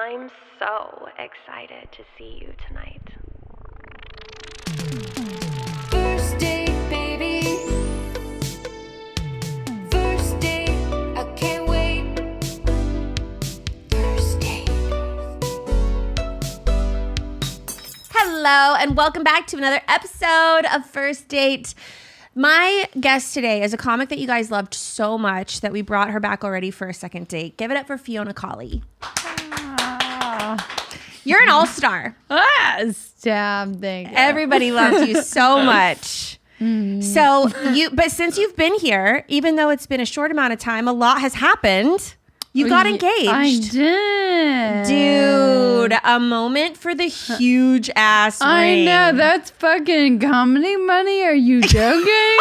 I'm so excited to see you tonight. First date, baby. First date, I can't wait. First date. Hello, and welcome back to another episode of First Date. My guest today is a comic that you guys loved so much that we brought her back already for a second date. Give it up for Fiona Cauley. You're an all-star. Stab, thank you. Everybody loved you so much. But since you've been here, even though it's been a short amount of time, a lot has happened. You got engaged. I did. Dude, a moment for the huge ass ring. I know, that's fucking comedy money. Are you joking?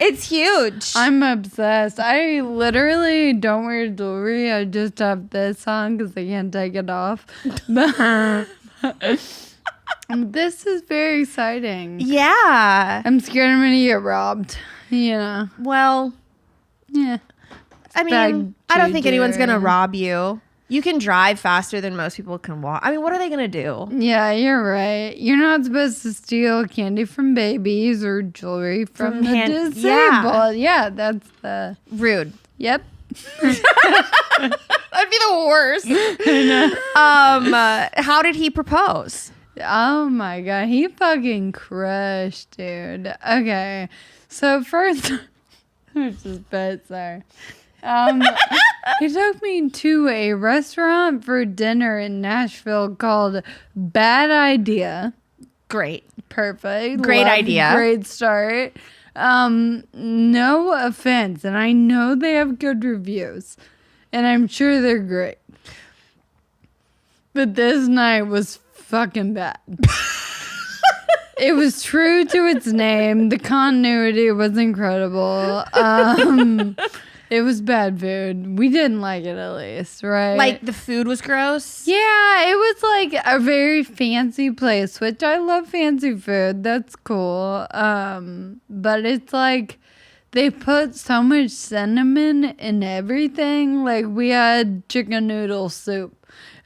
It's huge. I'm obsessed. I literally don't wear jewelry. I just have this on because I can't take it off. But this is very exciting. Yeah. I'm scared I'm going to get robbed. You know. Well, Yeah. I mean, I don't think anyone's going to rob you. You can drive faster than most people can walk. I mean, what are they going to do? Yeah, you're right. You're not supposed to steal candy from babies or jewelry from the disabled. Yeah, that's the... Rude. Yep. That'd be the worst. How did he propose? Oh my God. He fucking crushed, dude. Okay. So first... Which is bad, sorry. He took me to a restaurant for dinner in Nashville called Bad Idea. Great. Perfect. Great idea. Great start. No offense, and I know they have good reviews, and I'm sure they're great. But this night was fucking bad. It was true to its name. The continuity was incredible. It was bad food. We didn't like it, at least, right? Like, the food was gross? Yeah, it was like a very fancy place, which I love fancy food. That's cool. But it's like they put so much cinnamon in everything. Like, we had chicken noodle soup.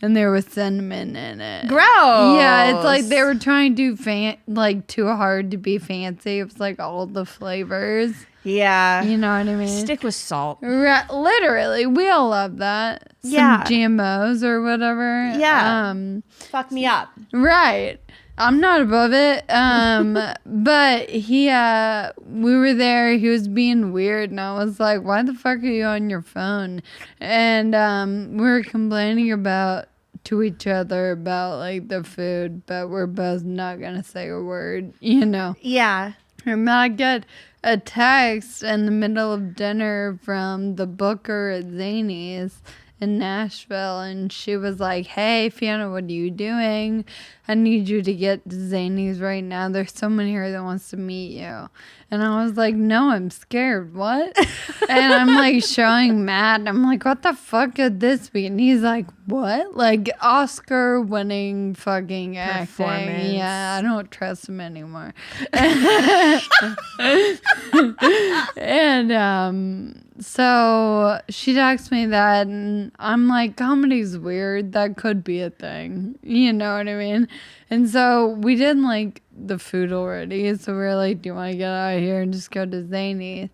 And there was cinnamon in it. Gross. Yeah, it's like they were trying to do too hard to be fancy. It was like all the flavors. Yeah. You know what I mean? Stick with salt. Literally, we all love that. Yeah. Some GMOs or whatever. Yeah. Fuck me up. Right. I'm not above it. But we were there, he was being weird, and I was like, why the fuck are you on your phone? And we were complaining to each other about like the food, but we're both not gonna say a word, you know. Yeah. And I get a text in the middle of dinner from the booker at Zany's in Nashville, and she was like, hey Fiona, what are you doing? I need you to get to Zany's right now. There's someone here that wants to meet you. And I was like, no, I'm scared. What? And I'm like showing Matt, and I'm like, what the fuck could this be? And he's like, what? Like Oscar winning fucking acting. Yeah, I don't trust him anymore. And so she texts me that, and I'm like, comedy's weird. That could be a thing. You know what I mean? And so we didn't like the food already. So we were like, do you want to get out of here and just go to Zany's?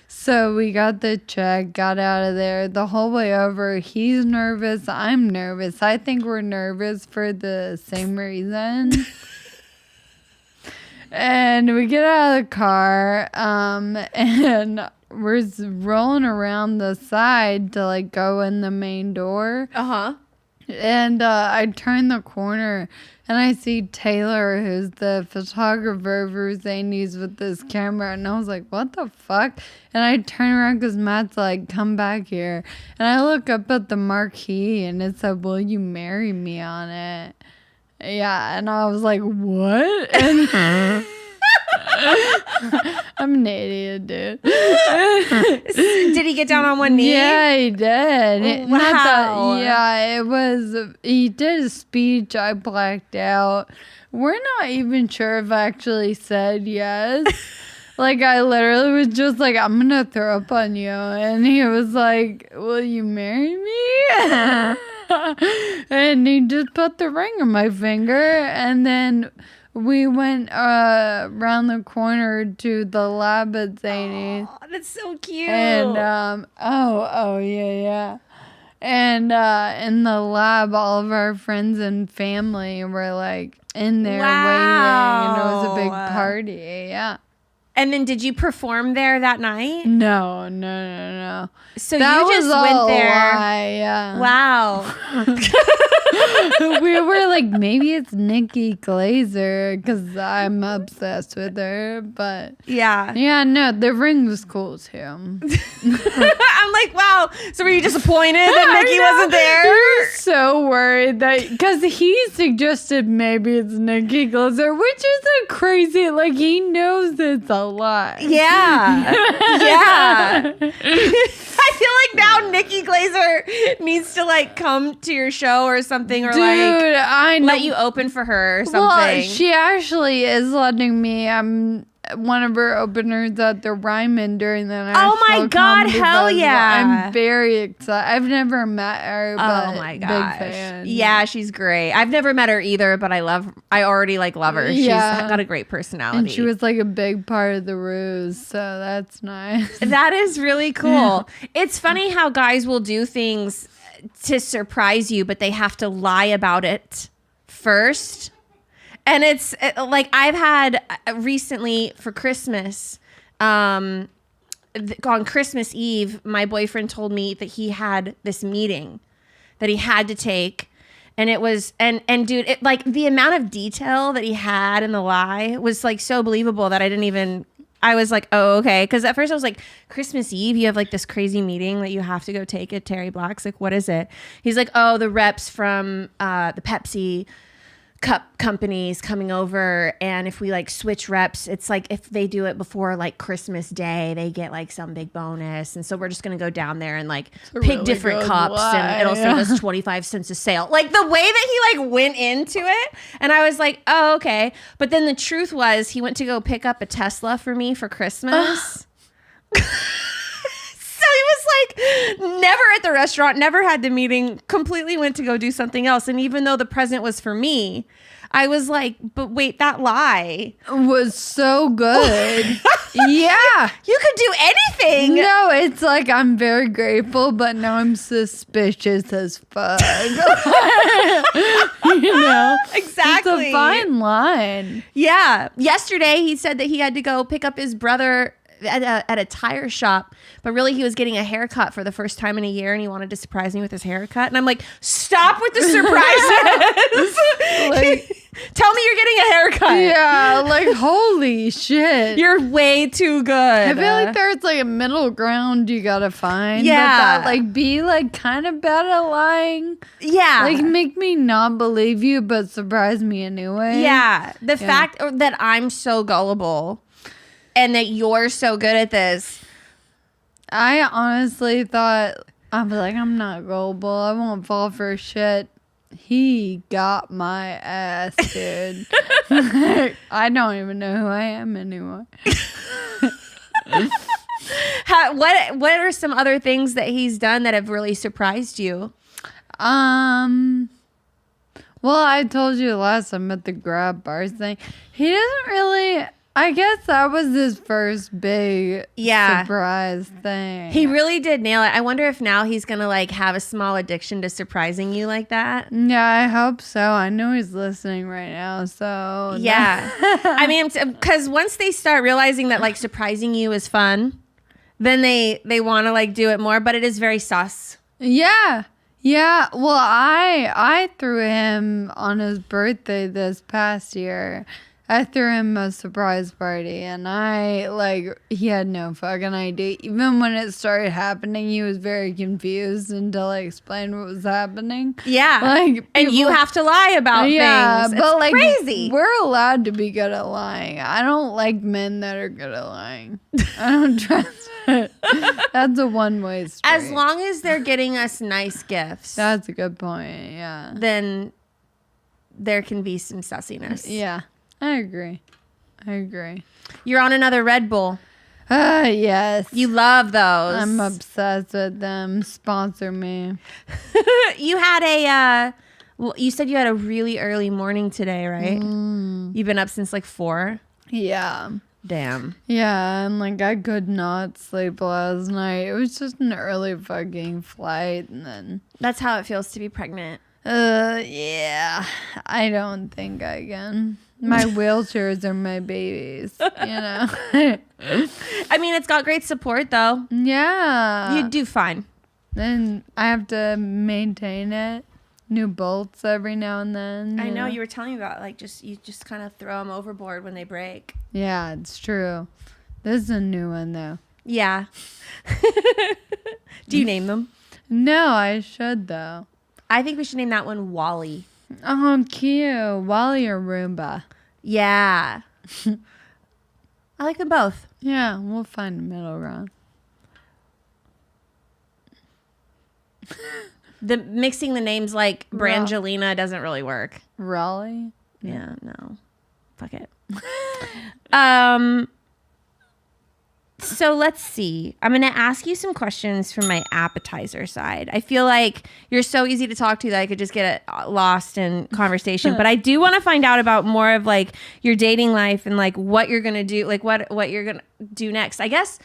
So we got the check, got out of there. The whole way over, he's nervous. I'm nervous. I think we're nervous for the same reason. And we get out of the car, and we're rolling around the side to like go in the main door. Uh-huh. And I turn the corner, and I see Taylor, who's the photographer for Zany's, with this camera. And I was like, what the fuck? And I turn around because Matt's like, come back here. And I look up at the marquee, and it said, will you marry me on it? Yeah. And I was like, what? And I'm an idiot, dude. Did he get down on one knee? Yeah, he did. Wow. It was, he did a speech. I blacked out. We're not even sure if I actually said yes. Like, I literally was just like, I'm going to throw up on you. And he was like, will you marry me? And he just put the ring on my finger, and then we went around the corner to the lab at Zany's. Oh, that's so cute. And yeah. And in the lab, all of our friends and family were like in there waiting, and it was a big party. Yeah. And then did you perform there that night? No. So That you just was all went a there. lie, yeah. Wow. We were like, maybe it's Nikki Glazer because I'm obsessed with her. But Yeah. no, the ring was cool too. I'm like, wow. So were you disappointed that Nikki wasn't I there? was so worried that because he suggested maybe it's Nikki Glazer, which isn't crazy. Like he knows it's a lie. Yeah. Yeah. I feel like now Nikki Glazer needs to like come to your show or something, or Dude, like I know. let you open for her or something. Well, she actually is letting me. I'm one of her openers at the Ryman during the National Oh my God, Comedy hell Festival. yeah. I'm very excited. I've never met her, but Oh my big gosh. fan. Yeah, she's great. I've never met her either, but I already like love her. Yeah. She's got a great personality. And she was like a big part of the ruse, so that's nice. That is really cool. It's funny how guys will do things to surprise you, but they have to lie about it first. And it's like I've had recently for Christmas, on Christmas Eve, my boyfriend told me that he had this meeting that he had to take. And it was, and dude, it, like the amount of detail that he had in the lie was like so believable that I was like, oh, okay. Because at first I was like, Christmas Eve, you have like this crazy meeting that you have to go take at Terry Black's. Like, what is it? He's like, oh, the reps from the Pepsi cup companies coming over, and if we like switch reps, it's like if they do it before like Christmas Day, they get like some big bonus, and so we're just gonna go down there and like pick really different good cups, lie, and it'll save us 25 cents a sale. Like the way that he like went into it, and I was like, oh, okay. But then the truth was, he went to go pick up a Tesla for me for Christmas. So he was like never at the restaurant, never had the meeting, completely went to go do something else. And even though the present was for me, I was like, but wait, that lie Was so good. Yeah. you could do anything. No, it's like I'm very grateful, but now I'm suspicious as fuck. You know? Exactly. It's a fine line. Yeah. Yesterday, he said that he had to go pick up his brother at a tire shop, but really he was getting a haircut for the first time in a year, and he wanted to surprise me with his haircut. And I'm like, stop with the surprises. Like, Tell me you're getting a haircut. yeah, like holy shit. You're way too good. I feel like there's like a middle ground you gotta find. Yeah. With that, like be like kind of bad at lying. Yeah. Like make me not believe you, but surprise me anyway. Yeah. The fact that I'm so gullible and that you're so good at this. I honestly thought I was like, I'm not gullible. I won't fall for shit. He got my ass, dude. I don't even know who I am anymore. What are some other things that he's done that have really surprised you? Well, I told you last time at the grab bars thing. He doesn't really. I guess that was his first big surprise thing. He really did nail it. I wonder if now he's going to like have a small addiction to surprising you like that. Yeah, I hope so. I know he's listening right now, so yeah. I mean, because once they start realizing that like surprising you is fun, then they want to like do it more, but it is very sus. Yeah. Yeah, well, I threw him on his birthday this past year. I threw him a surprise party, and he had no fucking idea. Even when it started happening, he was very confused until I explained what was happening. Yeah. Like, and you have to lie about things. but it's like, crazy. we're allowed to be good at lying. I don't like men that are good at lying. I don't trust it. That's a one-way street. As long as they're getting us nice gifts, That's a good point, yeah. then there can be some sussiness. Yeah. I agree. You're on another Red Bull. Yes. You love those. I'm obsessed with them. Sponsor me. You had you said you had a really early morning today, right? You've been up since like 4? Yeah. Damn. Yeah, and like I could not sleep last night. It was just an early fucking flight, and then That's how it feels to be pregnant. yeah, I don't think I can. My wheelchairs are my babies, you know. I mean, it's got great support though. Yeah, You do fine. and I have to maintain it. New bolts every now and then. I know you were telling me about like you just kind of throw them overboard when they break. Yeah, it's true. This is a new one though. Yeah. Do you name them? No, I should though. I think we should name that one Wally. Oh, cute. Wally or Roomba. Yeah. I like them both. Yeah, we'll find a middle ground. The mixing the names like Brangelina doesn't really work. Raleigh? Yeah, no. Fuck it. So let's see. I'm going to ask you some questions from my appetizer side. I feel like you're so easy to talk to that I could just get lost in conversation. But I do want to find out about more of like your dating life and like what you're going to do, like what you're going to do next. I guess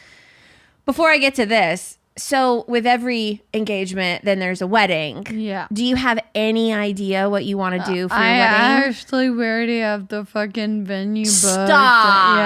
before I get to this, so with every engagement, then there's a wedding. Yeah. Do you have any idea what you want to do for your wedding? Actually, we already have the fucking venue booked. Stop.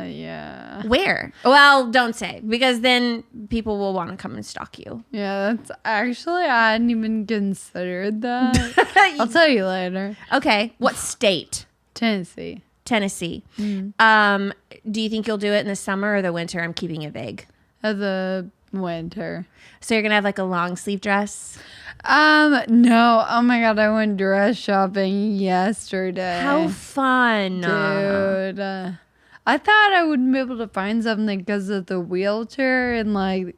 Yeah. Where? Well, don't say, because then people will want to come and stalk you. Yeah, that's actually, I hadn't even considered that. I'll tell you later. Okay. What state? Tennessee. Tennessee. Do you think you'll do it in the summer or the winter? I'm keeping it vague. The winter. So you're going to have like a long sleeve dress? No. Oh my God, I went dress shopping yesterday. How fun. Dude. I thought I wouldn't be able to find something because of the wheelchair and like,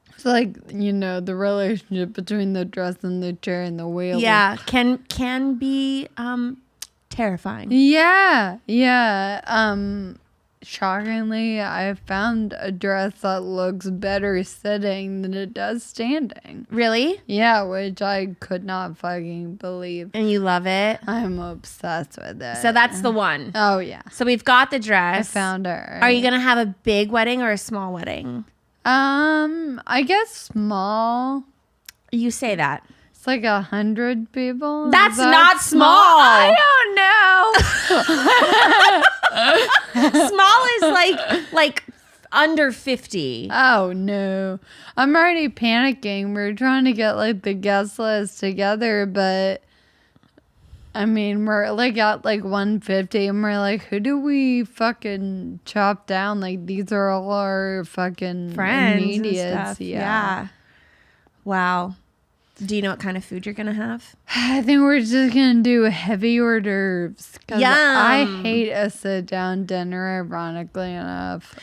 it's like, you know, the relationship between the dress and the chair and the wheel. Yeah. Can be terrifying. Yeah. Shockingly, I found a dress that looks better sitting than it does standing. Really? Yeah, which I could not fucking believe. And you love it? I'm obsessed with it. So that's the one. Oh, yeah. So we've got the dress. I found her. Are you going to have a big wedding or a small wedding? I guess small. You say that. It's like 100 people. That's Is that not small. I don't know. Small is like under 50. Oh no. I'm already panicking. We're trying to get like the guest list together, but I mean, we're like at like 150 and we're like, who do we fucking chop down? Like these are all our fucking Friends and immediates. stuff. Yeah. Wow. Do you know what kind of food you're going to have? I think we're just going to do heavy hors d'oeuvres. Because Yum. I hate a sit down dinner, ironically enough.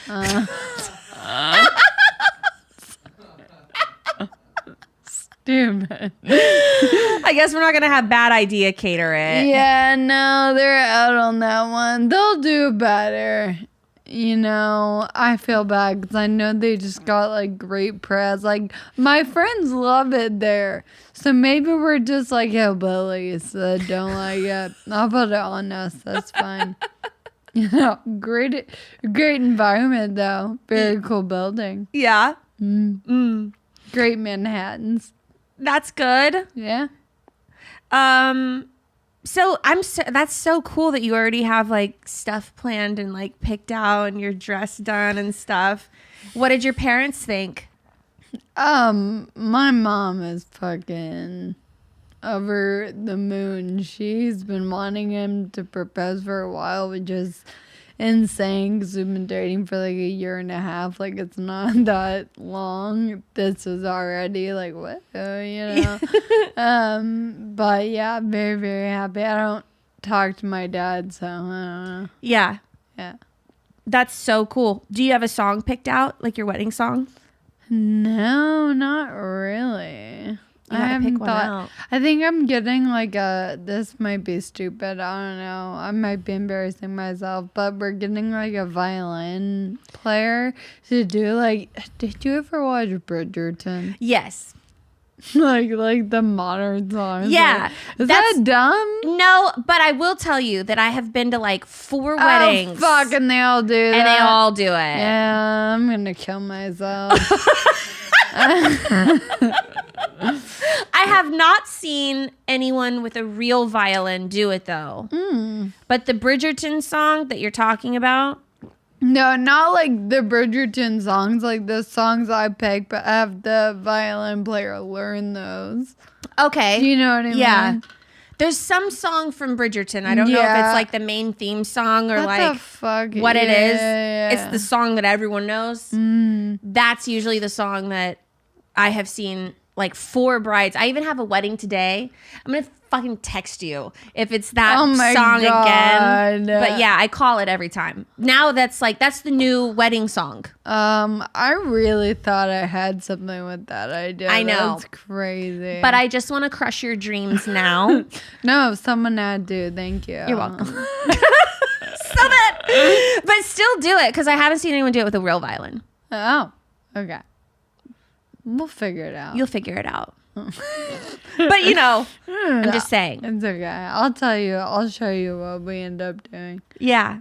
Stupid. I guess we're not going to have Bad Idea cater it. Yeah, no, they're out on that one. They'll do better. You know, I feel bad because I know they just got like great press. Like my friends love it there, so maybe we're just like hillbillies that don't like it. I'll put it on us. That's fine. You know, great environment though. Very cool building. Yeah. Great Manhattans. That's good. Yeah. So that's so cool that you already have like stuff planned and like picked out and your dress done and stuff. What did your parents think? My mom is fucking over the moon. She's been wanting him to propose for a while, which is insane because we've been dating for like a year and a half. Like it's not that long. This is already like what, you know. But yeah, very very happy. I don't talk to my dad, so I don't know. Yeah. Yeah. That's so cool. Do you have a song picked out, like your wedding song? No, not really. You gotta pick one out. I think I'm getting like this might be stupid. I don't know. I might be embarrassing myself, but we're getting like a violin player to do like, did you ever watch Bridgerton? Yes. like the modern songs. Yeah. Like, is that dumb? No, but I will tell you that I have been to like 4 weddings. Oh, fuck, and they all do that. And they all do it. Yeah, I'm gonna kill myself. I have not seen anyone with a real violin do it though. But the Bridgerton song that you're talking about, No, not like the Bridgerton songs, like the songs I pick, but have the violin player learn those. okay. Do you know what I mean? Yeah. There's some song from Bridgerton. I don't know if it's like the main theme song or What like the fuck? what it is. Yeah. It's the song that everyone knows. That's usually the song that I have seen like 4 brides. I even have a wedding today. I'm going to fucking text you if it's that Oh my song God. again. But yeah, I call it every time. Now that's the new wedding song. I really thought I had something with that idea. I know. That's crazy. But I just want to crush your dreams now. No, someone had to. Thank you. You're welcome. But still do it because I haven't seen anyone do it with a real violin. Oh, okay. We'll figure it out. You'll figure it out. But you know, I'm just saying. It's okay. I'll tell you. I'll show you what we end up doing. Yeah,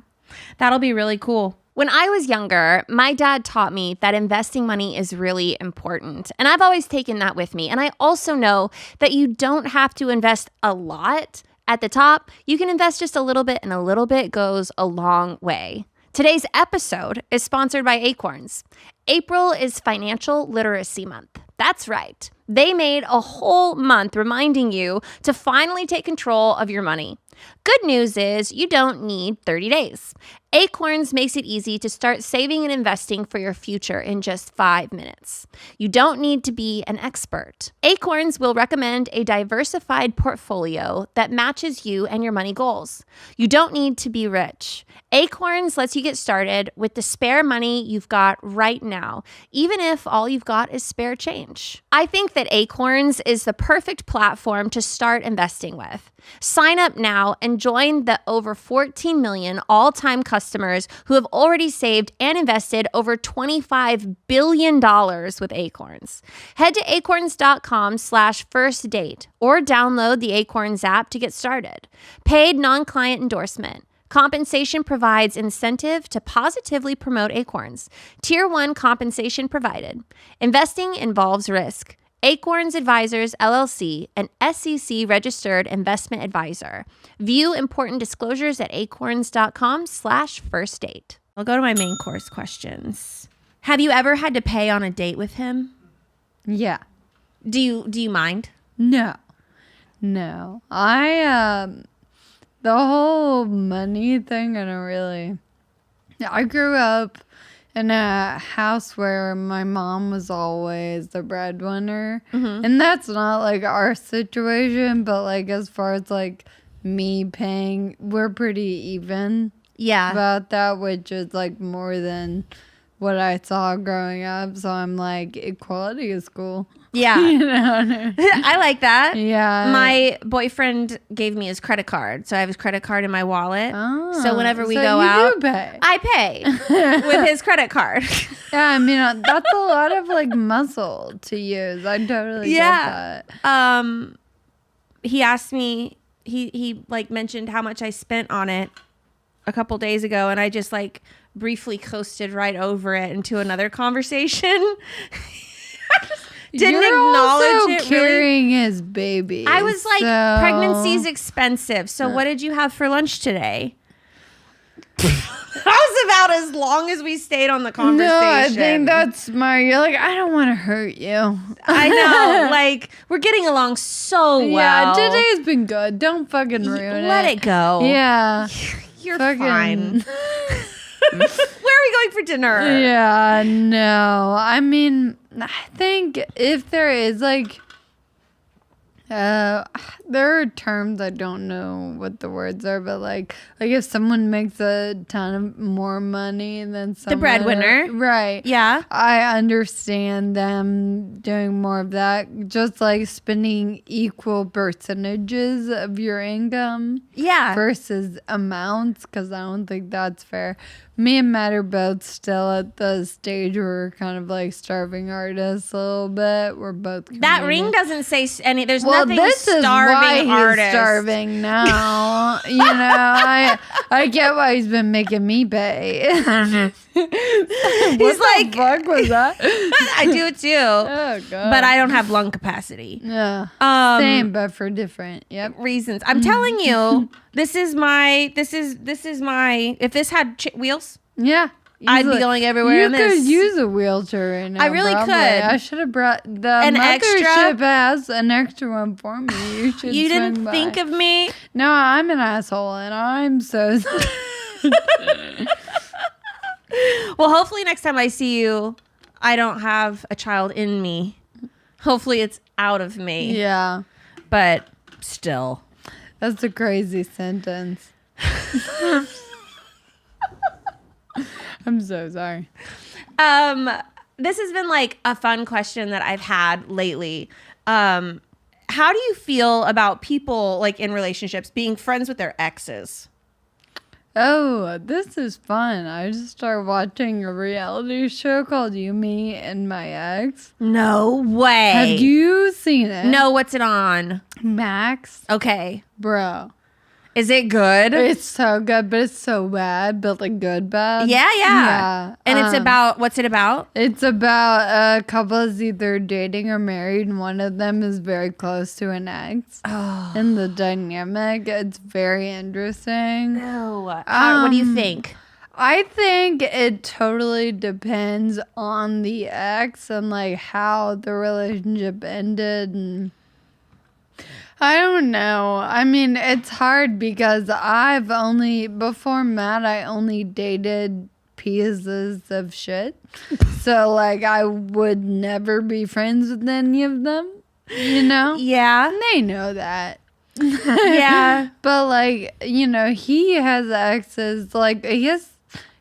that'll be really cool. When I was younger, my dad taught me that investing money is really important. And I've always taken that with me. And I also know that you don't have to invest a lot at the top. You can invest just a little bit, and a little bit goes a long way. Today's episode is sponsored by Acorns. April is Financial Literacy Month. That's right. They made a whole month reminding you to finally take control of your money. Good news is you don't need 30 days. Acorns makes it easy to start saving and investing for your future in just 5 minutes. You don't need to be an expert. Acorns will recommend a diversified portfolio that matches you and your money goals. You don't need to be rich. Acorns lets you get started with the spare money you've got right now, even if all you've got is spare change. I think that Acorns is the perfect platform to start investing with. Sign up now and join the over 14 million all-time customers who have already saved and invested over $25 billion with Acorns. Head to acorns.com/firstdate or download the Acorns app to get started. Paid non-client endorsement. Compensation provides incentive to positively promote Acorns. Tier 1 compensation provided. Investing involves risk. Acorns Advisors, LLC, an SEC-registered investment advisor. View important disclosures at acorns.com/firstdate. I'll go to my main course questions. Have you ever had to pay on a date with him? Yeah. Do you mind? No. The whole money thing, I don't really. I grew up in a house where my mom was always the breadwinner. And that's not like our situation, but like as far as like me paying, we're pretty even about that, which is like more than what I saw growing up. So I'm like, equality is cool. Yeah. You know? I like that. Yeah. My boyfriend gave me his credit card. So I have his credit card in my wallet. Oh, So whenever we so go you out, do pay. I pay with his credit card. Yeah, I mean, that's a lot of like muscle to use. I totally get that. He asked me, he like mentioned how much I spent on it a couple days ago, and I just like briefly coasted right over it into another conversation. Didn't You're acknowledge also it. carrying his baby. I was like, so- pregnancy's expensive. So what did you have for lunch today? That was about as long as we stayed on the conversation. No, I think that's smart. You're like, I don't want to hurt you. I know. Like, we're getting along so well. Yeah, today's been good. Don't fucking ruin it. Let it go. Yeah. You're Fucking- fine. Where are we going for dinner? Yeah, no. I mean, I think if there is like There are terms I don't know what the words are, but like if someone makes a ton of more money than someone, breadwinner. right? Yeah. I understand them doing more of that, just like spending equal percentages of your income, Yeah. versus amounts, because I don't think that's fair. Me and Matt are both still at the stage where we're kind of like starving artists a little bit. We're both That ring comedians. doesn't say any. There's Well, nothing this is starving why he's artist. starving now. I get why he's been making me pay. He's what like, the fuck was that? I do it too, Oh god. but I don't have lung capacity. Yeah. Um, Same, but for different. Yep. reasons. I'm telling you, this is my. If this had wheels, Yeah. I'd be Easily. going everywhere You in could this. use a wheelchair right now. I really probably. could. I should have brought the An extra? mothership has an extra one for me. You should. You swing didn't by. think of me. No, I'm an asshole, and I'm so sorry. Well, hopefully next time I see you, I don't have a child in me. Hopefully it's out of me. Yeah, But still. that's a crazy sentence. I'm so sorry. This has been like a fun question that I've had lately. How do you feel about people like in relationships being friends with their exes? Oh, this is fun. I just started watching a reality show called You, Me, and My Ex. No way. Have you seen it? No, what's it on? Max? Okay. Bro. Is it good? It's so good, but it's so bad, but like good bad. Yeah. And it's about, what's it about? It's about a couple is either dating or married, and one of them is very close to an ex. Oh. And the dynamic, it's very interesting. No. What do you think? I think it totally depends on the ex and like how the relationship ended, and I don't know. I mean, it's hard because before Matt, I only dated pieces of shit. So, like, I would never be friends with any of them, Yeah. And they know that. Yeah. But, like, he has exes. Like, he's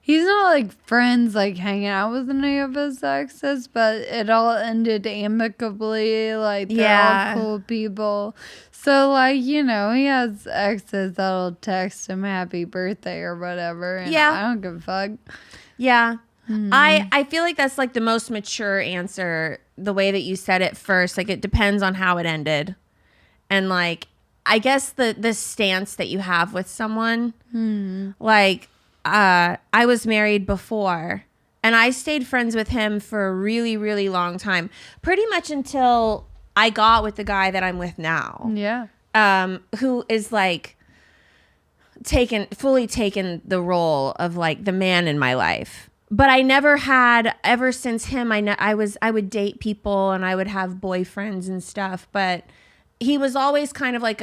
not, like, friends, like, hanging out with any of his exes, but it all ended amicably. Like, they're Yeah. all cool people. So, like, he has exes that'll text him happy birthday or whatever. And Yeah. I don't give a fuck. Yeah. I feel like that's like the most mature answer, the way that you said it first. Like, it depends on how it ended. And like, I guess the stance that you have with someone, like, I was married before and I stayed friends with him for a really, really long time, pretty much until I got with the guy that I'm with now. Yeah. Who is like fully taken the role of like the man in my life. But I never had, ever since him, I would date people and I would have boyfriends and stuff, but he was always kind of like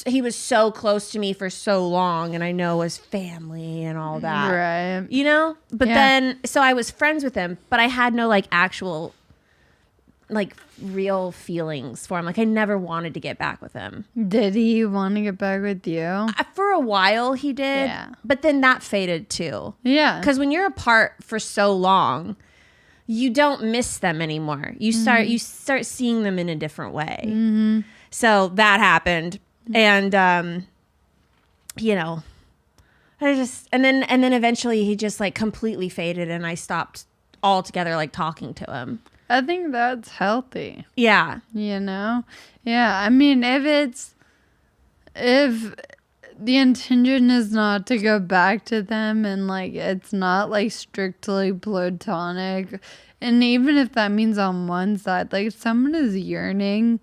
he was so close to me for so long, and I know his family and all that. Right. But Yeah. then, so I was friends with him, but I had no like actual like real feelings for him. Like, I never wanted to get back with him. Did he want to get back with you? For a while he did, Yeah. but then that faded too. Yeah. Because when you're apart for so long, you don't miss them anymore. You start seeing them in a different way. Mm-hmm. So that happened, and I just and then eventually he just like completely faded, and I stopped altogether like talking to him. I think that's healthy. Yeah. Yeah, I mean, if the intention is not to go back to them, and like it's not like strictly platonic, and even if that means on one side, like if someone is yearning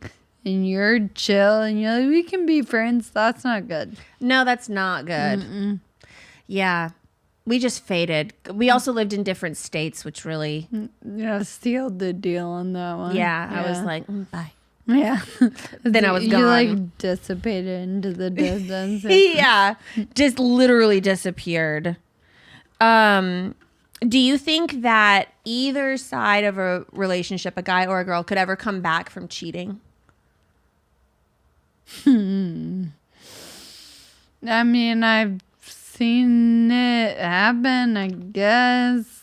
and you're chill and you're like, we can be friends, that's not good. No, that's not good. Yeah. We just faded. We also lived in different states, which really, Sealed the deal on that one. I was like, bye. Yeah. Then I was gone. You like dissipated into the distance. Yeah, just literally disappeared. Do you think that either side of a relationship, a guy or a girl, could ever come back from cheating? I mean, I've seen it happen, I guess.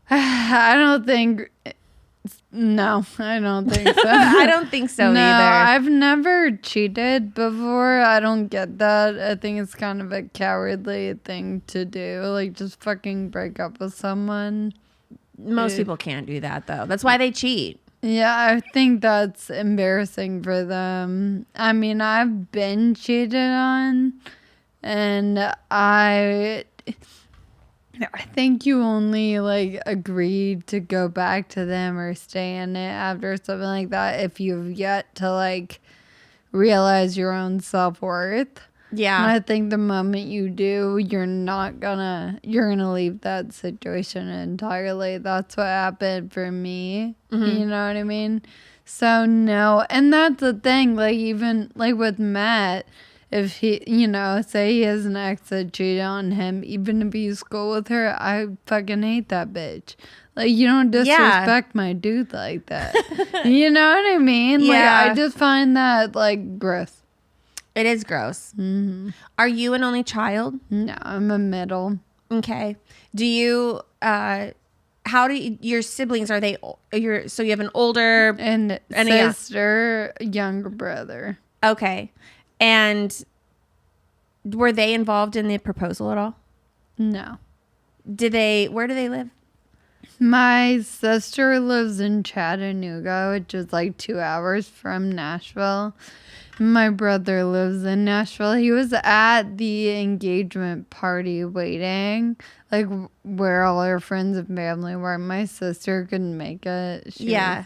I don't think. No, I don't think so. I don't think so no, either. I've never cheated before. I don't get that. I think it's kind of a cowardly thing to do. Like, just fucking break up with someone. Most people can't do that, though. That's why they cheat. Yeah, I think that's embarrassing for them. I mean, I've been cheated on, and I think you only like agreed to go back to them or stay in it after something like that if you've yet to like realize your own self-worth. Yeah. And I think the moment you do, you're gonna leave that situation entirely. That's what happened for me. You know what I mean? So no, and that's the thing, like even like with Matt, if he, say he has an ex that cheated on him, even if he's cool with her, I fucking hate that bitch. Like, you don't disrespect my dude like that. You know what I mean? Yeah. Like, I just find that, like, gross. It is gross. Mm-hmm. Are you an only child? No, I'm a middle. Okay. Do you, your siblings, so you have an older And a sister, younger brother. Okay. And were they involved in the proposal at all? No. Where do they live? My sister lives in Chattanooga, which is like 2 hours from Nashville. My brother lives in Nashville. He was at the engagement party waiting, like where all our friends and family were. My sister couldn't make it. So yeah.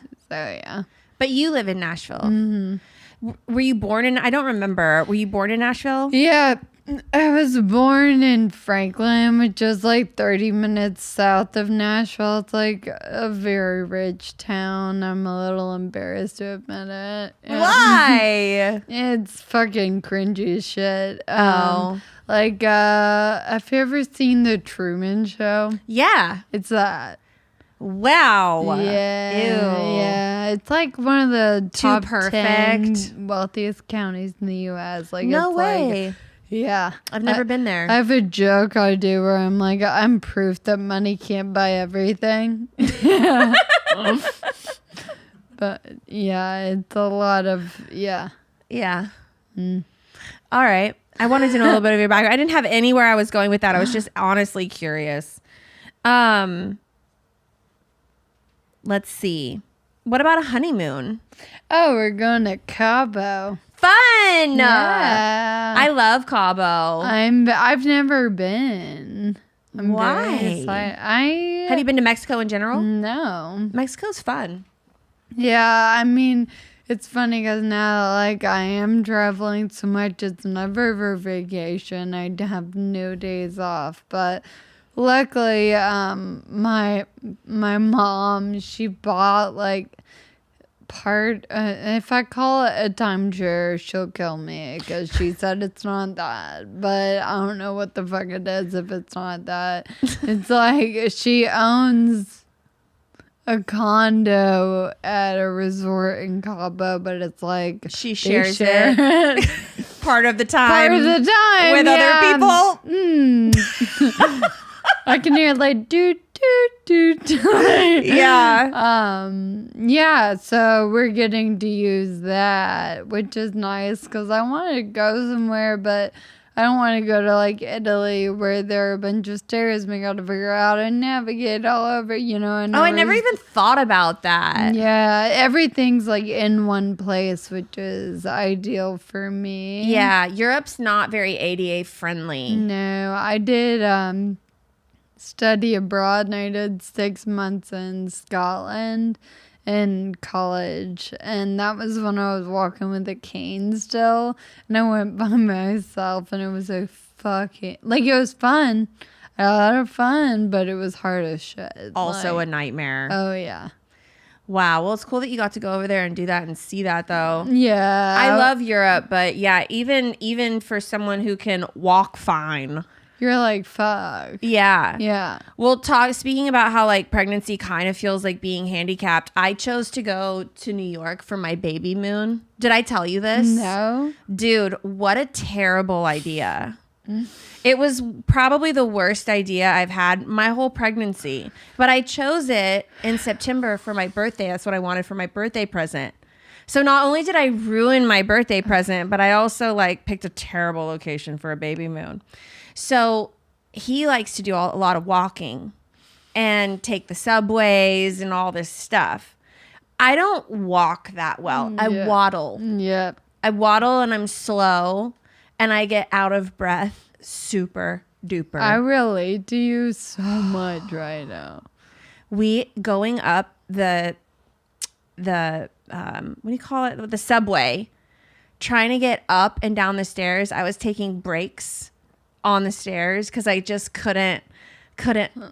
But you live in Nashville. Mm-hmm. Were you born in, I don't remember. Were you born in Nashville? Yeah, I was born in Franklin, which is like 30 minutes south of Nashville. It's like a very rich town. I'm a little embarrassed to admit it. Yeah. Why? It's fucking cringy as shit. Oh. Like, have you ever seen The Truman Show? Yeah. It's that. Wow. Yeah. Ew. Yeah. It's like one of the top perfect. 10 wealthiest counties in the U.S. Like, No it's way. Like, yeah. I've never been there. I have a joke I do where I'm like, I'm proof that money can't buy everything. But yeah, it's a lot of, yeah. Yeah. All right. I wanted to know a little bit of your background. I didn't have anywhere I was going with that. I was just honestly curious. Let's see. What about a honeymoon? Oh, we're going to Cabo. Fun. Yeah. I love Cabo. I've never been. I'm Why? very excited. Have you been to Mexico in general? No. Mexico's fun. Yeah, I mean, it's funny because now, like, I am traveling so much. It's never for vacation. I have no days off. But luckily, my mom, she bought, like, if I call it a timeshare, she'll kill me because she said it's not that. But I don't know what the fuck it is if it's not that. It's like she owns a condo at a resort in Cabo, but it's like She they shares share it part of the time. part of the time with other people. I can hear like doot doot doot. Yeah. Yeah, so we're getting to use that, which is nice because I want to go somewhere, but I don't want to go to like Italy where there are a bunch of stairs and we got to figure out and navigate all over, you know. And I never even thought about that. Yeah, everything's like in one place, which is ideal for me. Yeah, Europe's not very ADA friendly. No, I did study abroad and I did 6 months in Scotland in college, and that was when I was walking with a cane still, and I went by myself, and it was a fucking, like, it was fun, a lot of fun, but it was hard as shit. Also like, a nightmare. oh yeah. Wow. Well, it's cool that you got to go over there and do that and see that, though. Yeah, I love Europe, but yeah, even for someone who can walk fine, You're like, fuck. Yeah. Yeah. Well, speaking about how like pregnancy kind of feels like being handicapped, I chose to go to New York for my baby moon. Did I tell you this? No. Dude, what a terrible idea. It was probably the worst idea I've had my whole pregnancy. But I chose it in September for my birthday. That's what I wanted for my birthday present. So not only did I ruin my birthday present, but I also like picked a terrible location for a baby moon. So he likes to do a lot of walking and take the subways and all this stuff. I don't walk that well. I waddle. Yep. I waddle and I'm slow and I get out of breath super duper. I relate to you so much right now. We going up the what do you call it? The subway, trying to get up and down the stairs. I was taking breaks on the stairs because I just couldn't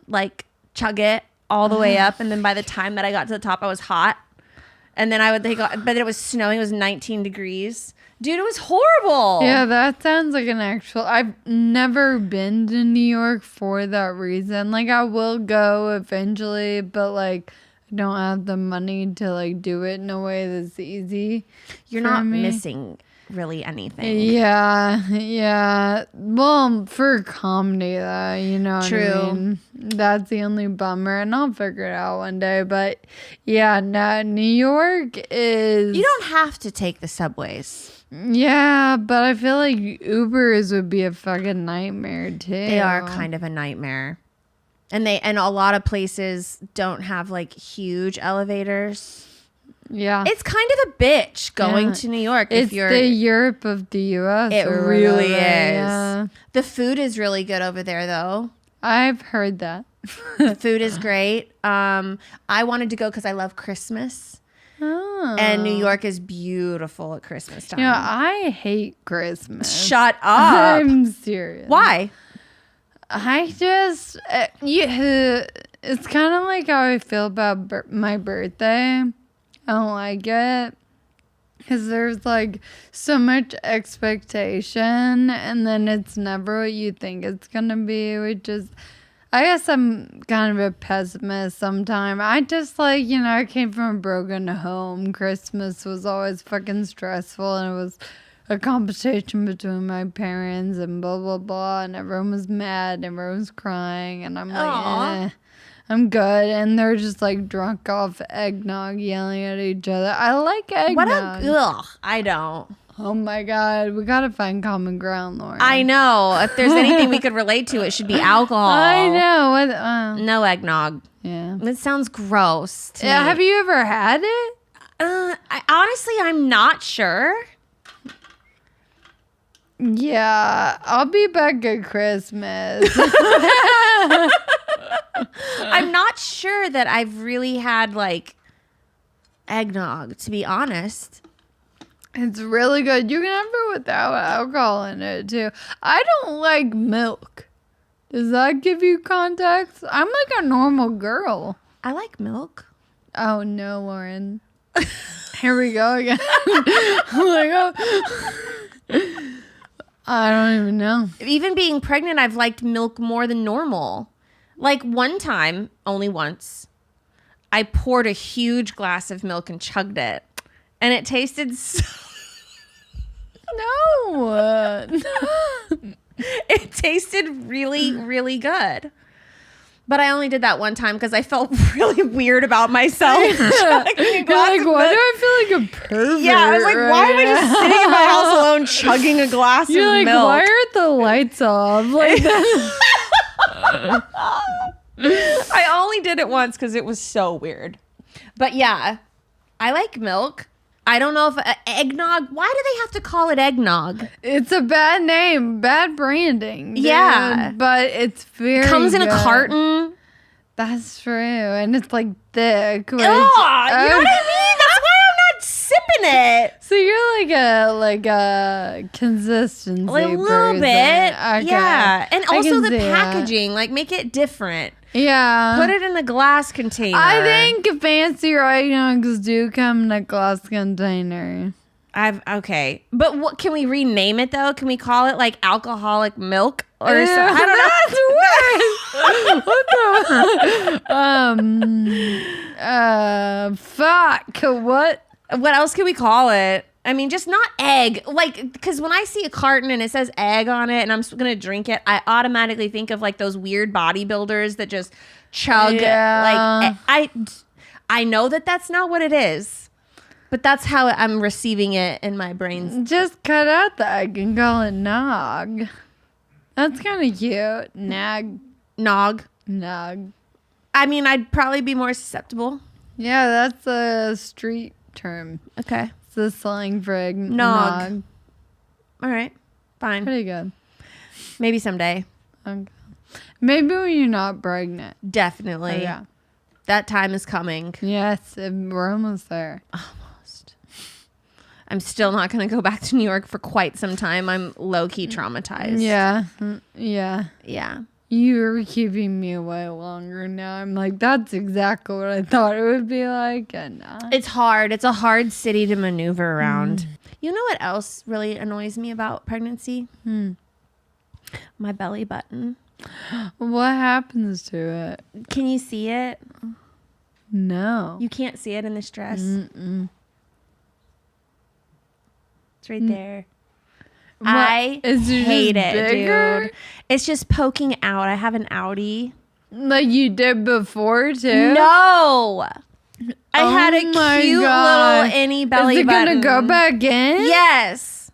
like chug it all the way up. And then by the time that I got to the top, I was hot. And then but it was snowing. It was 19 degrees. Dude, it was horrible. Yeah, that sounds like an actual. I've never been to New York for that reason. Like, I will go eventually, but like, I don't have the money to like do it in a way that's easy. You're for not me. missing really anything. Yeah. Well, for comedy, though, you know what True. I mean? That's the only bummer, and I'll figure it out one day. But yeah, no, New York is. You don't have to take the subways. Yeah, but I feel like Ubers would be a fucking nightmare too. They are kind of a nightmare. And a lot of places don't have like huge elevators. Yeah. It's kind of a bitch going Yeah. to New York It's if you're the Europe of the U.S. It or really is. whatever, Yeah. The food is really good over there though. I've heard that. The food is great. I wanted to go because I love Christmas. Oh. And New York is beautiful at Christmas time. You know, I hate Christmas. Shut up. I'm serious. Why? I just, it's kind of like how I feel about my birthday. I don't like it because there's like so much expectation and then it's never what you think it's going to be, which is, I guess I'm kind of a pessimist sometimes. I just like, you know, I came from a broken home. Christmas was always fucking stressful and it was a competition between my parents and blah, blah, blah. And everyone was mad and everyone was crying. And I'm like, I'm good. And they're just like drunk off eggnog yelling at each other. I like eggnog. Ugh, I don't. Oh my God. We got to find common ground, Lauren. I know. If there's anything we could relate to, it should be alcohol. I know. No eggnog. Yeah. It sounds gross to Yeah. me. Have you ever had it? Honestly, I'm not sure. Yeah. I'll be back at Christmas. I'm not sure that I've really had like eggnog, to be honest. It's really good. You can have it without alcohol in it too. I don't like milk. Does that give you context? I'm like a normal girl. I like milk. Oh no, Lauren. Here we go again. I'm like, oh. I don't even know. Even being pregnant, I've liked milk more than normal. Like one time, only once, I poured a huge glass of milk and chugged it. And it tasted so... No. It tasted really, really good. But I only did that one time because I felt really weird about myself. You're like, why do I feel like a pervert? Yeah, I was like, why am I just right sitting in my now? house alone chugging a glass You're of like, milk? why aren't the lights off? Like that. I only did it once because it was so weird. But yeah, I like milk. I don't know if eggnog. Why do they have to call it eggnog? It's a bad name, bad branding. Dude. Yeah. But it's very It comes in a good. carton. That's true. And it's like thick. Which, You know what I mean? That's why I'm not sipping it. So you're like a consistency A little person. bit. Okay. Yeah. And I also can the see that. packaging. Like, make it different. Yeah. Put it in a glass container. I think fancy eggnogs do come in a glass container. Okay. But what can we rename it though? Can we call it like alcoholic milk or something? I don't know. What the fuck. What else can we call it? I mean, just not egg. Like, because when I see a carton and it says egg on it and I'm going to drink it, I automatically think of like those weird bodybuilders that just chug. Yeah. Like, I know that that's not what it is. But that's how I'm receiving it in my brain. Just cut out the egg and call it nog. That's kind of cute. Nog. Nog. I mean, I'd probably be more susceptible. Yeah, that's a street term. Okay. It's the slang for nog. All right. Fine. Pretty good. Maybe someday. Okay. Maybe when you're not pregnant. Definitely. Oh, yeah. That time is coming. Yes, we're almost there. I'm still not going to go back to New York for quite some time. I'm low-key traumatized. Yeah. Yeah. Yeah. You're keeping me way longer now. I'm like, that's exactly what I thought it would be like. And it's hard. It's a hard city to maneuver around. You know what else really annoys me about pregnancy? My belly button. What happens to it? Can you see it? No. You can't see it in this dress. It's right there. What? I Is it hate just it, bigger? dude. It's just poking out. I have an outie. Like you did before, too? No. I had a my cute God. little innie belly Is it button. going to go back in? Yes.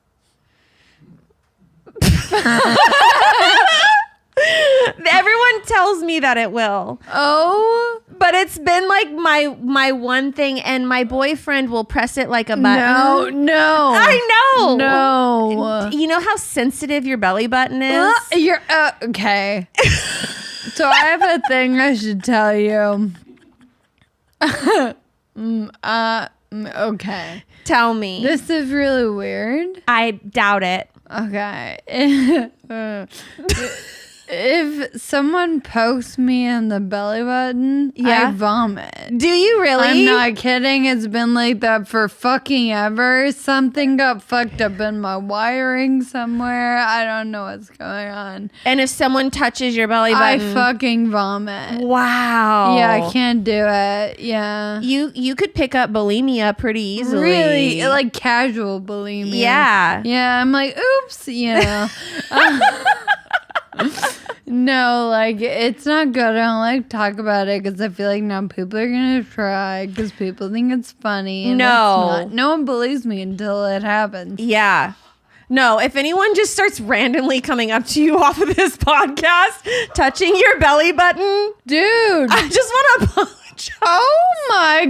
Everyone tells me that it will. Oh. But it's been like my one thing, and my boyfriend will press it like a button. No. I know. No. You know how sensitive your belly button is? You're okay. So I have a thing I should tell you. Okay. Tell me. This is really weird. I doubt it. Okay. If someone pokes me in the belly button, Yeah. I vomit. Do you really? I'm not kidding. It's been like that for fucking ever. Something got fucked up in my wiring somewhere. I don't know what's going on. And if someone touches your belly I button, fucking vomit. wow. Yeah, I can't do it. Yeah. You could pick up bulimia pretty easily. Really? Like casual bulimia. Yeah. Yeah, I'm like, oops, you know. No, like, it's not good. I don't like to talk about it because I feel like now people are going to try because people think it's funny. And No. no one believes me until it happens. Yeah. No, if anyone just starts randomly coming up to you off of this podcast, touching your belly button, Dude. I just want to apologize. Oh my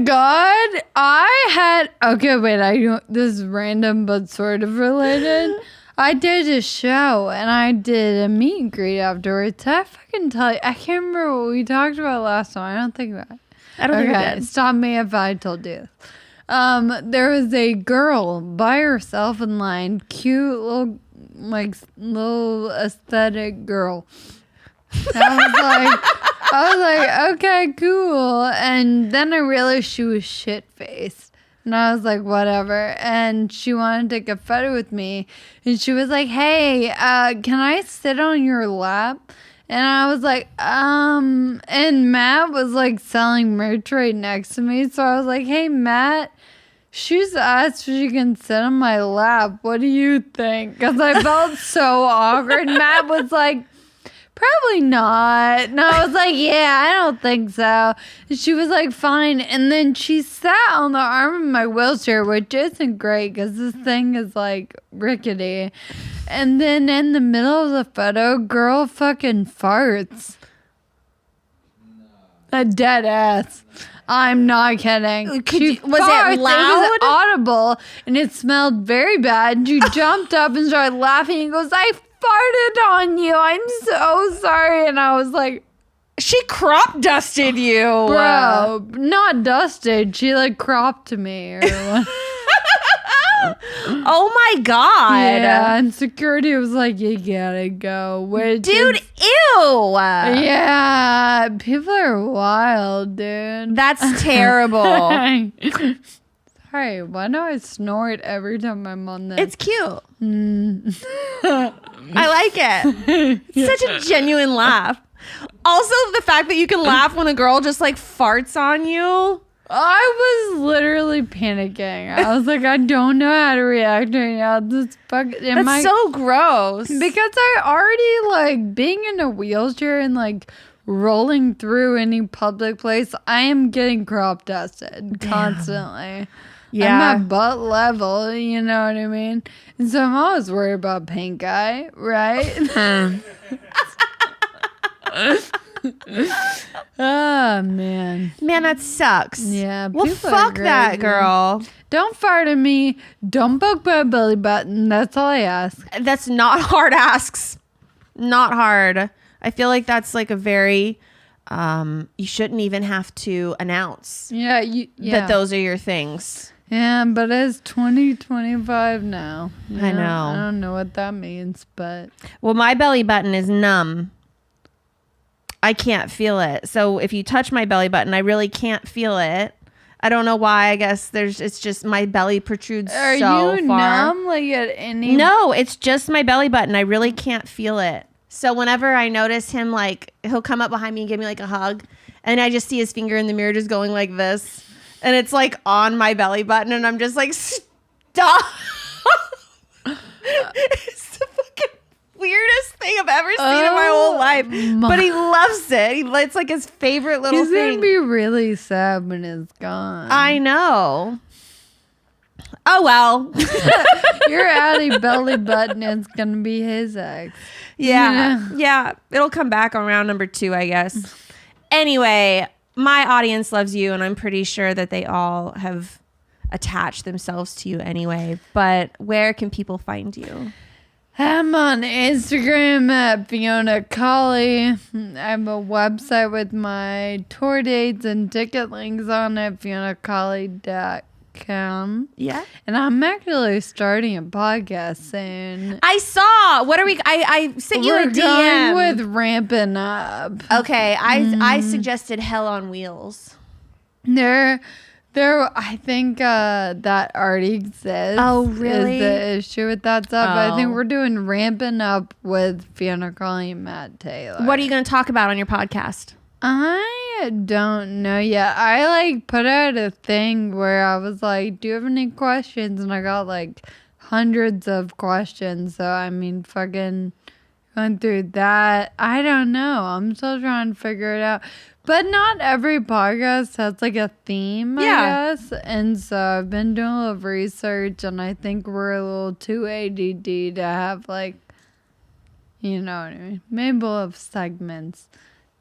God. Okay, wait, this is random but sort of related. I did a show and I did a meet and greet afterwards. Did I fucking tell you? I can't remember what we talked about last time. I don't think about it. I don't think we did. Stop me if I told you. There was a girl by herself in line, cute little aesthetic girl. I was like, okay, cool. And then I realized she was shit-faced. And I was like, whatever. And she wanted to take a photo with me. And she was like, hey, can I sit on your lap? And I was like, and Matt was like selling merch right next to me. So I was like, hey, Matt, she's asked if she can sit on my lap. What do you think? Because I felt so awkward. Matt was like, probably not. And I was like, yeah, I don't think so. And she was like, fine. And then she sat on the arm of my wheelchair, which isn't great because this thing is like rickety. And then in the middle of the photo, girl fucking farts. A dead ass. I'm not kidding. Was it farts. It loud? was audible and it smelled very bad. And she jumped up and started laughing and goes, I farted on you. I'm so sorry. And I was like, She crop dusted you. bro, not dusted. She like cropped me or what. Oh my God. Yeah, and security was like, you gotta go. Which Dude, is- ew. yeah, people are wild, dude. That's terrible. Hey, why do I snort every time I'm on this? It's cute. I like it. Such a genuine laugh. Also, the fact that you can laugh when a girl just like farts on you. I was literally panicking. I was like, I don't know how to react right now. That's so gross. Because I already like being in a wheelchair and like rolling through any public place. I am getting crop dusted constantly. Yeah. I'm at butt level, you know what I mean? And so I'm always worried about pink eye, right? Oh, man. Man, that sucks. Yeah. Well, people are fuck that crazy. girl. Don't fart at me. Don't poke my belly button. That's all I ask. That's not hard asks. Not hard. I feel like that's like a very, you shouldn't even have to announce Yeah, that those are your things. Yeah, but it's 2025 now. I know. I don't know what that means, but Well, my belly button is numb. I can't feel it. So if you touch my belly button, I really can't feel it. I don't know why. I guess it's just my belly protrudes are so you far. numb like at any? No, it's just my belly button. I really can't feel it. So whenever I notice him, like he'll come up behind me and give me like a hug, and I just see his finger in the mirror just going like this, and it's like on my belly button, and I'm just like, stop. It's the fucking weirdest thing I've ever seen in my whole life. But he loves it. It's like his favorite little He's thing. gonna be really sad when it's gone. I know. Oh well. Your outie belly button is gonna be his ex. Yeah. It'll come back on round number 2, I guess. Anyway, my audience loves you, and I'm pretty sure that they all have attached themselves to you anyway. But where can people find you? I'm on Instagram at Fiona Cauley. I have a website with my tour dates and ticket links on it, FionaCauley.com. Yeah. And I'm actually starting a podcast soon. I saw. What are we? I sent you a We're DM. going with Ramping Up. Okay. I suggested Hell on Wheels. There, I think that already exists. Oh, really? Is the issue with that stuff. I think Oh. we're doing Ramping Up with Fiona Cauley and Matt Taylor. What are you going to talk about on your podcast? I don't know yet. I like put out a thing where I was like, do you have any questions? And I got like hundreds of questions. So I mean, fucking going through that. I don't know. I'm still trying to figure it out. But not every podcast has like a theme, I guess. And so I've been doing a little research, and I think we're a little too ADD to have like, you know what I mean? Maybe we'll have segments.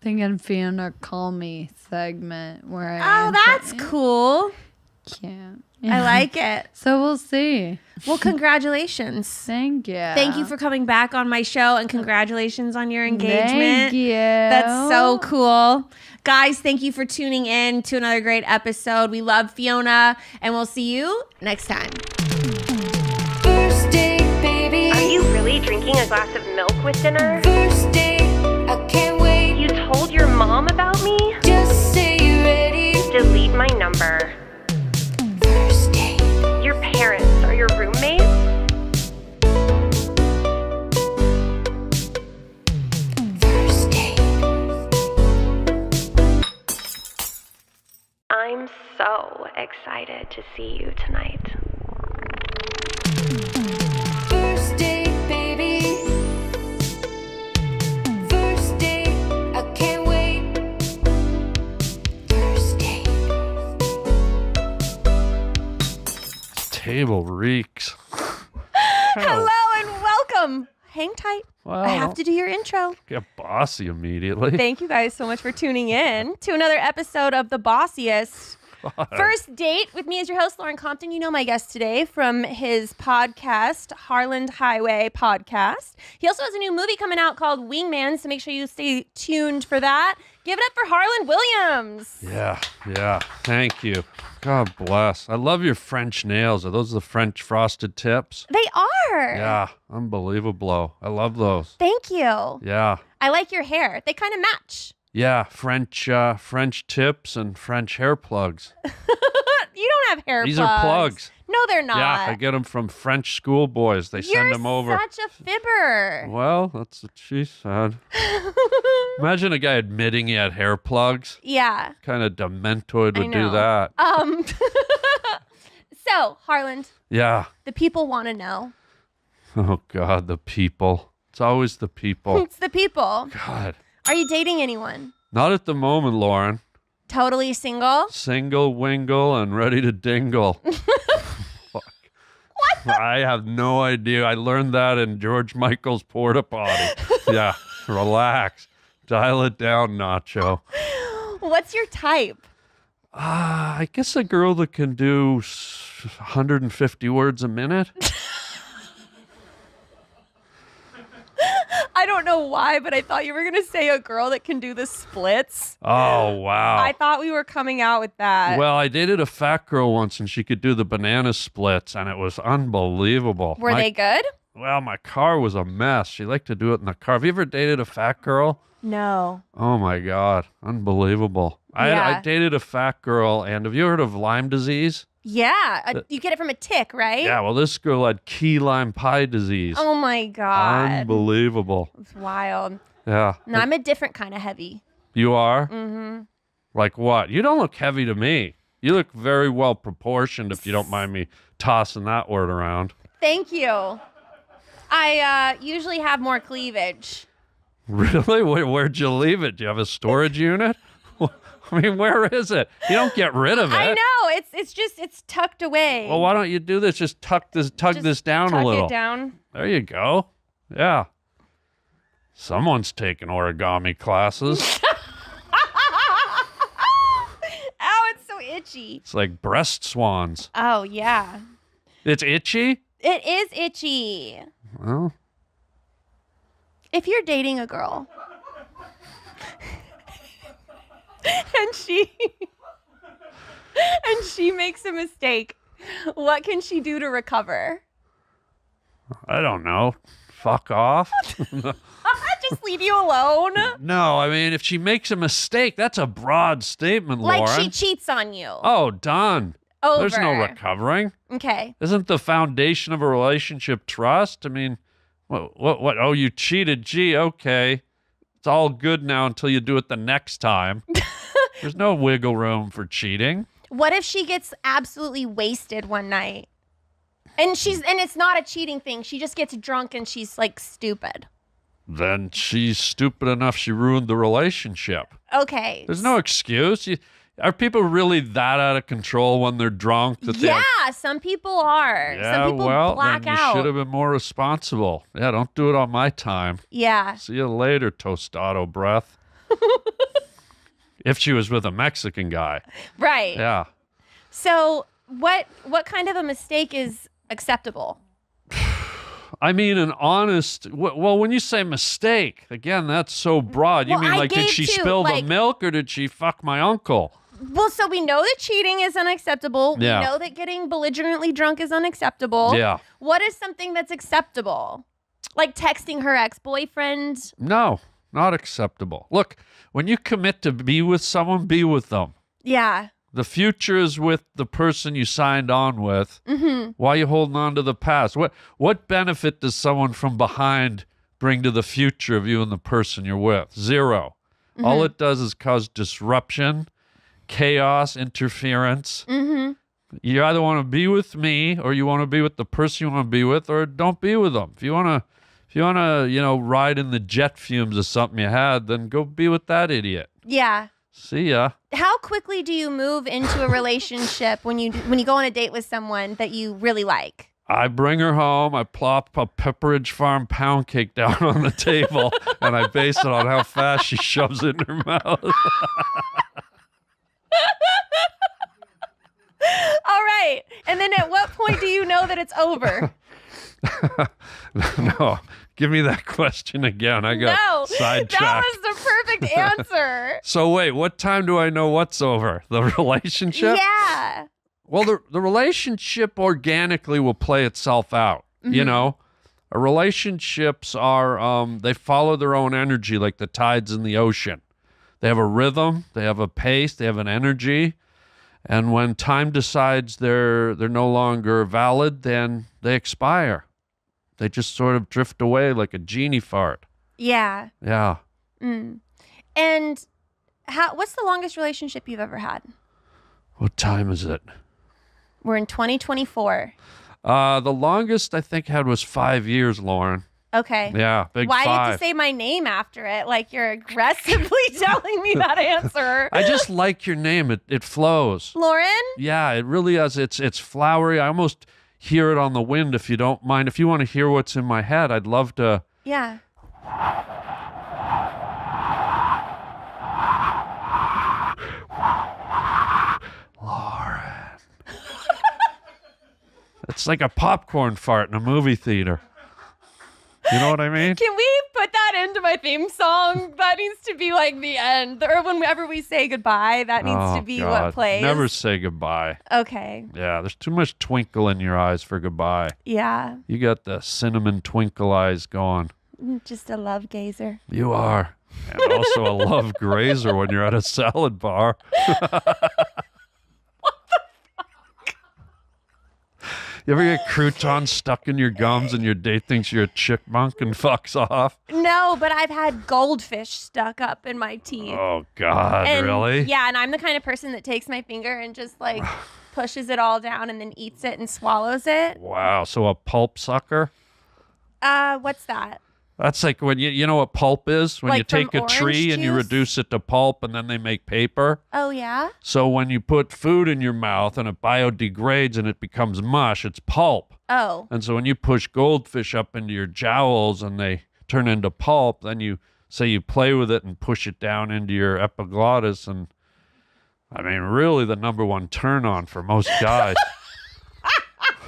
Thinking Fiona Call Me segment where I Oh, that's cool. Yeah. I like it. So we'll see. Well, congratulations. Thank you. Thank you for coming back on my show, and congratulations on your engagement. Thank you. That's so cool. Guys, thank you for tuning in to another great episode. We love Fiona, and we'll see you next time. First date, baby. Are you really drinking a glass of milk with dinner? First date, I can't wait. You told your mom about me? Just say you're ready. Delete my number. First date. Your parents are your roommates? First date. I'm so excited to see you tonight. First date, baby. First date, I can't wait. First date. Table reeks. Hello and welcome. Hang tight. Wow. I have to do your intro. Get bossy immediately. Thank you guys so much for tuning in to another episode of The Bossiest. First Date with me as your host, Lauren Compton. You know my guest today from his podcast, Harland Highway Podcast. He also has a new movie coming out called Wingman, so make sure you stay tuned for that. Give it up for Harland Williams. Yeah. Thank you. God bless. I love your French nails. Are those the French frosted tips? They are. Yeah, unbelievable. I love those. Thank you. Yeah. I like your hair. They kind of match. Yeah, French tips and French hair plugs. You don't have hair These plugs. are plugs. No, they're not. Yeah, I get them from French schoolboys. They send them over. You're such a fibber. Well, that's what she said. Imagine a guy admitting he had hair plugs. Yeah. Kind of dementoid I would do know. that. So, Harland, Yeah. the people want to know. Oh, God, the people. It's always the people. It's the people. God. Are you dating anyone? Not at the moment, Lauren. Totally single? Single, wingle, and ready to dingle. Fuck. I have no idea. I learned that in George Michael's porta potty. Yeah, relax. Dial it down, Nacho. What's your type? I guess a girl that can do 150 words a minute. I don't know why, but I thought you were going to say a girl that can do the splits. Oh, wow. I thought we were coming out with that. Well, I dated a fat girl once, and she could do the banana splits, and it was unbelievable. Were they good? Well, my car was a mess. She liked to do it in the car. Have you ever dated a fat girl? No. Oh, my God. Unbelievable. Yeah. I dated a fat girl, and have you heard of Lyme disease? Yeah. You get it from a tick, right? Yeah, well, this girl had key lime pie disease. Oh, my God. Unbelievable. It's wild. Yeah. No, I'm a different kind of heavy. You are? Mm-hmm. Like what? You don't look heavy to me. You look very well proportioned, if you don't mind me tossing that word around. Thank you. I usually have more cleavage. Really? Where'd you leave it? Do you have a storage unit? I mean, where is it? You don't get rid of it. I know. It's tucked away. Well, why don't you do this? Just tug this down a little. Tuck it down. There you go. Yeah. Someone's taking origami classes. Ow, it's so itchy. It's like breast swans. Oh, yeah. It's itchy? It is itchy. Well, If you're dating a girl and she makes a mistake, what can she do to recover? I don't know. Fuck off. Just leave you alone? No, I mean, if she makes a mistake, that's a broad statement, Like Lauren. she cheats on you. Oh, done. Over. There's no recovering. Okay. Isn't the foundation of a relationship trust? I mean, what? Oh, you cheated. Gee, okay. It's all good now until you do it the next time. There's no wiggle room for cheating. What if she gets absolutely wasted one night? And it's not a cheating thing. She just gets drunk and she's like stupid. Then she's stupid enough she ruined the relationship. Okay. There's no excuse. Are people really that out of control when they're drunk? Yeah, some people are. Yeah, some people well, black then you out. should have been more responsible. Yeah, don't do it on my time. Yeah. See you later, tostado breath. If she was with a Mexican guy. Right. Yeah. So what kind of a mistake is acceptable? I mean, an honest. Well, when you say mistake, again, that's so broad. You Well, mean I like, did gave she two, spill the like- milk or did she fuck my uncle? Well, so we know that cheating is unacceptable. Yeah. We know that getting belligerently drunk is unacceptable. Yeah. What is something that's acceptable? Like texting her ex-boyfriend? No, not acceptable. Look, when you commit to be with someone, be with them. Yeah. The future is with the person you signed on with. Mm-hmm. Why are you holding on to the past? What benefit does someone from behind bring to the future of you and the person you're with? Zero. Mm-hmm. All it does is cause disruption, chaos, interference. Mm-hmm. You either want to be with me or you want to be with the person you want to be with, or don't be with them. If you want to, ride in the jet fumes of something you had, then go be with that idiot. Yeah. See ya. How quickly do you move into a relationship when you go on a date with someone that you really like? I bring her home, I plop a Pepperidge Farm pound cake down on the table, and I base it on how fast she shoves it in her mouth. All right. And then at what point do you know that it's over? No, give me that question again. I got No, sidetracked. that was the perfect answer. So wait, what time do I know what's over? The relationship? Yeah. Well, the relationship organically will play itself out. Mm-hmm. You know, relationships are they follow their own energy like the tides in the ocean. They have a rhythm, they have a pace, they have an energy. And when time decides they're no longer valid, then they expire. They just sort of drift away like a genie fart. Yeah. Yeah. And what's the longest relationship you've ever had? What time is it? We're in 2024. The longest I think had was 5 years, Lauren. Okay. Yeah, big Why five. did you say my name after it? Like you're aggressively telling me that answer. I just like your name. It flows. Lauren? Yeah, it really is. It's flowery. I almost hear it on the wind, if you don't mind. If you want to hear what's in my head, I'd love to. Yeah. Lauren. It's like a popcorn fart in a movie theater. You know what I mean? Can we put that into my theme song? That needs to be like the end. Or whenever we say goodbye, that needs to be what plays. Never say goodbye. Okay. Yeah, there's too much twinkle in your eyes for goodbye. Yeah. You got the cinnamon twinkle eyes going. Just a love gazer. You are. And also a love grazer when you're at a salad bar. You ever get croutons stuck in your gums and your date thinks you're a chickmunk and fucks off? No, but I've had goldfish stuck up in my teeth. Oh, God, And, really? Yeah, and I'm the kind of person that takes my finger and just like pushes it all down and then eats it and swallows it. Wow, so a pulp sucker? What's that? That's like when you know what pulp is? When Like you take from a tree orange and you juice? reduce it to pulp and then they make paper. Oh, yeah? So when you put food in your mouth and it biodegrades and it becomes mush, it's pulp. Oh. And so when you push goldfish up into your jowls and they turn into pulp, then you say you play with it and push it down into your epiglottis. And I mean, really the number one turn on for most guys.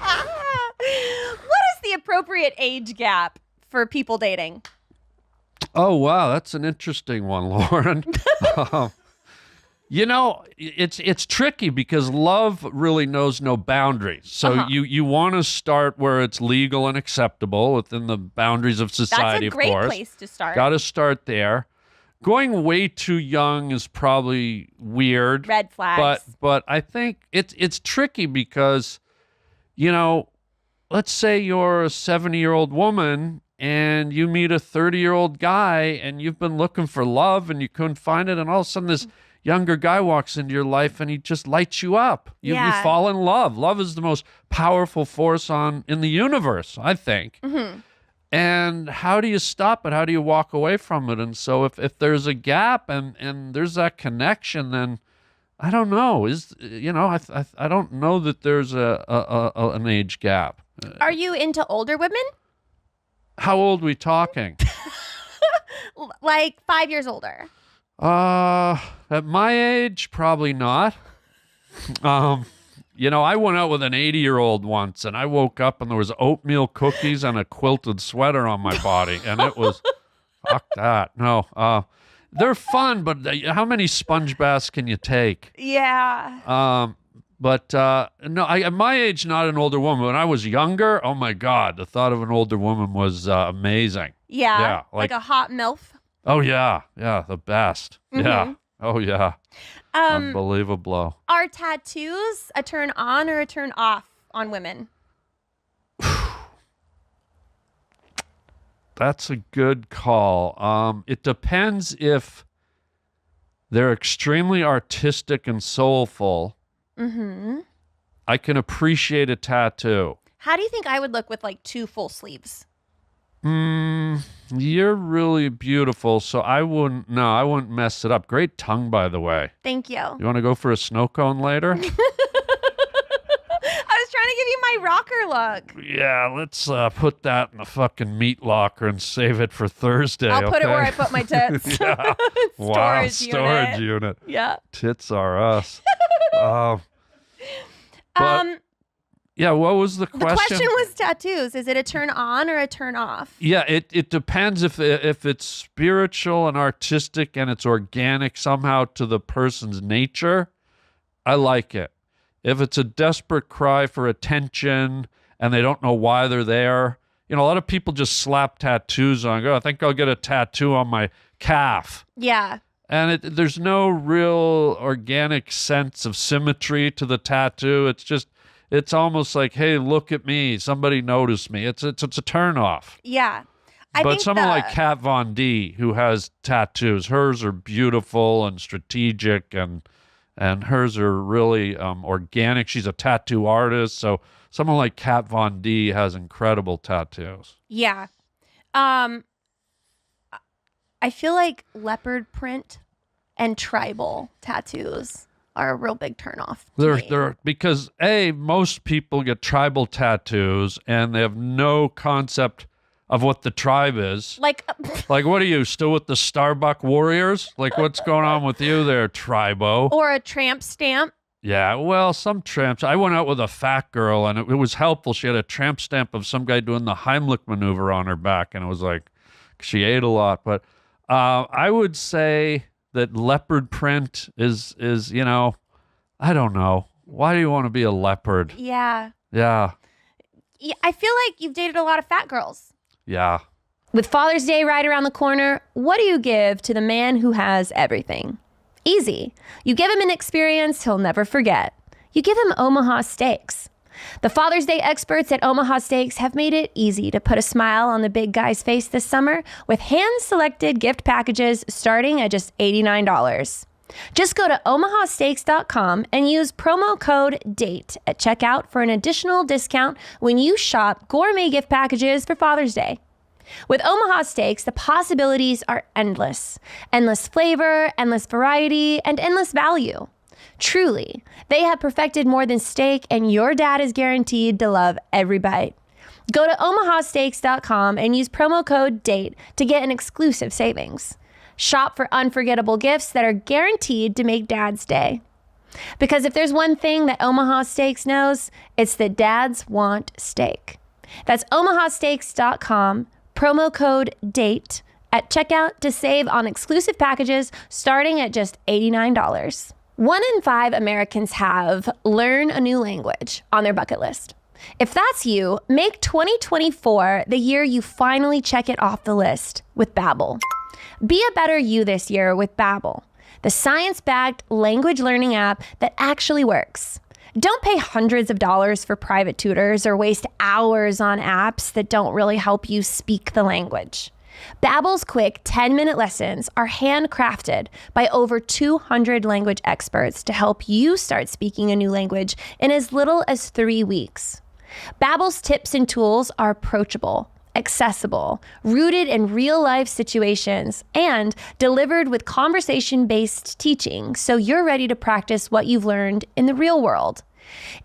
What is the appropriate age gap for people dating? Oh, wow. That's an interesting one, Lauren. You know, it's tricky because love really knows no boundaries. So you want to start where it's legal and acceptable within the boundaries of society, That's a great of course. place to start. Got to start there. Going way too young is probably weird. Red flags. But I think it's tricky because, you know, let's say you're a 70-year-old woman and you meet a 30-year-old guy and you've been looking for love and you couldn't find it, and all of a sudden this younger guy walks into your life and he just lights you up. You Yeah. fall in love. Love is the most powerful force in the universe, I think. Mm-hmm. And how do you stop it? How do you walk away from it? And so if there's a gap and there's that connection, then I don't know. I don't know that there's an age gap. Are you into older women? How old we talking? Like 5 years older. At my age, probably not. I went out with an 80-year-old once, and I woke up and there was oatmeal cookies and a quilted sweater on my body, and it was fuck that. No, they're fun, but how many sponge baths can you take? Yeah. But no, at my age, not an older woman. When I was younger, oh my God, the thought of an older woman was amazing. Yeah. Yeah, like a hot MILF. Oh yeah, the best. Yeah. Oh yeah. Unbelievable. Are tattoos a turn on or a turn off on women? That's a good call. It depends if they're extremely artistic and soulful. Mm-hmm. I can appreciate a tattoo. How do you think I would look with like 2 full sleeves? You're really beautiful, so I wouldn't mess it up. Great tongue, by the way. Thank you. You want to go for a snow cone later? I was trying to give you my rocker look. Yeah, let's put that in the fucking meat locker and save it for Thursday. I'll put it okay? where I put my tits. Yeah. Wow, storage unit. Yeah. Tits are us. Yeah, what was the question? The question was tattoos. Is it a turn on or a turn off? Yeah, it depends if it's spiritual and artistic and it's organic somehow to the person's nature. I like it. If it's a desperate cry for attention and they don't know why they're there, a lot of people just slap tattoos on. Go, I think I'll get a tattoo on my calf. Yeah. and there's no real organic sense of symmetry to the tattoo. It's almost like, hey, look at me. Somebody noticed me. It's a turnoff. Yeah. But someone like Kat Von D, who has tattoos, hers are beautiful and strategic, and hers are really organic. She's a tattoo artist, so someone like Kat Von D has incredible tattoos. Yeah. I feel like leopard print and tribal tattoos are a real big turnoff. They're because most people get tribal tattoos and they have no concept of what the tribe is. Like what are you, still with the Starbuck Warriors? Like, what's going on with you there, tribo? Or a tramp stamp. Yeah, well, some tramps. I went out with a fat girl, and it was helpful. She had a tramp stamp of some guy doing the Heimlich maneuver on her back, and it was like she ate a lot. But I would say that leopard print is I don't know. Why do you want to be a leopard? Yeah. Yeah. I feel like you've dated a lot of fat girls. Yeah. With Father's Day right around the corner, what do you give to the man who has everything? Easy. You give him an experience he'll never forget. You give him Omaha Steaks. The Father's Day experts at Omaha Steaks have made it easy to put a smile on the big guy's face this summer with hand-selected gift packages starting at just $89. Just go to omahasteaks.com and use promo code DATE at checkout for an additional discount when you shop gourmet gift packages for Father's Day. With Omaha Steaks, the possibilities are endless. Endless flavor, endless variety, and endless value. Truly, they have perfected more than steak, and your dad is guaranteed to love every bite. Go to omahasteaks.com and use promo code DATE to get an exclusive savings. Shop for unforgettable gifts that are guaranteed to make Dad's day. Because if there's one thing that Omaha Steaks knows, it's that dads want steak. That's omahasteaks.com, promo code DATE at checkout to save on exclusive packages starting at just $89. 1 in 5 Americans have learn a new language on their bucket list. If that's you, make 2024 the year you finally check it off the list with Babbel. Be a better you this year with Babbel, the science-backed language learning app that actually works. Don't pay hundreds of dollars for private tutors or waste hours on apps that don't really help you speak the language. Babbel's quick 10-minute lessons are handcrafted by over 200 language experts to help you start speaking a new language in as little as 3 weeks. Babbel's tips and tools are approachable, accessible, rooted in real-life situations, and delivered with conversation-based teaching so you're ready to practice what you've learned in the real world.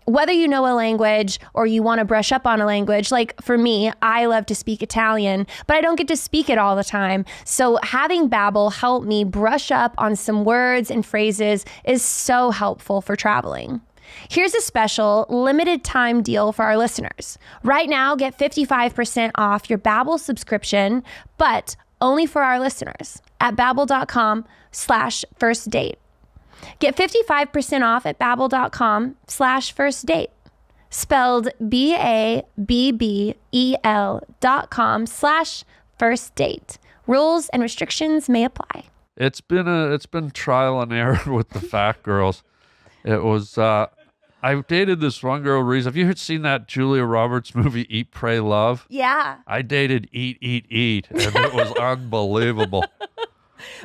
Whether you know a language or you want to brush up on a language, like for me, I love to speak Italian, but I don't get to speak it all the time. So having Babbel help me brush up on some words and phrases is so helpful for traveling. Here's a special limited time deal for our listeners. Right now, get 55% off your Babbel subscription, but only for our listeners at babbel.com/firstdate. Get 55% off at babbel.com/firstdate. Spelled BABBEL.com/firstdate. Rules and restrictions may apply. It's been trial and error with the fat girls. It was I dated this one girl, Reese. Have you seen that Julia Roberts movie, Eat, Pray, Love? Yeah. I dated Eat, Eat, Eat, and it was unbelievable.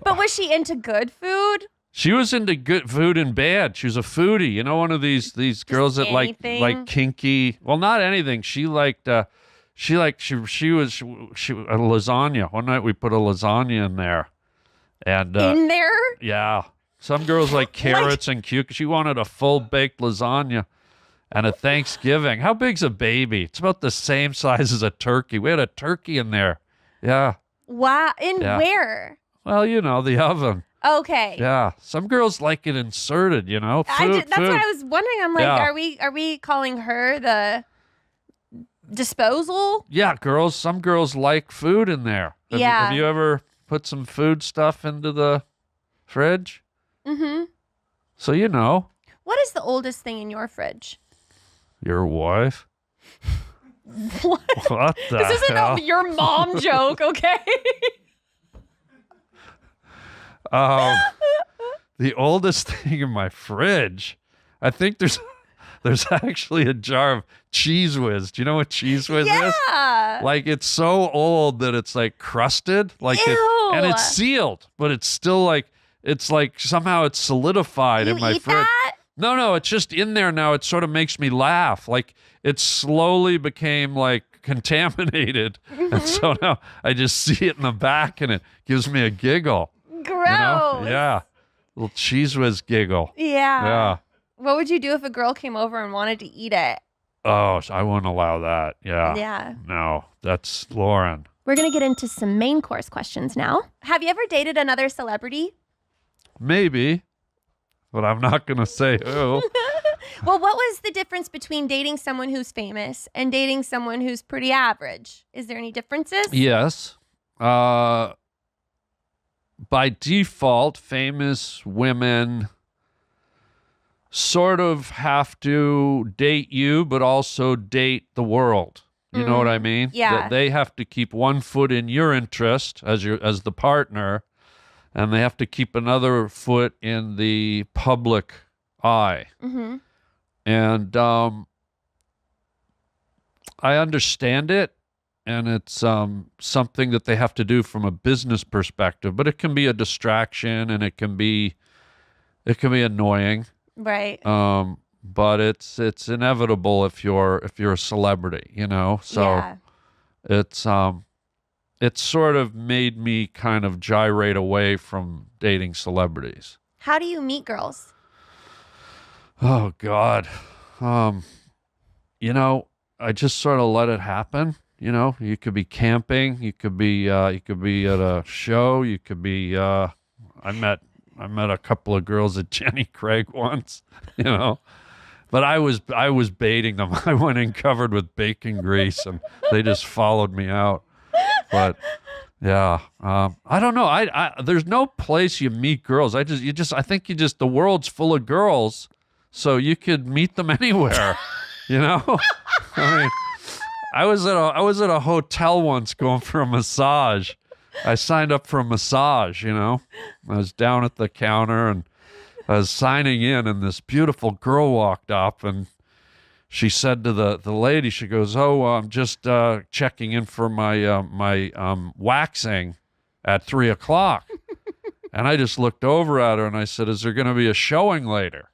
But was she into good food? She was into good food and bad. She was a foodie. You know, one of these girls that like kinky. Well, not anything. She liked a lasagna. One night we put a lasagna in there, and in there? Yeah. Some girls like carrots and cucumbers. She wanted a full baked lasagna and a Thanksgiving. How big's a baby? It's about the same size as a turkey. We had a turkey in there. Yeah. Wow. Where? Well, you know, the oven. Okay. Yeah. Some girls like it inserted, you know. That's what I was wondering. I'm like, are we calling her the disposal? Yeah, some girls like food in there. Have you ever put some food stuff into the fridge? Mm-hmm. So you know. What is the oldest thing in your fridge? Your wife? What? What the This isn't hell? your mom joke, okay? The oldest thing in my fridge. I think there's actually a jar of Cheese Whiz. Do you know what Cheese Whiz is? Yeah. Like it's so old that it's like crusted, like and it's sealed, but it's still like it's like somehow it's solidified You in my eat fridge. that? No, it's just in there now. It sort of makes me laugh. Like it slowly became like contaminated, and so now I just see it in the back, and it gives me a giggle. Gross. You know? Yeah, little Cheese Whiz giggle. Yeah. Yeah. What would you do if a girl came over and wanted to eat it? Oh, so I wouldn't allow that. Yeah. Yeah. No, that's Lauren. We're going to get into some main course questions now. Have you ever dated another celebrity? Maybe, but I'm not going to say who. Well, what was the difference between dating someone who's famous and dating someone who's pretty average? Is there any differences? Yes. By default, famous women sort of have to date you, but also date the world. You know what I mean? Yeah. They have to keep one foot in your interest as the partner, and they have to keep another foot in the public eye. Mm-hmm. And I understand it, and it's something that they have to do from a business perspective, but it can be a distraction, and it can be annoying. Right. But it's inevitable if you're a celebrity, you know. So Yeah. it's sort of made me kind of gyrate away from dating celebrities. How do you meet girls? Oh God. You know, I just sort of let it happen. You know, you could be camping, you could be at a show, you could be I met a couple of girls at Jenny Craig once, you know. But I was baiting them. I went in covered with bacon grease, and they just followed me out. But yeah, I don't know. I there's no place you meet girls. I think the world's full of girls, so you could meet them anywhere. You know, I mean, I was at a hotel once going for a massage. I signed up for a massage. You know, I was down at the counter and I was signing in, and this beautiful girl walked up, and she said to the lady, she goes, "Oh, I'm just checking in for my waxing at 3:00." And I just looked over at her and I said, "Is there going to be a showing later?"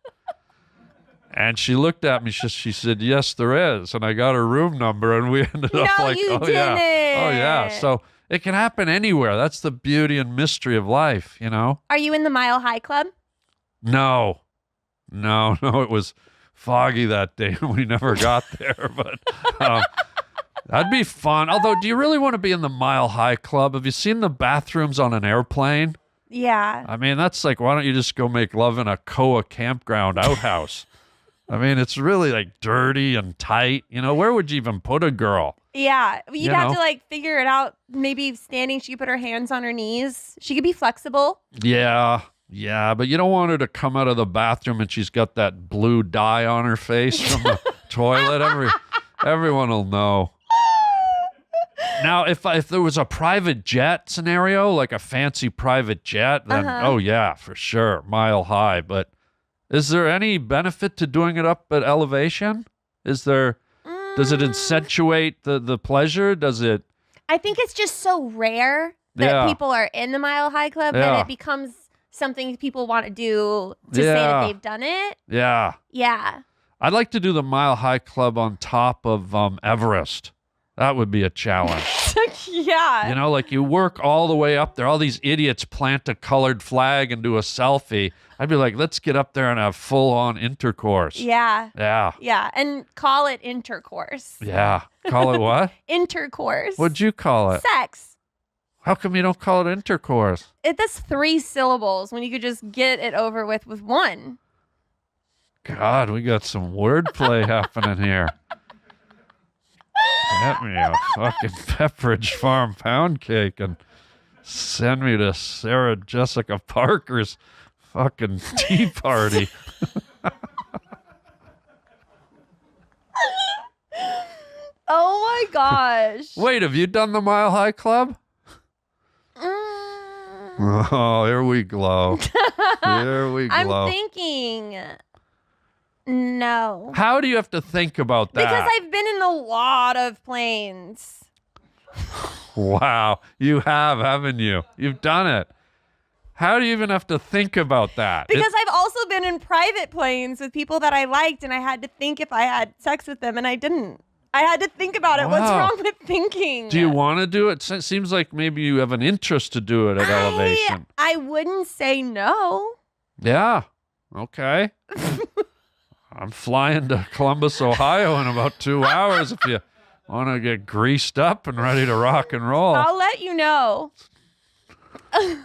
And she looked at me. She said, "Yes, there is." And I got her room number, and we ended up like, you "Oh didn't. yeah, oh yeah." So it can happen anywhere. That's the beauty and mystery of life, you know. Are you in the Mile High Club? No, it was foggy that day and we never got there, but that'd be fun. Although, do you really want to be in the Mile High Club? Have you seen the bathrooms on an airplane? Yeah. I mean, that's like, why don't you just go make love in a Koa campground outhouse? I mean, it's really like dirty and tight. You know, where would you even put a girl? Yeah. You'd You have know? to like figure it out. Maybe standing, she could put her hands on her knees. She could be flexible. Yeah, but you don't want her to come out of the bathroom and she's got that blue dye on her face from the toilet. Everyone will know. Now, if there was a private jet scenario, like a fancy private jet, then oh yeah, for sure, Mile High. But is there any benefit to doing it up at elevation? Does it accentuate the pleasure? Does it? I think it's just so rare that people are in the Mile High Club that it becomes something people want to do to say that they've done it. Yeah. Yeah. I'd like to do the Mile High Club on top of Everest. That would be a challenge. Yeah. You know, like you work all the way up there. All these idiots plant a colored flag and do a selfie. I'd be like, let's get up there and have full-on intercourse. Yeah. Yeah. Yeah. And call it intercourse. Yeah. Call it what? Intercourse. What'd you call it? Sex. How come you don't call it intercourse? That's 3 syllables when you could just get it over with one. God, we got some wordplay happening here. Get me a fucking Pepperidge Farm pound cake and send me to Sarah Jessica Parker's fucking tea party. Oh my gosh. Wait, have you done the Mile High Club? Oh, here we glow. Here we I'm glow. thinking. No. How do you have to think about that? Because I've been in a lot of planes. Wow, you have, haven't you? You've done it. How do you even have to think about that? Because I've also been in private planes with people that I liked, and I had to think if I had sex with them, and I didn't. I had to think about it. What's Wow. wrong with thinking? Do you want to do it? It seems like maybe you have an interest to do it at elevation. I wouldn't say no. Yeah. Okay. I'm flying to Columbus, Ohio in about 2 hours if you want to get greased up and ready to rock and roll. I'll let you know. Who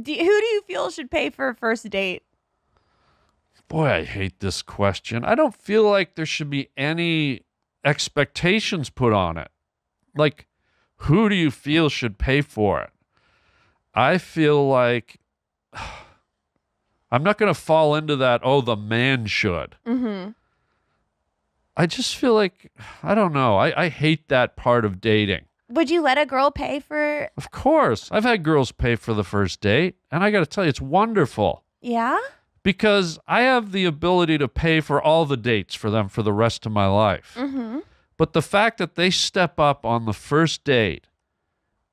do you feel should pay for a first date? Boy, I hate this question. I don't feel like there should be any expectations put on it. Like, who do you feel should pay for it? I feel like I'm not going to fall into that, oh, the man should. Mm-hmm. I just feel like, I don't know. I hate that part of dating. Would you let a girl pay for? Of course. I've had girls pay for the first date, and I got to tell you, it's wonderful. Yeah. Because I have the ability to pay for all the dates for them for the rest of my life. Mm-hmm. But the fact that they step up on the first date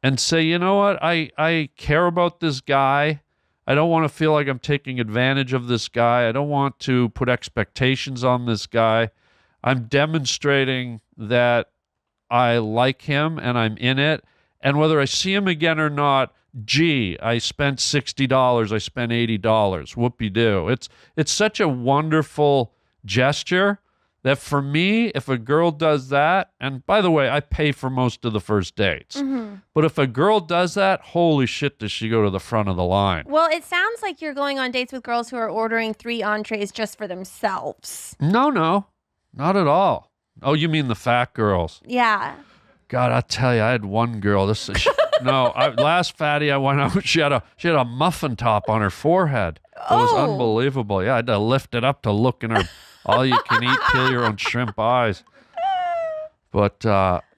and say, you know what, I care about this guy. I don't want to feel like I'm taking advantage of this guy. I don't want to put expectations on this guy. I'm demonstrating that I like him and I'm in it. And whether I see him again or not, gee, I spent $60, I spent $80. Whoopie-doo. It's such a wonderful gesture that for me, if a girl does that, and by the way, I pay for most of the first dates, but if a girl does that, holy shit, does she go to the front of the line. Well, it sounds like you're going on dates with girls who are ordering 3 entrees just for themselves. No, not at all. Oh, you mean the fat girls? Yeah. God, I tell you, I had one girl. Last fatty I went out, she had a muffin top on her forehead. It was unbelievable. Yeah, I had to lift it up to look in her all-you-can-eat, peel your own shrimp eyes. But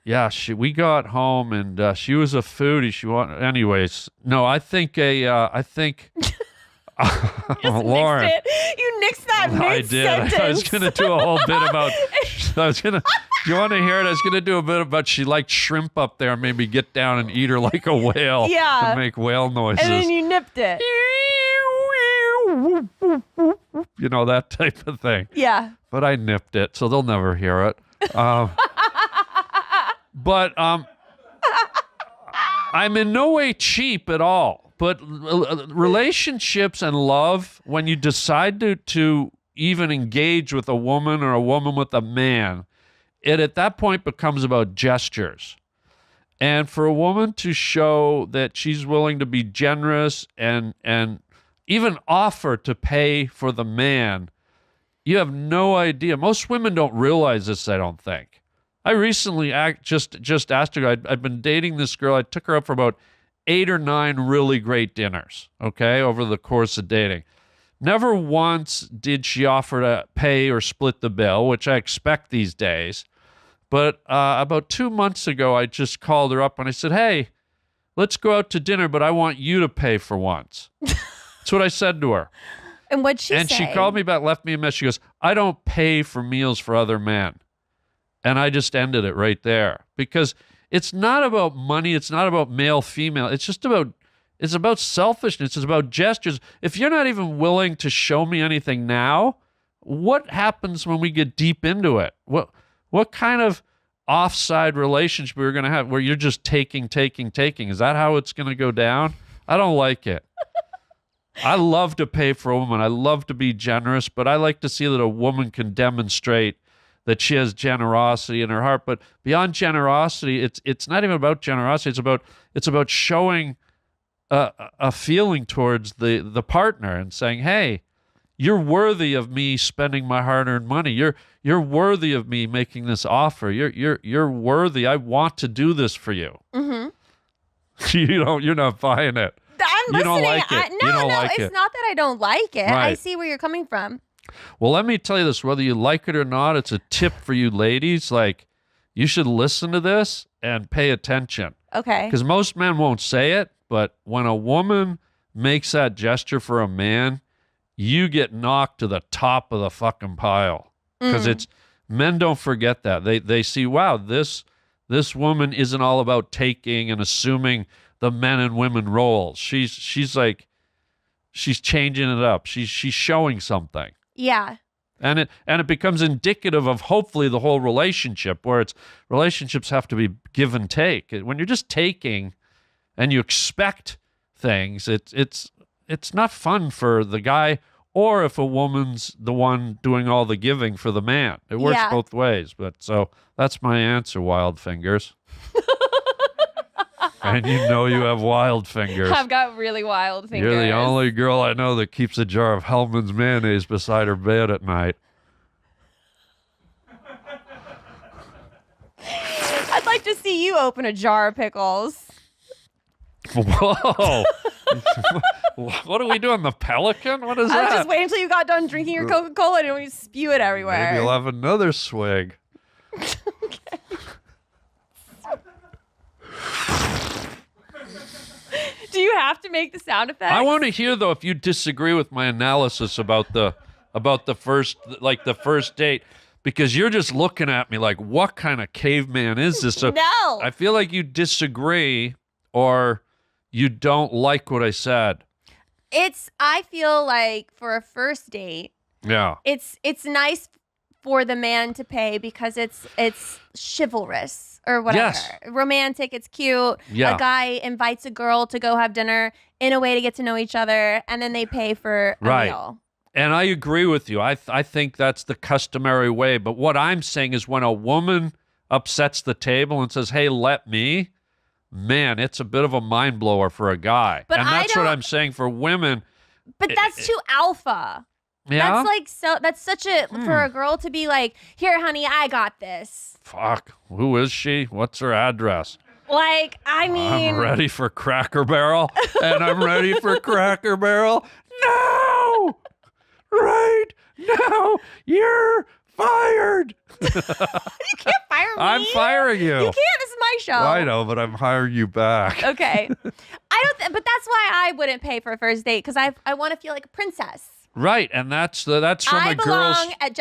yeah, we got home and she was a foodie. Anyways. No, I think Lauren. You nixed that I mid-sentence. did. I was going to do a whole bit about. You want to hear it? I was going to do a bit about she liked shrimp up there. Maybe get down and eat her like a whale. Yeah. And make whale noises. And then you nipped it. You know, that type of thing. Yeah. But I nipped it, so they'll never hear it. But I'm in no way cheap at all. But relationships and love, when you decide to even engage with a woman or a woman with a man, it at that point becomes about gestures. And for a woman to show that she's willing to be generous and even offer to pay for the man, you have no idea. Most women don't realize this, I don't think. I recently just asked her, I'd been dating this girl. I took her up for about 8 or 9 really great dinners, okay, over the course of dating. Never once did she offer to pay or split the bill, which I expect these days. But about 2 months ago, I just called her up and I said, hey, let's go out to dinner, but I want you to pay for once. That's what I said to her. And what'd she say? And she called me back, left me a message. She goes, I don't pay for meals for other men. And I just ended it right there. Because it's not about money. It's not about male, female. It's about selfishness. It's about gestures. If you're not even willing to show me anything now, what happens when we get deep into it? What kind of offside relationship we're going to have where you're just taking? Is that how it's going to go down? I don't like it. I love to pay for a woman. I love to be generous, but I like to see that a woman can demonstrate that she has generosity in her heart. But beyond generosity, it's not even about generosity. It's about showing a feeling towards the partner and saying, hey, you're worthy of me spending my hard-earned money. You're worthy of me making this offer. You're worthy. I want to do this for you. Mm-hmm. You're not buying it. I'm listening. You don't like it. No, it's not that I don't like it. Right. I see where you're coming from. Well, let me tell you this, whether you like it or not, it's a tip for you ladies. Like, you should listen to this and pay attention. Okay. Because most men won't say it, but when a woman makes that gesture for a man, you get knocked to the top of the fucking pile. Because it's men don't forget that. They see, wow, this woman isn't all about taking and assuming the men and women roles. She's changing it up. She's showing something. Yeah. And it becomes indicative of hopefully the whole relationship, where relationships have to be give and take. When you're just taking and you expect things, it's not fun for the guy, or if a woman's the one doing all the giving for the man. It works both ways. But so that's my answer, Wild Fingers. And you know you have wild fingers. I've got really wild fingers. You're the only girl I know that keeps a jar of Hellman's mayonnaise beside her bed at night. I'd like to see you open a jar of pickles. Whoa. What are we doing? The Pelican? What is I was that? just waiting until you got done drinking your Coca-Cola and you spew it everywhere. Maybe you'll have another swig. Do you have to make the sound effects? I want to hear though if you disagree with my analysis about the first date, because you're just looking at me like, what kind of caveman is this? So No. I feel like you disagree or you don't like what I said. I feel like for a first date, Yeah. it's nice for the man to pay because it's chivalrous or whatever. Yes. Romantic, it's cute. Yeah. A guy invites a girl to go have dinner in a way to get to know each other, and then they pay for a Right. meal. And I agree with you. I think that's the customary way. But what I'm saying is when a woman upsets the table and says, hey, let me, man, it's a bit of a mind blower for a guy. But and I that's what don't- I'm saying for women. But that's too alpha. Yeah? That's such a for a girl to be like, here, honey, I got this. Fuck. Who is she? What's her address? Like, I mean, I'm ready for Cracker Barrel. And I'm ready for Cracker Barrel. No! Right now, you're fired. you can't fire me. I'm firing you. You can't. This is my show. I know, but I'm hiring you back. Okay. I don't. But that's why I wouldn't pay for a first date because I want to feel like a princess. Right, and that's from I a girl's belong at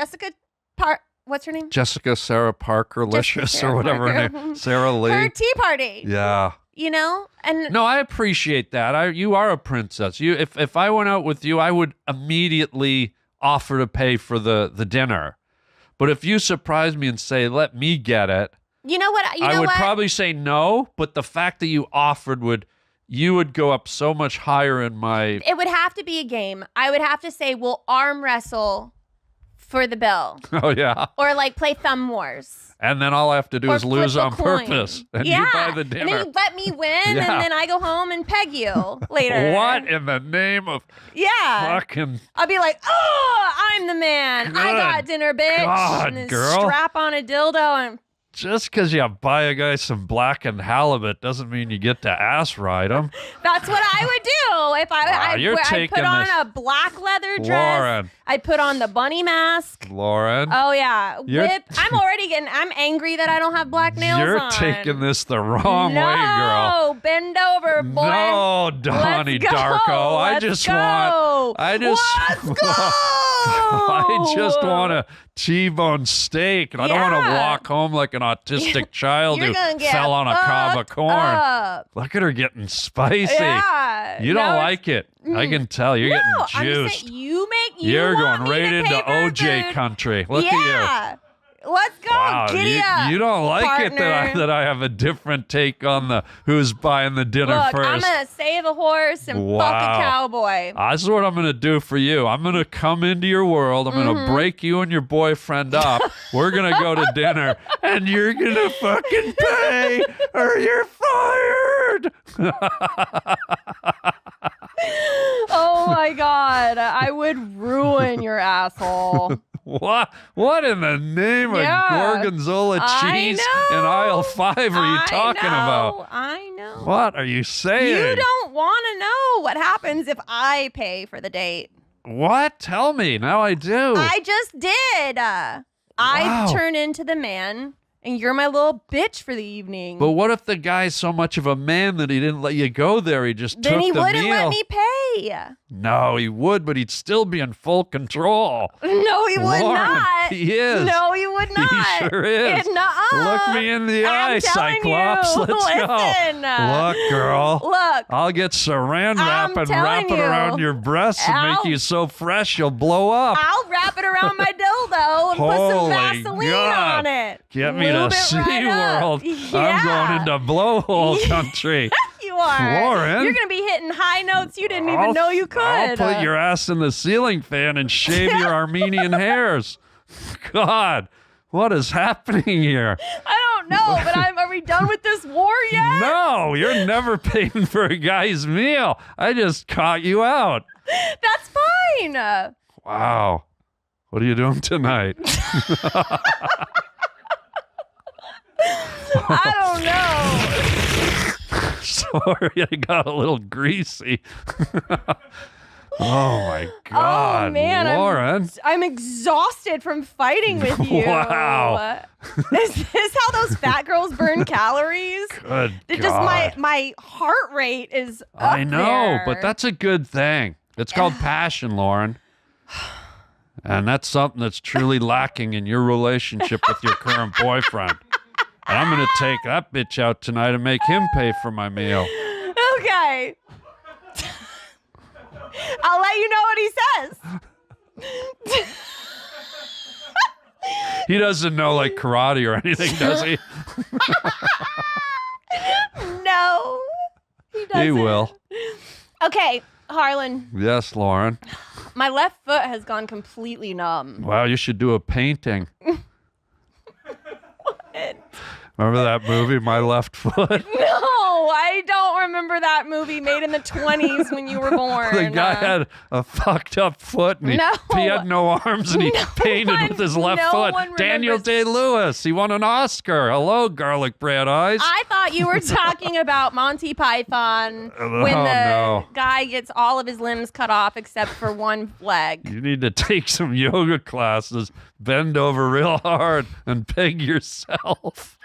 what's her name? Jessica Sarah Parker Licious Sarah or whatever her Parker. name. Sarah Lee. Her tea party. Yeah. You know, and No, I appreciate that. You are a princess. If I went out with you, I would immediately offer to pay for the dinner. But if you surprise me and say, "Let me get it," you know what? I would probably say no. But the fact that you offered you would go up so much higher in my. It would have to be a game. I would have to say we'll arm wrestle for the bill, Oh yeah. or like play thumb wars. And then all I have to do Or is lose flip a on coin. purpose, and yeah. you buy the And dinner. then you let me win, Yeah. and then I go home and peg you later. What in the name of Yeah. fucking? I'll be like, oh, I'm the man. I Good got dinner, bitch. God, and then girl. strap on a dildo and Just because you buy a guy some blackened halibut doesn't mean you get to ass ride him. that's what I would do if I'd you're put taking on this- a black leather dress. Lauren. I'd put on the bunny mask. Lauren, Oh yeah, You're- whip. I'm angry that I don't have black nails you're on. taking this the wrong no, way, girl. bend over, boy. No, Donnie Let's go. Darko. I Let's just go. want. Let's go. I just want a T-bone steak, and I don't want to Yeah. walk home like an autistic child You're who gonna get fell on a cob of fucked corn. up. Look at her getting spicy. Yeah. You don't No, like it. I can tell. You're no, getting I'm just juiced. saying, you You're want going me right to into pay for OJ food. country. Look at Yeah. Let's go. you. Wow, Giddy up. you don't like it partner. that I have a different take on the who's buying the dinner Look, first. I'm gonna save a horse and fuck Wow. a cowboy. This is what I'm going to do for you. I'm going to come into your world. I'm going Mm-hmm. to break you and your boyfriend up. We're going to go to dinner, and you're going to fucking pay, or you're fired. Oh my god, I would ruin your asshole. What in the name Yeah. of gorgonzola I cheese know. in aisle 5 are you talking about? I know. What are you saying? You don't want to know what happens if I pay for the date. What? Tell me. Now I do. I just did. Wow. I turn into the man and you're my little bitch for the evening. But what if the guy's so much of a man that he didn't let you go there? He just then took he the wouldn't meal. let me pay. No, he would, but he'd still be in full control. No, he would Lauren, not. he is. No, he would not. He sure is. Nuh-uh. Look me in the eye, I'm telling Cyclops. you. Let's Listen. go. Look, girl. Look. I'll get saran I'm wrap and telling wrap it you. around your breasts and make I'll- you so fresh you'll blow up. I'll wrap it around my dildo and put some Holy Vaseline God. on it. Get me to Lube it right up. SeaWorld. Yeah. I'm going into blowhole country. You are. Lauren. You're going to be hitting high notes you didn't I'll- even know you could. I'll put your ass in the ceiling fan and shave your Armenian hairs. God, what is happening here? I don't know, but are we done with this war yet? No, you're never paying for a guy's meal. I just caught you out. That's fine. Wow. What are you doing tonight? I don't know. Sorry, I got a little greasy. Oh my God, Oh man, Lauren. I'm exhausted from fighting with you. Wow. Is this how those fat girls burn calories? Good It God. just my heart rate is up I know, there. but that's a good thing. It's called passion, Lauren. And that's something that's truly lacking in your relationship with your current boyfriend. And I'm going to take that bitch out tonight and make him pay for my meal. Okay. I'll let you know what he says. He doesn't know like karate or anything, does he? No. He doesn't. He will. Okay, Harlan, Yes, Lauren. my left foot has gone completely numb. Wow, you should do a painting. Remember that movie, My Left Foot? No, I don't remember that movie made in the 20s when you were born. The guy had a fucked up foot and he No. had no arms and he painted one- with his left no foot. one Daniel remembers- Day-Lewis. He won an Oscar. Hello, garlic bread eyes. I thought you were talking about Monty Python Oh, when the no. guy gets all of his limbs cut off except for one leg. You need to take some yoga classes, bend over real hard, and peg yourself.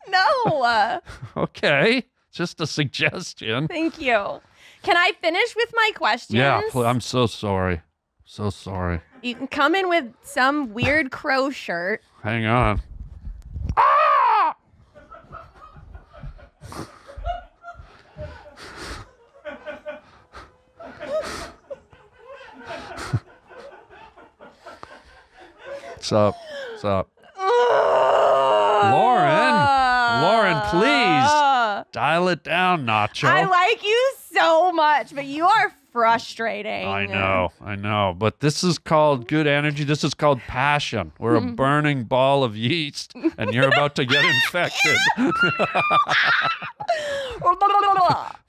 No. Okay, just a suggestion. Thank you. Can I finish with my questions? Yeah, I'm so sorry. So sorry. You can come in with some weird crow shirt. Hang on. What's up? What's up? Lauren, please. Dial it down, Nacho. I like you so much, but you are frustrating. I know. But this is called good energy. This is called passion. We're a burning ball of yeast, and you're about to get infected.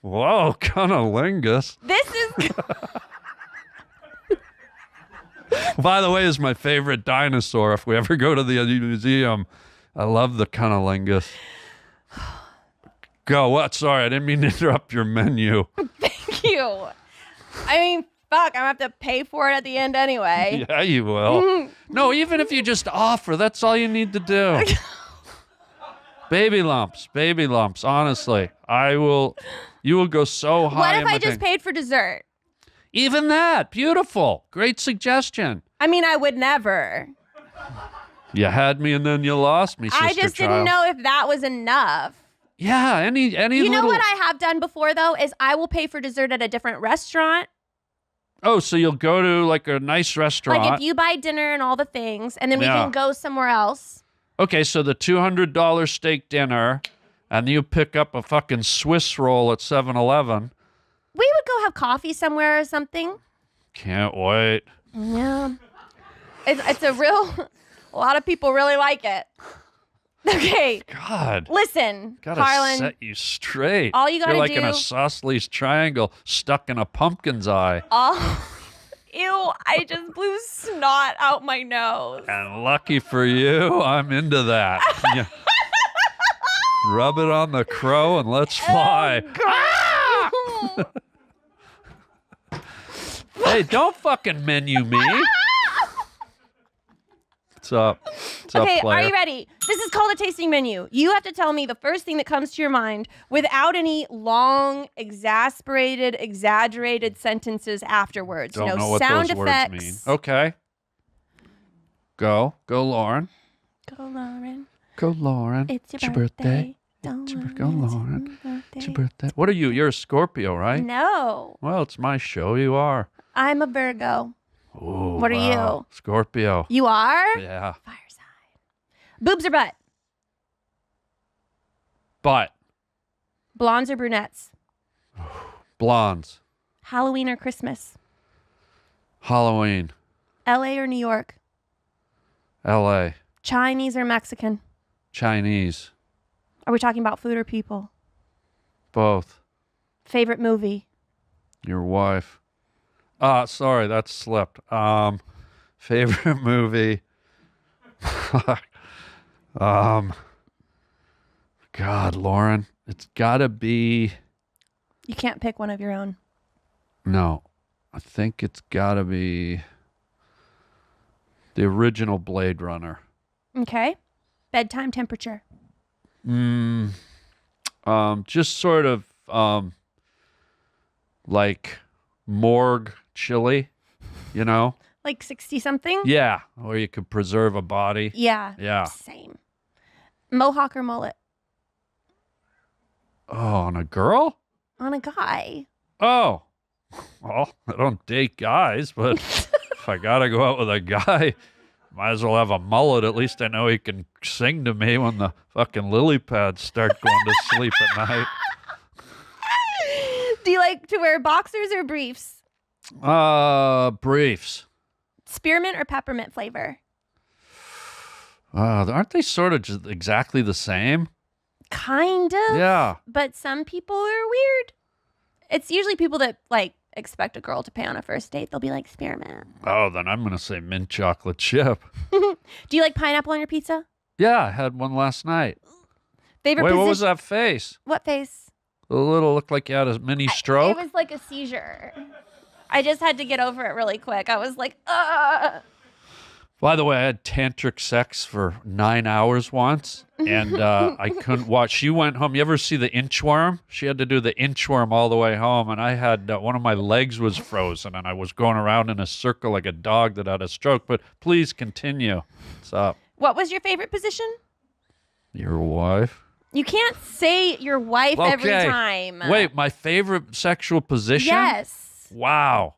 Whoa, cunnilingus. This is By the way, is my favorite dinosaur. If we ever go to the museum, I love the cunnilingus. Go. What? Sorry, I didn't mean to interrupt your menu. Thank you. I mean, fuck, I'm gonna have to pay for it at the end anyway. Yeah, you will. No, even if you just offer, that's all you need to do. Baby lumps, honestly. You will go so high. What in if my I just thing. paid for dessert? Even that, beautiful. Great suggestion. I mean, I would never. You had me and then you lost me, sister I just child. didn't know if that was enough. Yeah, any You little... know what I have done before, though, is I will pay for dessert at a different restaurant. Oh, so you'll go to like a nice restaurant. Like if you buy dinner and all the things, and then we Yeah. can go somewhere else. Okay, so the $200 steak dinner, and you pick up a fucking Swiss roll at 7-Eleven. We would go have coffee somewhere or something. Can't wait. Yeah. It's a real... A lot of people really like it. Okay. God. Listen, Gotta Harlan. set you straight. All you gotta You're like in a do- isosceles triangle stuck in a pumpkin's eye. Ew, I just blew snot out my nose. And lucky for you, I'm into that. Yeah. Rub it on the crow and let's fly. Oh, Hey, don't fucking menu me. What's up? What's Okay, up, player? are you ready? This is called a tasting menu. You have to tell me the first thing that comes to your mind without any long, exaggerated sentences afterwards. Don't no know what sound those effects. words mean. Okay. Go, Lauren. Go, Lauren. Go, Lauren. It's your birthday. It's your birthday. Go, Go, Lauren. It's your birthday. What are you? You're a Scorpio, right? No, Well, it's my show. You are. I'm a Virgo. Ooh, What are wow. you? Scorpio. You are? Yeah. Fire sign. Boobs or butt? But Blondes or brunettes? blondes. Halloween or Christmas? Halloween. LA or New York? L.A. Chinese or Mexican? Chinese. Are we talking about food or people? Both. Favorite movie? Your wife. Sorry, that slipped. Favorite movie. God, Lauren, it's gotta be. You can't pick one of your own. No, I think it's gotta be the original Blade Runner. Okay. Bedtime temperature? Just sort of like morgue chili, you know? Like 60 something? Yeah, or you could preserve a body. Yeah. Yeah. Same. Mohawk or mullet? Oh, on a girl? On a guy. Oh, well, I don't date guys, but if I gotta go out with a guy, might as well have a mullet. At least I know he can sing to me when the fucking lily pads start going to sleep at night. Do you like to wear boxers or briefs? Briefs. Spearmint or peppermint flavor? Aren't they sort of just exactly the same? Kind of. Yeah. But some people are weird. It's usually people that like expect a girl to pay on a first date. They'll be like spearmint. Oh, then I'm gonna say mint chocolate chip. Do you like pineapple on your pizza? Yeah, I had one last night. Favorite Wait, position? what was that face? What face? A little looked like you had a mini stroke. It was like a seizure. I just had to get over it really quick. I was like, ugh. By the way, I had tantric sex for 9 hours once, and I couldn't watch. She went home. You ever see the inchworm? She had to do the inchworm all the way home, and I had one of my legs was frozen, and I was going around in a circle like a dog that had a stroke. But please continue. What's up? What was your favorite position? Your wife? You can't say your wife every Okay. time. Wait, my favorite sexual position? Yes. Wow.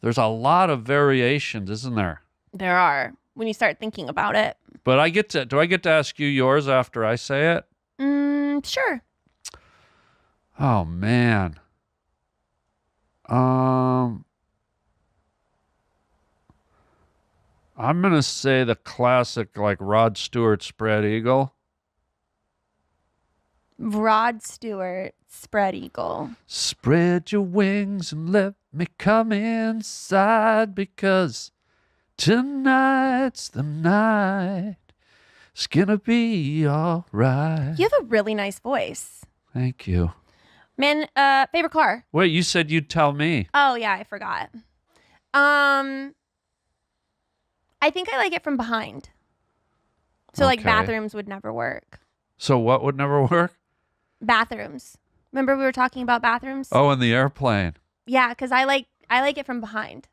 There's a lot of variations, isn't there? There are, when you start thinking about it. But do I get to ask you yours after I say it? Sure. Oh man. I'm gonna say the classic like Rod Stewart spread eagle. Rod Stewart, spread eagle. Spread your wings and let me come inside because tonight's the night. It's gonna be all right. You have a really nice voice. Thank you. Man, favorite car? Wait, you said you'd tell me. Oh, yeah, I forgot. I think I like it from behind. So, like, Okay. bathrooms would never work. So what would never work? Bathrooms. Remember we were talking about bathrooms? Oh, in the airplane. Yeah, because I like it from behind.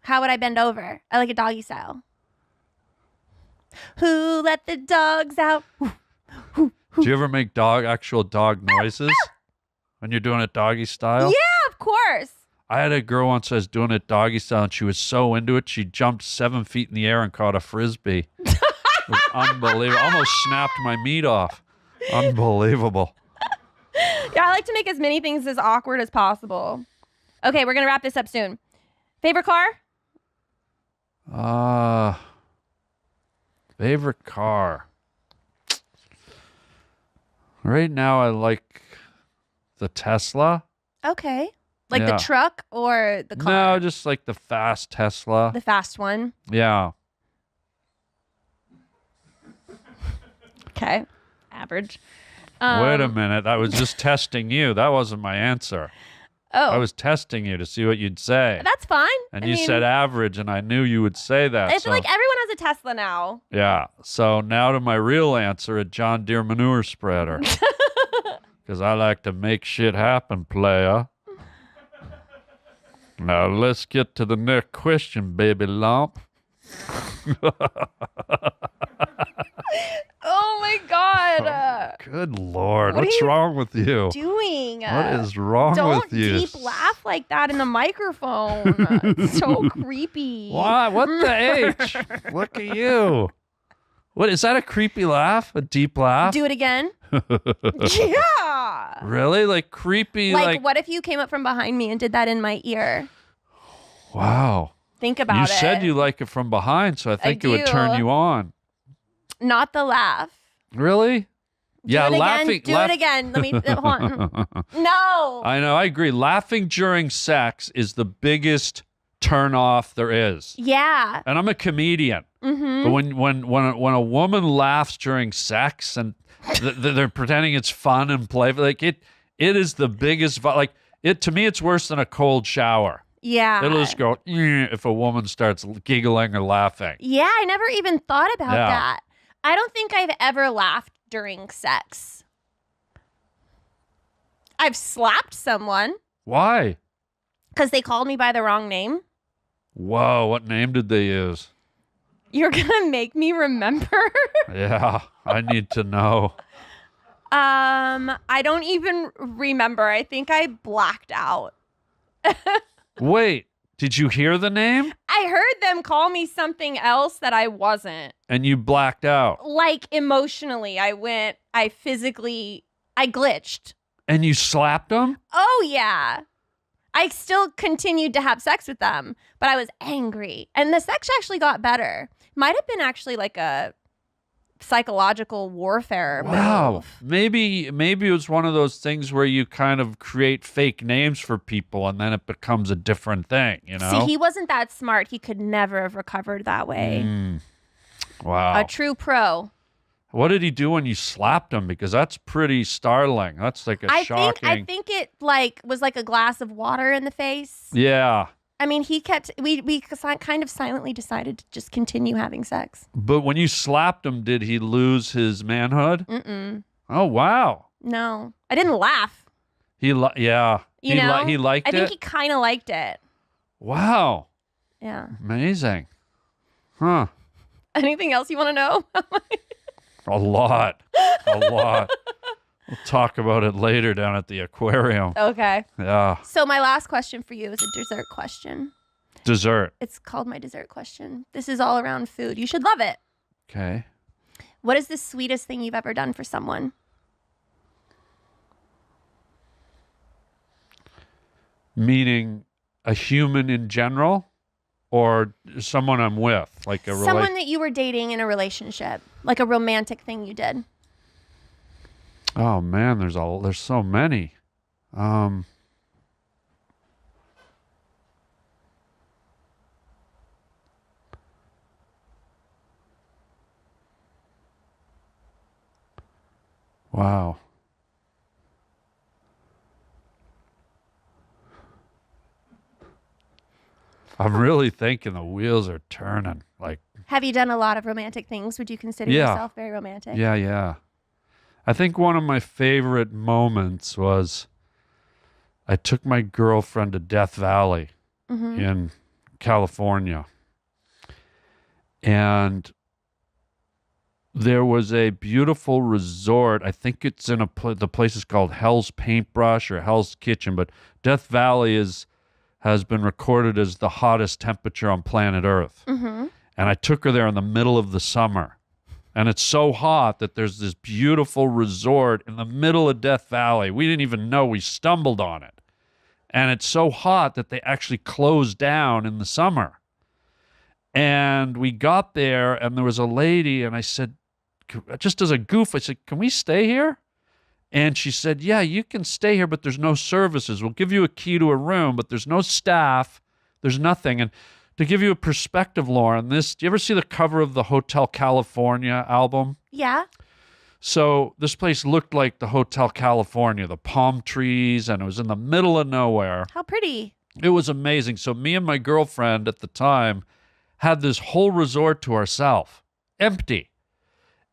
How would I bend over? I like a doggy style. Who let the dogs out? Do you ever make actual dog noises when you're doing it doggy style? Yeah, of course. I had a girl once I was doing it doggy style, and she was so into it, she jumped 7 feet in the air and caught a frisbee. It was unbelievable. Almost snapped my meat off. Unbelievable. Yeah, I like to make as many things as awkward as possible. Okay, we're going to wrap this up soon. Favorite car? Favorite car. Right now, I like the Tesla. Okay. Like Yeah. the truck or the car? No, just like the fast Tesla. The fast one. Yeah. Okay. Average. Wait a minute. I was just testing you. That wasn't my answer. Oh. I was testing you to see what you'd say. That's fine. And I you mean, said average, and I knew you would say that. I feel so- like everyone has a Tesla now. Yeah. So now to my real answer, a John Deere manure spreader. Because I like to make shit happen, playa. Now let's get to the next question, baby lump. Oh my God. Good Lord. What are What's you wrong with you? Doing? What is wrong Don't with you? deep laugh like that in the microphone. It's so creepy. Why? What the H? Look at you. What is that? A creepy laugh? A deep laugh? Do it again. Yeah. Really? Like creepy? Like, what if you came up from behind me and did that in my ear? Wow. Think about You it. said you like it from behind, so I think it would do. turn you on. Not the laugh. Really? Yeah, Do it laughing. again. Do it again. Let me. Hold on. No. I know. I agree. Laughing during sex is the biggest turn off there is. Yeah. And I'm a comedian. Mm-hmm. But when a woman laughs during sex and they're pretending it's fun and playful, like it is the biggest. Like it to me, it's worse than a cold shower. Yeah. It'll just go if a woman starts giggling or laughing. Yeah, I never even thought about Yeah. that. I don't think I've ever laughed during sex. I've slapped someone Why? because they called me by the wrong name. Whoa! What name did they use? You're gonna make me remember. Yeah, I need to know. I don't even remember. I think I blacked out. Wait, did you hear the name? I heard them call me something else that I wasn't. And you blacked out. Like emotionally, I glitched. And you slapped them? Oh, yeah. I still continued to have sex with them, but I was angry. And the sex actually got better. Might have been actually like a psychological warfare Wow. move. Maybe it was one of those things where you kind of create fake names for people and then it becomes a different thing, you know? See, he wasn't that smart. He could never have recovered that way. Wow. A true pro. What did he do when you slapped him? Because that's pretty startling. That's like a shocking. I think it like was like a glass of water in the face. Yeah. I mean, we kind of silently decided to just continue having sex. But when you slapped him, did he lose his manhood? Mm-mm. Oh, wow. No, I didn't laugh. Yeah. You know, he liked I it? think he kind of liked it. Wow. Yeah. Amazing. Huh. Anything else you want to know? A lot. A lot. We'll talk about it later down at the aquarium. Okay. Yeah. So my last question for you is a dessert question. Dessert. It's called my dessert question. This is all around food. You should love it. Okay. What is the sweetest thing you've ever done for someone? Meaning a human in general or someone I'm with? Like a Someone that you were dating in a relationship, like a romantic thing you did. Oh man, there's so many. Wow. I'm really thinking the wheels are turning. Like, Have you done a lot of romantic things? Would you consider Yeah. yourself very romantic? yeah. I think one of my favorite moments was I took my girlfriend to Death Valley in California. And there was a beautiful resort. I think it's in the place is called Hell's Paintbrush or Hell's Kitchen, but Death Valley has been recorded as the hottest temperature on planet Earth. And I took her there in the middle of the summer. And it's so hot that there's this beautiful resort in the middle of Death Valley. We didn't even know. We stumbled on it. And it's so hot that they actually closed down in the summer. And we got there, and there was a lady, and I said, just as a goof, I said, "Can we stay here?" And she said, "Yeah, you can stay here, but there's no services. We'll give you a key to a room, but there's no staff. There's nothing." And to give you a perspective, Lauren, do you ever see the cover of the Hotel California album? Yeah. So this place looked like the Hotel California, the palm trees, and it was in the middle of nowhere. How pretty. It was amazing. So me and my girlfriend at the time had this whole resort to ourselves, empty.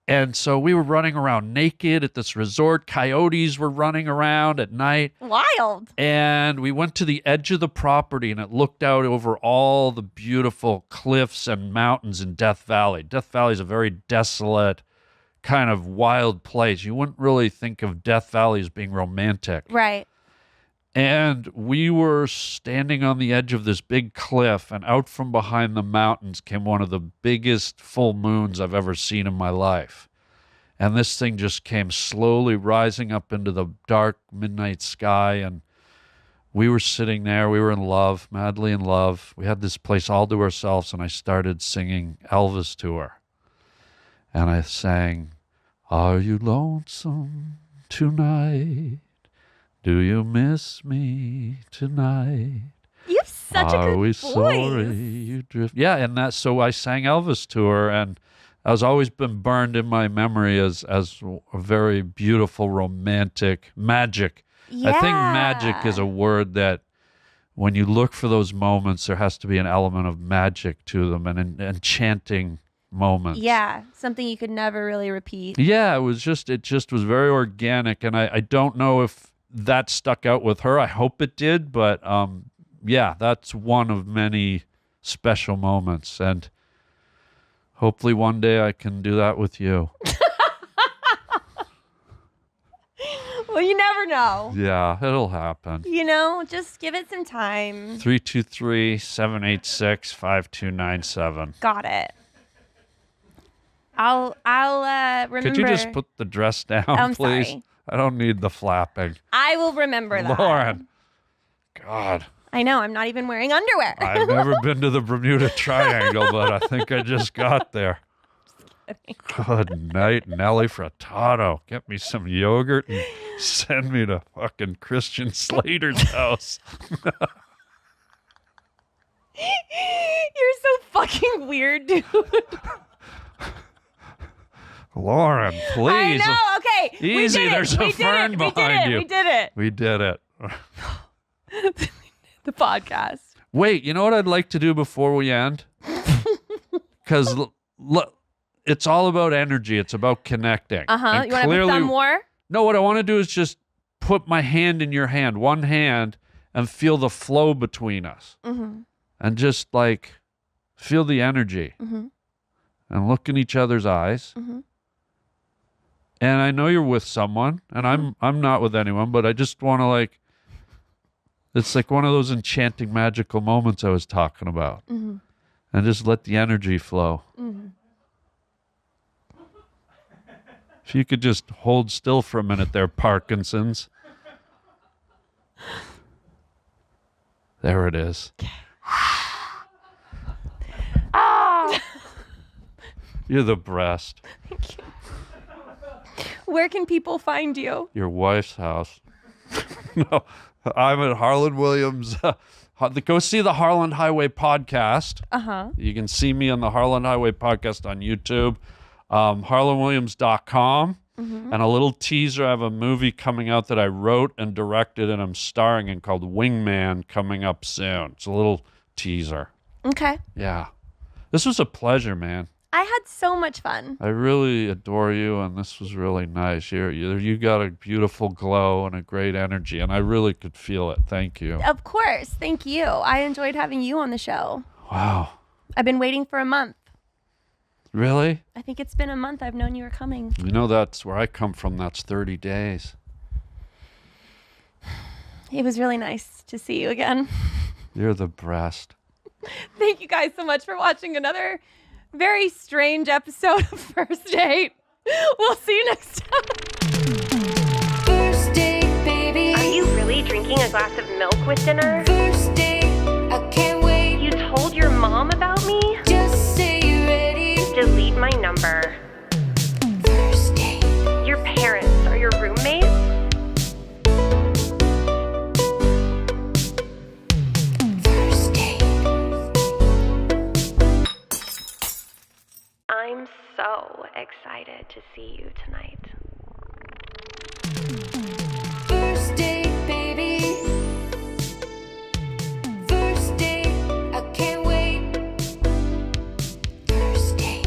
And so we were running around naked at this resort. Coyotes were running around at night. Wild. And we went to the edge of the property, and it looked out over all the beautiful cliffs and mountains in Death Valley. Death Valley is a very desolate, kind of wild place. You wouldn't really think of Death Valley as being romantic. Right. And we were standing on the edge of this big cliff, and out from behind the mountains came one of the biggest full moons I've ever seen in my life. And this thing just came slowly rising up into the dark midnight sky, and we were sitting there. We were in love, madly in love. We had this place all to ourselves, and I started singing Elvis to her. And I sang, "Are you lonesome tonight? Do you miss me tonight? You have such a Are good we voice. sorry you drift?" Yeah, and so I sang Elvis to her, and has always been burned in my memory as a very beautiful, romantic magic. Yeah. I think magic is a word that when you look for those moments, there has to be an element of magic to them and an enchanting moments. Yeah, something you could never really repeat. Yeah, it just was very organic, and I don't know if that stuck out with her. I hope it did, but yeah, that's one of many special moments, and hopefully one day I can do that with you. Well, you never know. Yeah, it'll happen. You know, just give it some time. 323-786-5297. Got it. I'll remember. Could you just put the dress down, I'm please? sorry. I don't need the flapping. I will remember that. Lauren. God. I know, I'm not even wearing underwear. I've never been to the Bermuda Triangle, but I think I just got there. Good night, Nelly Furtado. Get me some yogurt and send me to fucking Christian Slater's house. You're so fucking weird, dude. Lauren, please. I know, okay. Easy, we did there's it. a we did fern it. behind you. We did it. We did it. The podcast. Wait, you know what I'd like to do before we end? Because it's all about energy. It's about connecting. Uh-huh. And You want to put some more? No, what I want to do is just put my hand in your hand, one hand, and feel the flow between us. Mm-hmm. And just like feel the energy. Mm-hmm. And look in each other's eyes. Mm-hmm. And I know you're with someone, and I'm not with anyone, but I just want to like, it's like one of those enchanting, magical moments I was talking about. Mm-hmm. And just let the energy flow. Mm-hmm. If you could just hold still for a minute there, Parkinson's. There it is. Ah! You're the breast. Thank you. Where can people find you? Your wife's house. No, I'm at Harlan Williams. Go see the Harlan Highway podcast. Uh-huh. You can see me on the Harlan Highway podcast on YouTube. HarlanWilliams.com. Mm-hmm. And a little teaser. I have a movie coming out that I wrote and directed and I'm starring in called Wingman coming up soon. It's a little teaser. Okay. Yeah. This was a pleasure, man. I had so much fun. I really adore you, and this was really nice. You got a beautiful glow and a great energy, and I really could feel it. Thank you. Of course. Thank you. I enjoyed having you on the show. Wow. I've been waiting for a month. Really? I think it's been a month I've known you were coming. You know, that's where I come from. That's 30 days. It was really nice to see you again. You're the breast. Thank you guys so much for watching another very strange episode of First Date. We'll see you next time. First date, baby. Are you really drinking a glass of milk with dinner? First date, I can't wait. You told your mom about me? Just say you're ready. Delete my number. First date. Your parents are your roommates? First date. I'm so excited to see you tonight. First date, baby. First date, I can't wait. First date.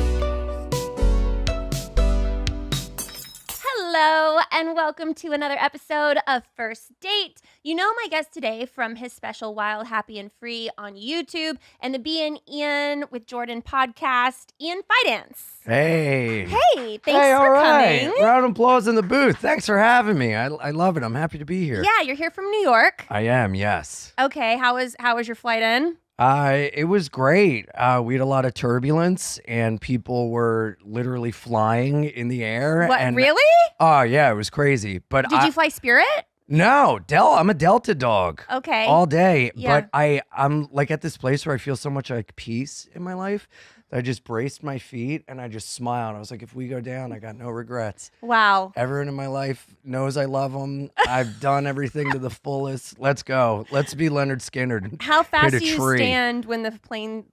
Hello, and welcome to another episode of First Date. You know my guest today from his special Wild, Happy, and Free on YouTube and the Be and Ian with Jordan podcast, Ian Fidance. Hey. Hey, thanks Hey, all for right. coming. Round of applause in the booth. Thanks for having me. I love it. I'm happy to be here. Yeah, you're here from New York. I am, yes. Okay, how was your flight in? It was great. We had a lot of turbulence and people were literally flying in the air. What, and, really? Oh, yeah, it was crazy. But Did you fly Spirit? No, I'm a Delta dog. Okay. All day. Yeah. But I'm like at this place where I feel so much like peace in my life that I just braced my feet and I just smiled. I was like, if we go down, I got no regrets. Wow. Everyone in my life knows I love them. I've done everything to the fullest. Let's go. Let's be Leonard Skinner. How fast Hit a do you tree. stand when the plane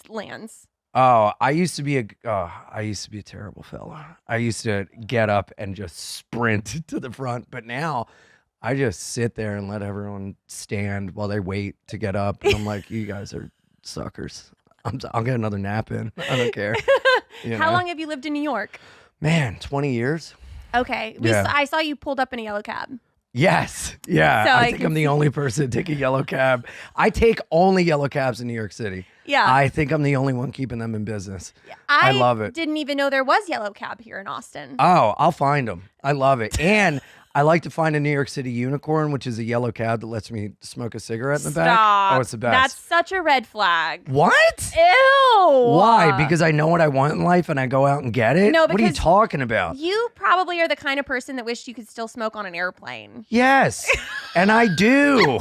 lands? Oh, I used to be a terrible fella. I used to get up and just sprint to the front, but now I just sit there and let everyone stand while they wait to get up. And I'm like, you guys are suckers. I'll get another nap in. I don't care. You How know? long have you lived in New York? Man, 20 years. Okay. Yeah. I saw you pulled up in a yellow cab. Yes. Yeah. So I I think can I'm the only person to take a yellow cab. I take only yellow cabs in New York City. Yeah. I think I'm the only one keeping them in business. I love it. Didn't even know there was yellow cab here in Austin. Oh, I'll find them. I love it. And I like to find a New York City unicorn, which is a yellow cab that lets me smoke a cigarette in the back. Stop. Oh, it's the best. That's such a red flag. What? Ew. Why? Because I know what I want in life and I go out and get it? No, what are you because talking about? You probably are the kind of person that wished you could still smoke on an airplane. Yes. And I do.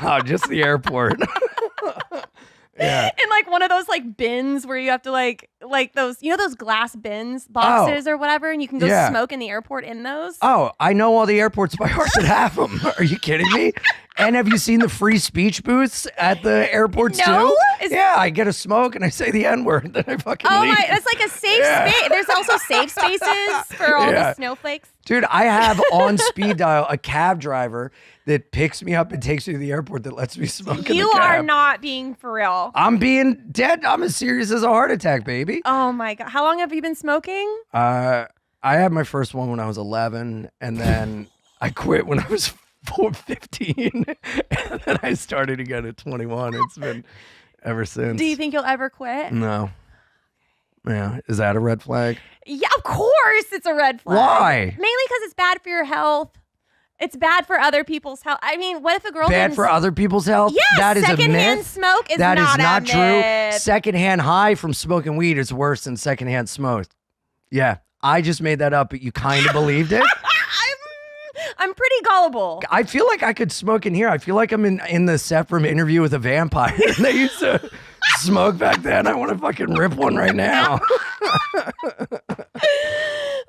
No, just the airport. Yeah. In like one of those like bins where you have to like those, you know, those glass bins, boxes or whatever, and you can go Yeah. smoke in the airport in those. Oh, I know all the airports by heart that have them. Are you kidding me? And have you seen the free speech booths at the airports No? too? Is- Yeah, I get a smoke and I say the N-word, then I fucking Oh leave. my, that's like a safe Yeah. space. There's also safe spaces for all the Yeah. snowflakes. Dude, I have on speed dial a cab driver that picks me up and takes me to the airport that lets me smoke in You the cab. are not being for real. I'm being dead. I'm as serious as a heart attack, baby. Oh my God. How long have you been smoking? I had my first one when I was 11, and then I quit when I was 15, and then I started again at 21. It's been ever since. Do you think you'll ever quit? No. Yeah. Is that a red flag? Yeah, of course it's a red flag. Why? Mainly because it's bad for your health. It's bad for other people's health. I mean, what if a girl Bad didn't for other people's health? Yes, That is a secondhand myth. smoke is That is not not a true. myth. Secondhand high from smoking weed is worse than secondhand smoke. Yeah. I just made that up, but you kind of believed it. I'm pretty gullible. I feel like I could smoke in here. I feel like I'm in the set from Interview with a Vampire. They used to smoke back then. I want to fucking rip one right now.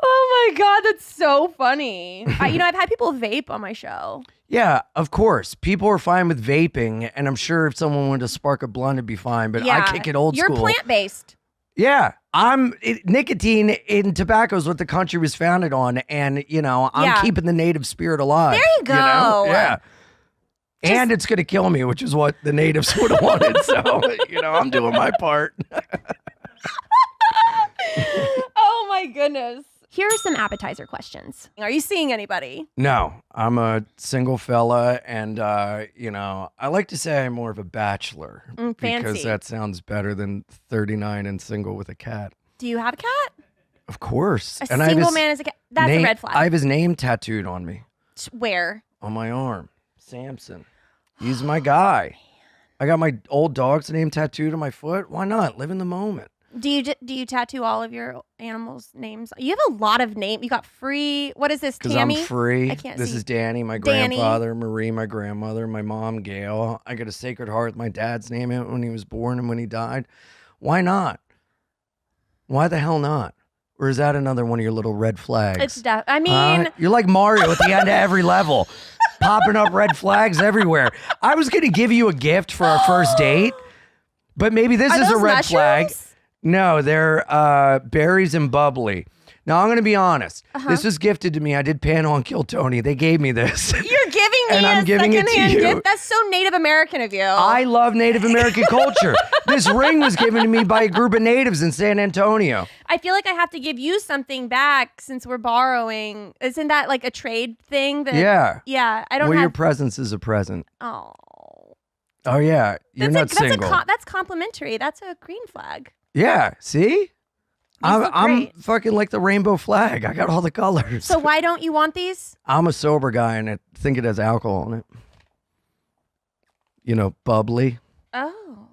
Oh my God, that's so funny. I've had people vape on my show. Yeah, of course. People are fine with vaping, and I'm sure if someone wanted to spark a blunt, it'd be fine. But I kick it old You're school. plant-based. Yeah, nicotine in tobacco is what the country was founded on, and I'm Yeah. keeping the native spirit alive. There you go. Yeah. And it's going to kill me, which is what the natives would have wanted. So, I'm doing my part. Oh my goodness. Here are some appetizer questions. Are you seeing anybody? No, I'm a single fella, and I like to say I'm more of a bachelor because fancy. that sounds better than 39 and single with a cat. Do you have a cat? Of course. A And I have single his man is a cat. That's name- a red flag. I have his name tattooed on me, Where? on my arm. Samson. He's my guy. I got my old dog's name tattooed on my foot. Why not? Live in the moment. Do you tattoo all of your animals' names? You have a lot of names. You got Free. What is this? Because Tammy? I'm free. I can't This see. is Danny, my Danny. grandfather, Marie, my grandmother, my mom, Gail. I got a Sacred Heart, my dad's name in it when he was born and when he died. Why not? Why the hell not? Or is that another one of your little red flags? It's I mean, You're like Mario at the end of every level, popping up red flags everywhere. I was going to give you a gift for our first date, but maybe this are is a those red mushrooms? flag. No, they're berries and bubbly. Now, I'm going to be honest. This was gifted to me. I did Panel and Kill Tony. They gave me this. You're giving me And a I'm giving it to secondhand you. gift. That's so Native American of you. I love Native American culture. This ring was given to me by a group of natives in San Antonio. I feel like I have to give you something back since we're borrowing. Isn't that like a trade thing? Yeah. Yeah. I don't Well, have. your presence is a present. Oh. Oh, yeah. You're not single. That's complimentary. That's a green flag. Yeah. See? look I'm great. fucking like the rainbow flag. I got all the colors. So why don't you want these? I'm a sober guy and I think it has alcohol in it. You know, bubbly. Oh.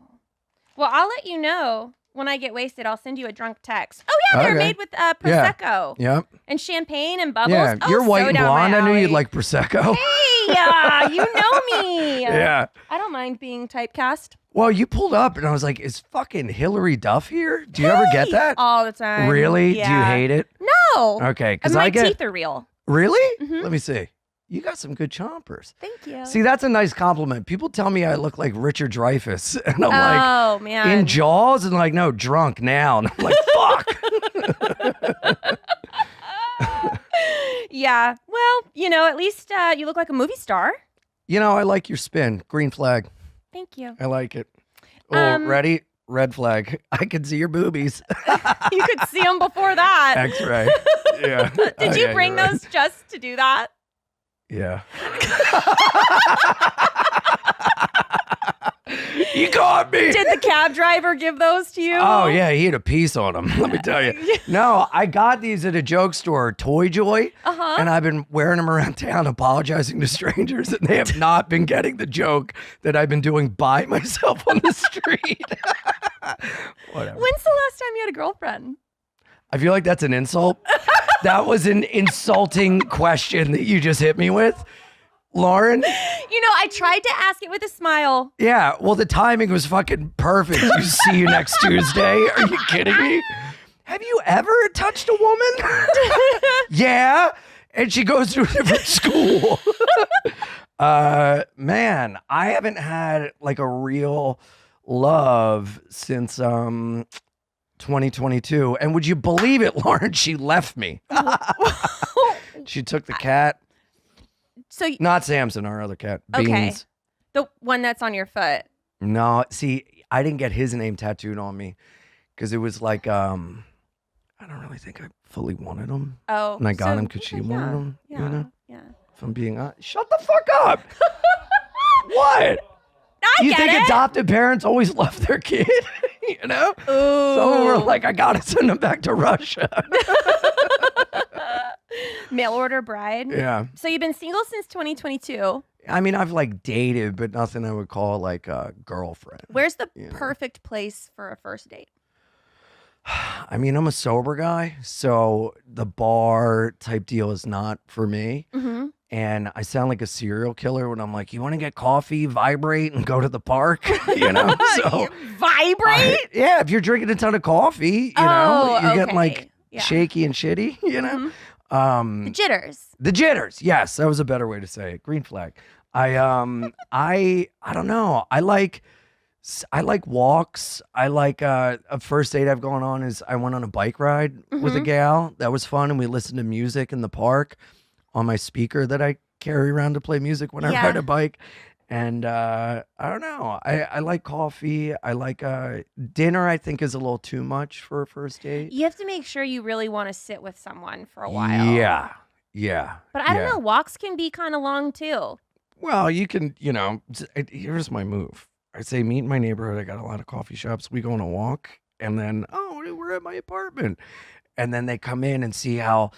Well, I'll let you know when I get wasted. I'll send you a drunk text. Oh, yeah, they're Okay. made with Prosecco Yep. and champagne and bubbles. Yeah. Oh, You're white so and down blonde. my I knew you'd alley. like Prosecco. Hey, you know me. Yeah. I don't mind being typecast. Well, you pulled up and I was like, is fucking Hillary Duff here? Do you ever get that? All the time. Really? Yeah. Do you hate it? No. Okay. Because And my I get. teeth are real. Really? Mhm. Let me see. You got some good chompers. Thank you. See, that's a nice compliment. People tell me I look like Richard Dreyfuss. And I'm like, oh, man. in Jaws? And like, no, drunk now. And I'm like, fuck. Yeah. Well, at least you look like a movie star. You know, I like your spin. Green flag. Thank you. I like it. Oh, Um, ready? Red flag. I can see your boobies. You could see them before that. X-ray. Yeah. Did you Okay, bring you're right. those just to do that? Yeah. You caught me. Did the cab driver give those to you? Oh, yeah, he had a piece on him. Let me tell you. No, I got these at a joke store, Toy Joy, Uh-huh. and I've been wearing them around town, apologizing to strangers, and they have not been getting the joke that I've been doing by myself on the street. Whatever. When's the last time you had a girlfriend? I feel like that's an insult. That was an insulting question that you just hit me with. Lauren? I tried to ask it with a smile. Yeah, well, the timing was fucking perfect. You see you next Tuesday. Are you kidding me? Have you ever touched a woman? Yeah. And she goes to a different school. Man, I haven't had like a real love since 2022. And would you believe it, Lauren? She left me. She took the cat. So Not Samson, our other cat. Okay. Beans. the one that's on your foot. No, see, I didn't get his name tattooed on me because it was like, I don't really think I fully wanted him. Oh. And I got so- him because she yeah, wanted him, Yeah. you know? Yeah. If I'm being honest. Shut the fuck up. What? I You get think it. adopted parents always love their kid? You know? Ooh. Some were like, I gotta send him back to Russia. Mail order bride. Yeah. So you've been single since 2022. I mean, I've like dated, but nothing I would call like a girlfriend. Where's the Yeah. perfect place for a first date? I mean, I'm a sober guy, so the bar type deal is not for me. Mm-hmm. And I sound like a serial killer when I'm like, you want to get coffee, vibrate, and go to the park? You know? So, Vibrate? yeah, if you're drinking a ton of coffee, you know, you're getting like Yeah. shaky and shitty, you know? Mhm. The jitters. The jitters. Yes, that was a better way to say it. Green flag. I don't know. I like walks. I like a first date I've gone on is I went on a bike ride with a Mhm. gal. That was fun, and we listened to music in the park on my speaker that I carry around to play music when I Yeah. ride a bike. And I don't know. I like coffee. I like dinner. I think is a little too much for a first date. You have to make sure you really want to sit with someone for a while. Yeah. Yeah. But I don't yeah. know. Walks can be kind of long too. Well, you can, here's my move. I say, meet in my neighborhood. I got a lot of coffee shops. We go on a walk, and then, we're at my apartment. And then they come in and see how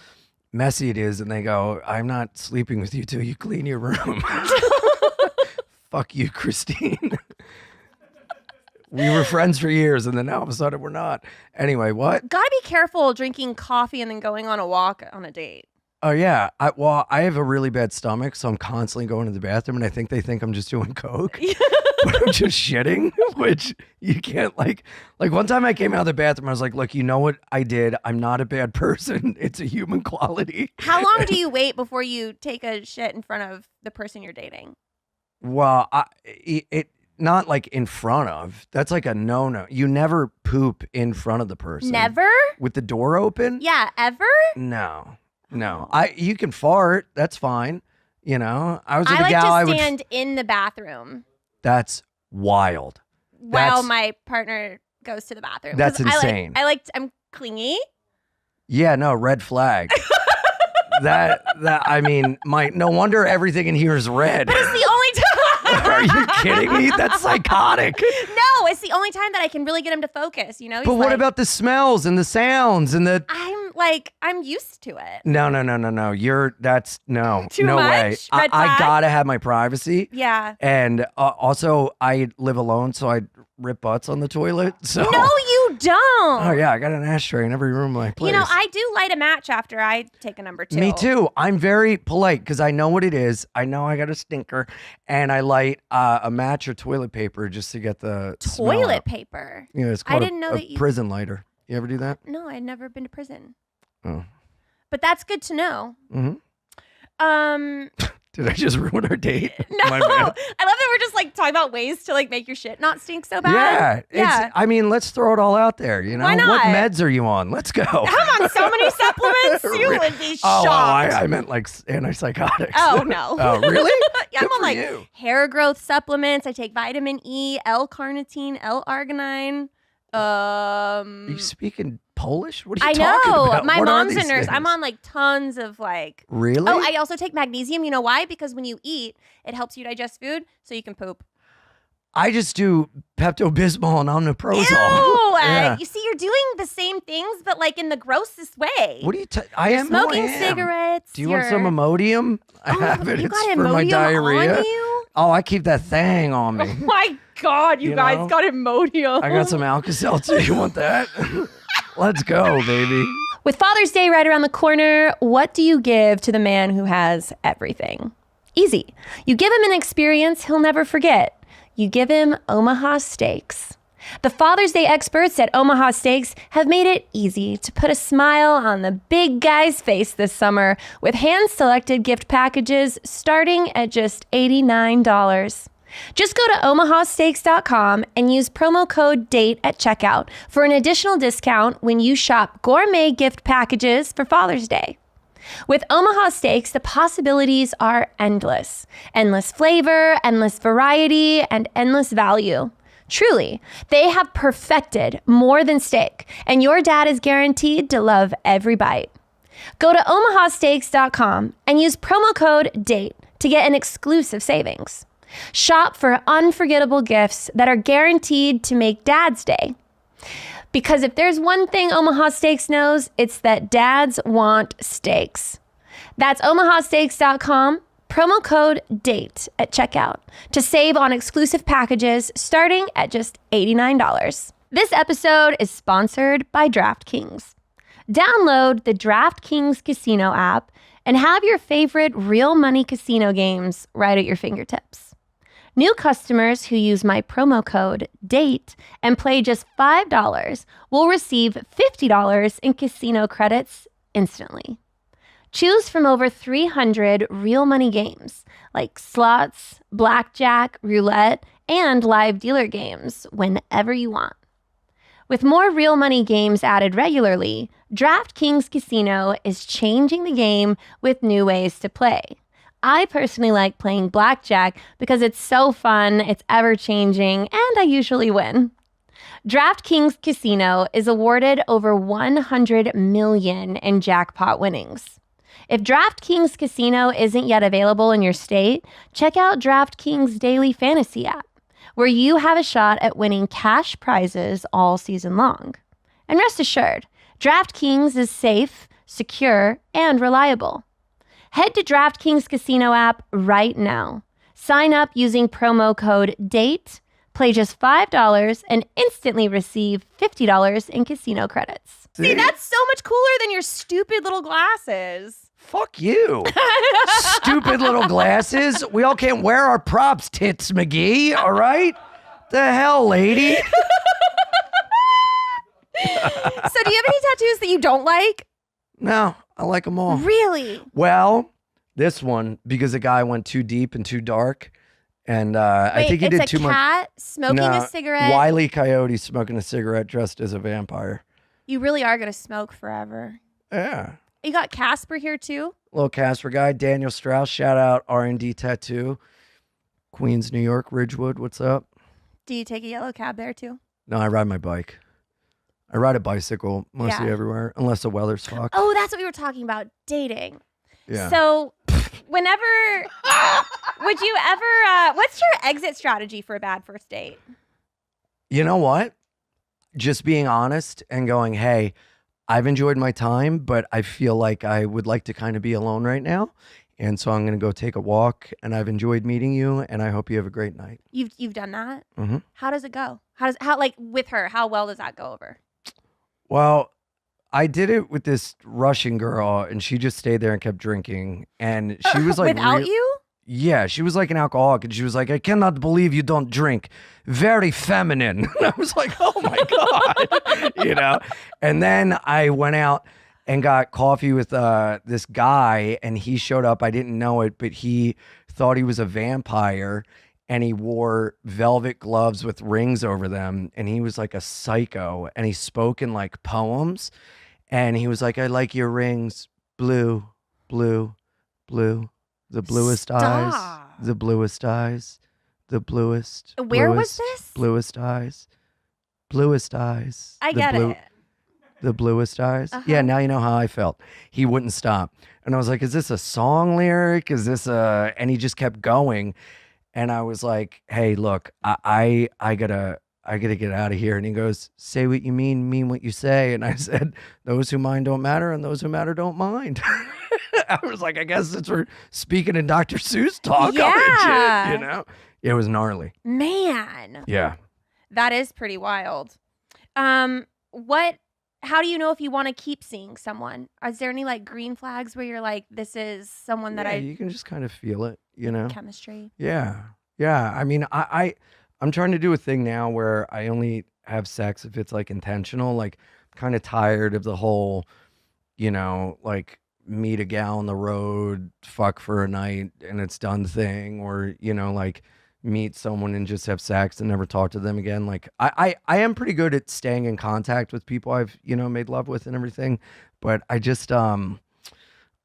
messy it is, and they go, I'm not sleeping with you till you clean your room. Fuck you, Christine. We were friends for years, and then now all of a sudden we're not. Anyway, what? Gotta be careful drinking coffee and then going on a walk on a date. Oh, yeah. I have a really bad stomach, so I'm constantly going to the bathroom, and I think they think I'm just doing coke. But I'm just shitting, which you can't like one time I came out of the bathroom, I was like, look, you know what I did? I'm not a bad person. It's a human quality. How long do you wait before you take a shit in front of the person you're dating? Well, not like in front of. That's like a no. You never poop in front of the person. Never? With the door open? Yeah, ever? No. You can fart. That's fine. You know, I was with I a like gal. to stand in the bathroom That's wild. while my partner goes to the bathroom. That's 'Cause insane. I'm clingy. Yeah, no, red flag. that I mean, no wonder everything in here is red. But it's the only time. Are you kidding me? That's psychotic. No, it's the only time that I can really get him to focus, you know? He's But what like, about the smells and the sounds and the I'm used to it. No. That's no. Too no much? way. Red I flag? gotta have my privacy. Yeah. And also I live alone, so I rip butts on the toilet. So No, you don't. Oh yeah, I got an ashtray in every room of my place. You know, I do light a match after I take a number 2. Me too. I'm very polite because I know what it is. I know I got a stinker, and I light a match or toilet paper just to get the smell Toilet out. paper. Yeah, it's I called didn't know a that you. prison lighter. You ever do that? No, I'd never been to prison. Oh. But that's good to know. Mm-hmm. Um, Did I just ruin our date? no, My I bad. love that we're just like talking about ways to like make your shit not stink so bad. Yeah. I mean, let's throw it all out there. You know, Why not? what meds are you on? Let's go. I'm on so many supplements, you would be Oh, shocked. I meant like antipsychotics. Oh, no. Oh, really? Yeah, Good I'm on for like you. hair growth supplements. I take vitamin E, L-carnitine, L-arginine. Are you speaking Polish? What are I you talking know. about? My What are mom's a these nurse. things? I'm on like tons of like. Really? Oh, I also take magnesium. You know why? Because when you eat, it helps you digest food, so you can poop. I just do Pepto-Bismol and Omeprazole. Ew! Yeah. You see, you're doing the same things, but like in the grossest way. What are you? I am who I Smoking am. cigarettes. Do you want some Imodium? I have it. You It's got for my Imodium diarrhea. on you? Oh, I keep that thing on me. My God, you guys know? got Imodium. I got some Alka-Seltzer. You want that? Let's go, baby. With Father's Day right around the corner, what do you give to the man who has everything? Easy. You give him an experience he'll never forget. You give him Omaha Steaks. The Father's Day experts at Omaha Steaks have made it easy to put a smile on the big guy's face this summer with hand-selected gift packages starting at just $89. Just go to omahasteaks.com and use promo code DATE at checkout for an additional discount when you shop gourmet gift packages for Father's Day. With Omaha Steaks, the possibilities are endless. Endless flavor, endless variety, and endless value. Truly, they have perfected more than steak, and your dad is guaranteed to love every bite. Go to omahasteaks.com and use promo code DATE to get an exclusive savings. Shop for unforgettable gifts that are guaranteed to make Dad's Day. Because if there's one thing Omaha Steaks knows, it's that dads want steaks. That's omahasteaks.com, promo code DATE at checkout to save on exclusive packages starting at just $89. This episode is sponsored by DraftKings. Download the DraftKings Casino app and have your favorite real money casino games right at your fingertips. New customers who use my promo code DATE and play just $5 will receive $50 in casino credits instantly. Choose from over 300 real money games like slots, blackjack, roulette, and live dealer games whenever you want. With more real money games added regularly, DraftKings Casino is changing the game with new ways to play. I personally like playing blackjack because it's so fun, it's ever-changing, and I usually win. DraftKings Casino is awarded over $100 million in jackpot winnings. If DraftKings Casino isn't yet available in your state, check out DraftKings Daily Fantasy app, where you have a shot at winning cash prizes all season long. And rest assured, DraftKings is safe, secure, and reliable. Head to DraftKings Casino app right now. Sign up using promo code DATE, play just $5, and instantly receive $50 in casino credits. See, that's so much cooler than your stupid little glasses. Fuck you. Stupid little glasses. We all can't wear our props, Tits McGee, all right? The hell, lady? So do you have any tattoos that you don't like? No, I like them all. Really? Well, this one, because the guy went too deep and too dark, And I Wait, think he it's did a too much. cat smoking No, a cigarette. Wile E. Coyote smoking a cigarette dressed as a vampire. You really are gonna smoke forever. Yeah. You got Casper here too. Little Casper guy, Daniel Strauss. Shout out R&D Tattoo, Queens, New York, Ridgewood. What's up? Do you take a yellow cab there too? No, I ride my bike. I ride a bicycle mostly Yeah. everywhere, unless the weather's fucked. Oh, that's what we were talking about, dating. Yeah. So, whenever would you ever? What's your exit strategy for a bad first date? You know what? Just being honest and going, hey, I've enjoyed my time, but I feel like I would like to kind of be alone right now. And so I'm going to go take a walk, and I've enjoyed meeting you, and I hope you have a great night. You've done that. Mm-hmm. How does it go? How like with her? How well does that go over? Well, I did it with this Russian girl, and she just stayed there and kept drinking. And she was like, Without you? Yeah, she was like an alcoholic, and she was like, I cannot believe you don't drink. Very feminine. And I was like, oh my God, you know? And then I went out and got coffee with this guy, and he showed up. I didn't know it, but he thought he was a vampire, and he wore velvet gloves with rings over them, and he was like a psycho, and he spoke in like poems, and he was like, I like your rings, blue, blue, blue. The bluest eyes, Stop. the bluest eyes, the bluest. Where was bluest, this? Bluest eyes, bluest eyes. I the get it. The bluest eyes. Uh-huh. Yeah, now you know how I felt. He wouldn't stop, and I was like, "Is this a song lyric? Is this a?" And he just kept going, and I was like, "Hey, look, I gotta get out of here." And he goes, "Say what you mean what you say." And I said, "Those who mind don't matter, and those who matter don't mind." I was like, I guess since we're speaking in Dr. Seuss talk, Yeah. you know? It was gnarly. Man, Yeah. that is pretty wild. How do you know if you want to keep seeing someone? Is there any like green flags where you're like, this is someone that You can just kind of feel it, you know? chemistry? Yeah. Yeah. I mean, I'm trying to do a thing now where I only have sex if it's like intentional. Like, kind of tired of the whole, you know, like, meet a gal on the road, fuck for a night and it's done thing, or, you know, like meet someone and just have sex and never talk to them again. Like I am pretty good at staying in contact with people I've, you know, made love with and everything, but I just I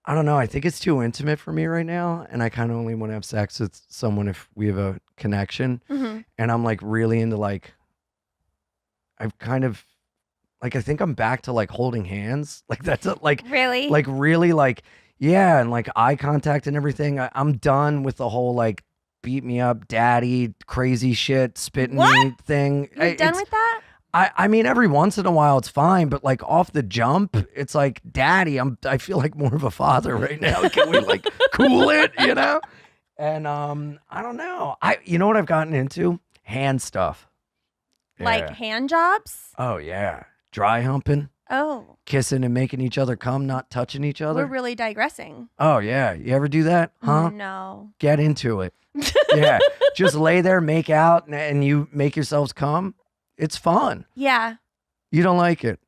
don't know, I think it's too intimate for me right now, and I kind of only want to have sex with someone if we have a connection. Mm-hmm. And I'm like really into like, I've kind of like, I think I'm back to like holding hands. Like that's like Really? like really like, yeah, and like eye contact and everything. I'm done with the whole like beat me up daddy crazy shit spit in me What? thing. You're done with that? I mean, every once in a while it's fine, but like off the jump, it's like, daddy, I feel like more of a father right now. Can we like cool it, you know? And I don't know. You know what I've gotten into? Hand stuff. Like Yeah. hand jobs? Oh yeah. Dry humping, Oh, kissing and making each other come, not touching each other. we're really digressing. Oh yeah. You ever do that? Huh? No. Get into it. Yeah. Just lay there, make out, and you make yourselves come. It's fun. Yeah. You don't like it.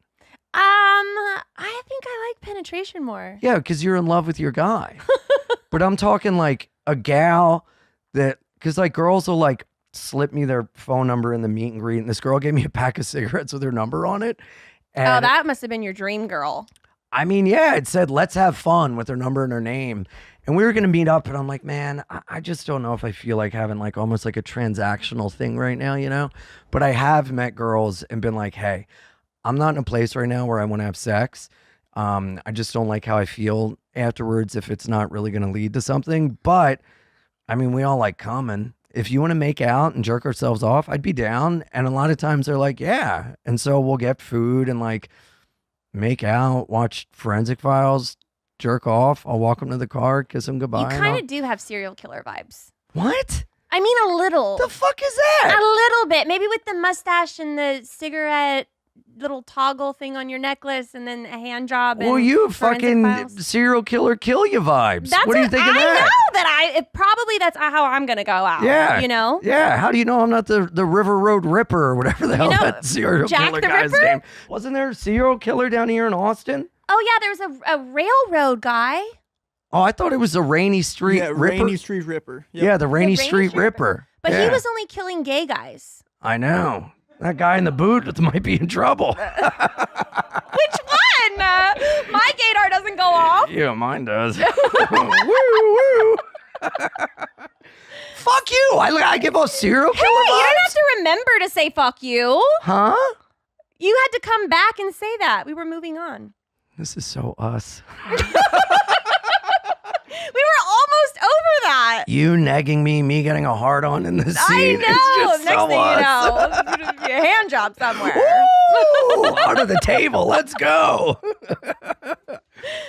I think I like penetration more. Yeah, because you're in love with your guy. But I'm talking like a gal that, because like girls will like slip me their phone number in the meet and greet, and this girl gave me a pack of cigarettes with her number on it. And Oh, that must have been your dream girl. I mean, yeah, it said, let's have fun with her number and her name. And we were going to meet up, and I'm like, man, I just don't know if I feel like having like almost like a transactional thing right now, you know? But I have met girls and been like, hey, I'm not in a place right now where I want to have sex. I just don't like how I feel afterwards if it's not really going to lead to something. But I mean, we all like coming. If you want to make out and jerk ourselves off, I'd be down. And a lot of times they're like, yeah. And so we'll get food and like make out, watch Forensic Files, jerk off. I'll walk them to the car, kiss them goodbye. You and kind I'll- of do have serial killer vibes. What? I mean, a little. The fuck is A that? little bit. Maybe with the mustache and the cigarette little toggle thing on your necklace and then a hand job. Well, and you Forensic fucking Files. serial killer kill you vibes. That's What do you think of I that? know that probably that's how I'm going to go out. Yeah. You know? Yeah, how do you know I'm not the River Road Ripper or whatever the hell know, that serial Jack killer the guy's Ripper? name? Wasn't there a serial killer down here in Austin? Oh, yeah. There's a railroad guy. Oh, I thought it was a Rainy Street Yeah, Ripper. Rainy Street Ripper. Yep. Yeah, the Rainy Rainy Street Street Ripper. But Yeah. he was only killing gay guys. I know. That guy in the boot might be in trouble. Which one? My gaydar doesn't go off. Yeah, mine does. Woo, woo. Fuck you. I give a serial Hey, killer you don't vibes. have to remember to say fuck you. Huh? You had to come back and say that. We were moving on. This is so us. We were almost over that. You negging me getting a hard on in the scene. I know. It's just Next so thing us. you know, your hand job somewhere. Woo! Under the table. Let's go.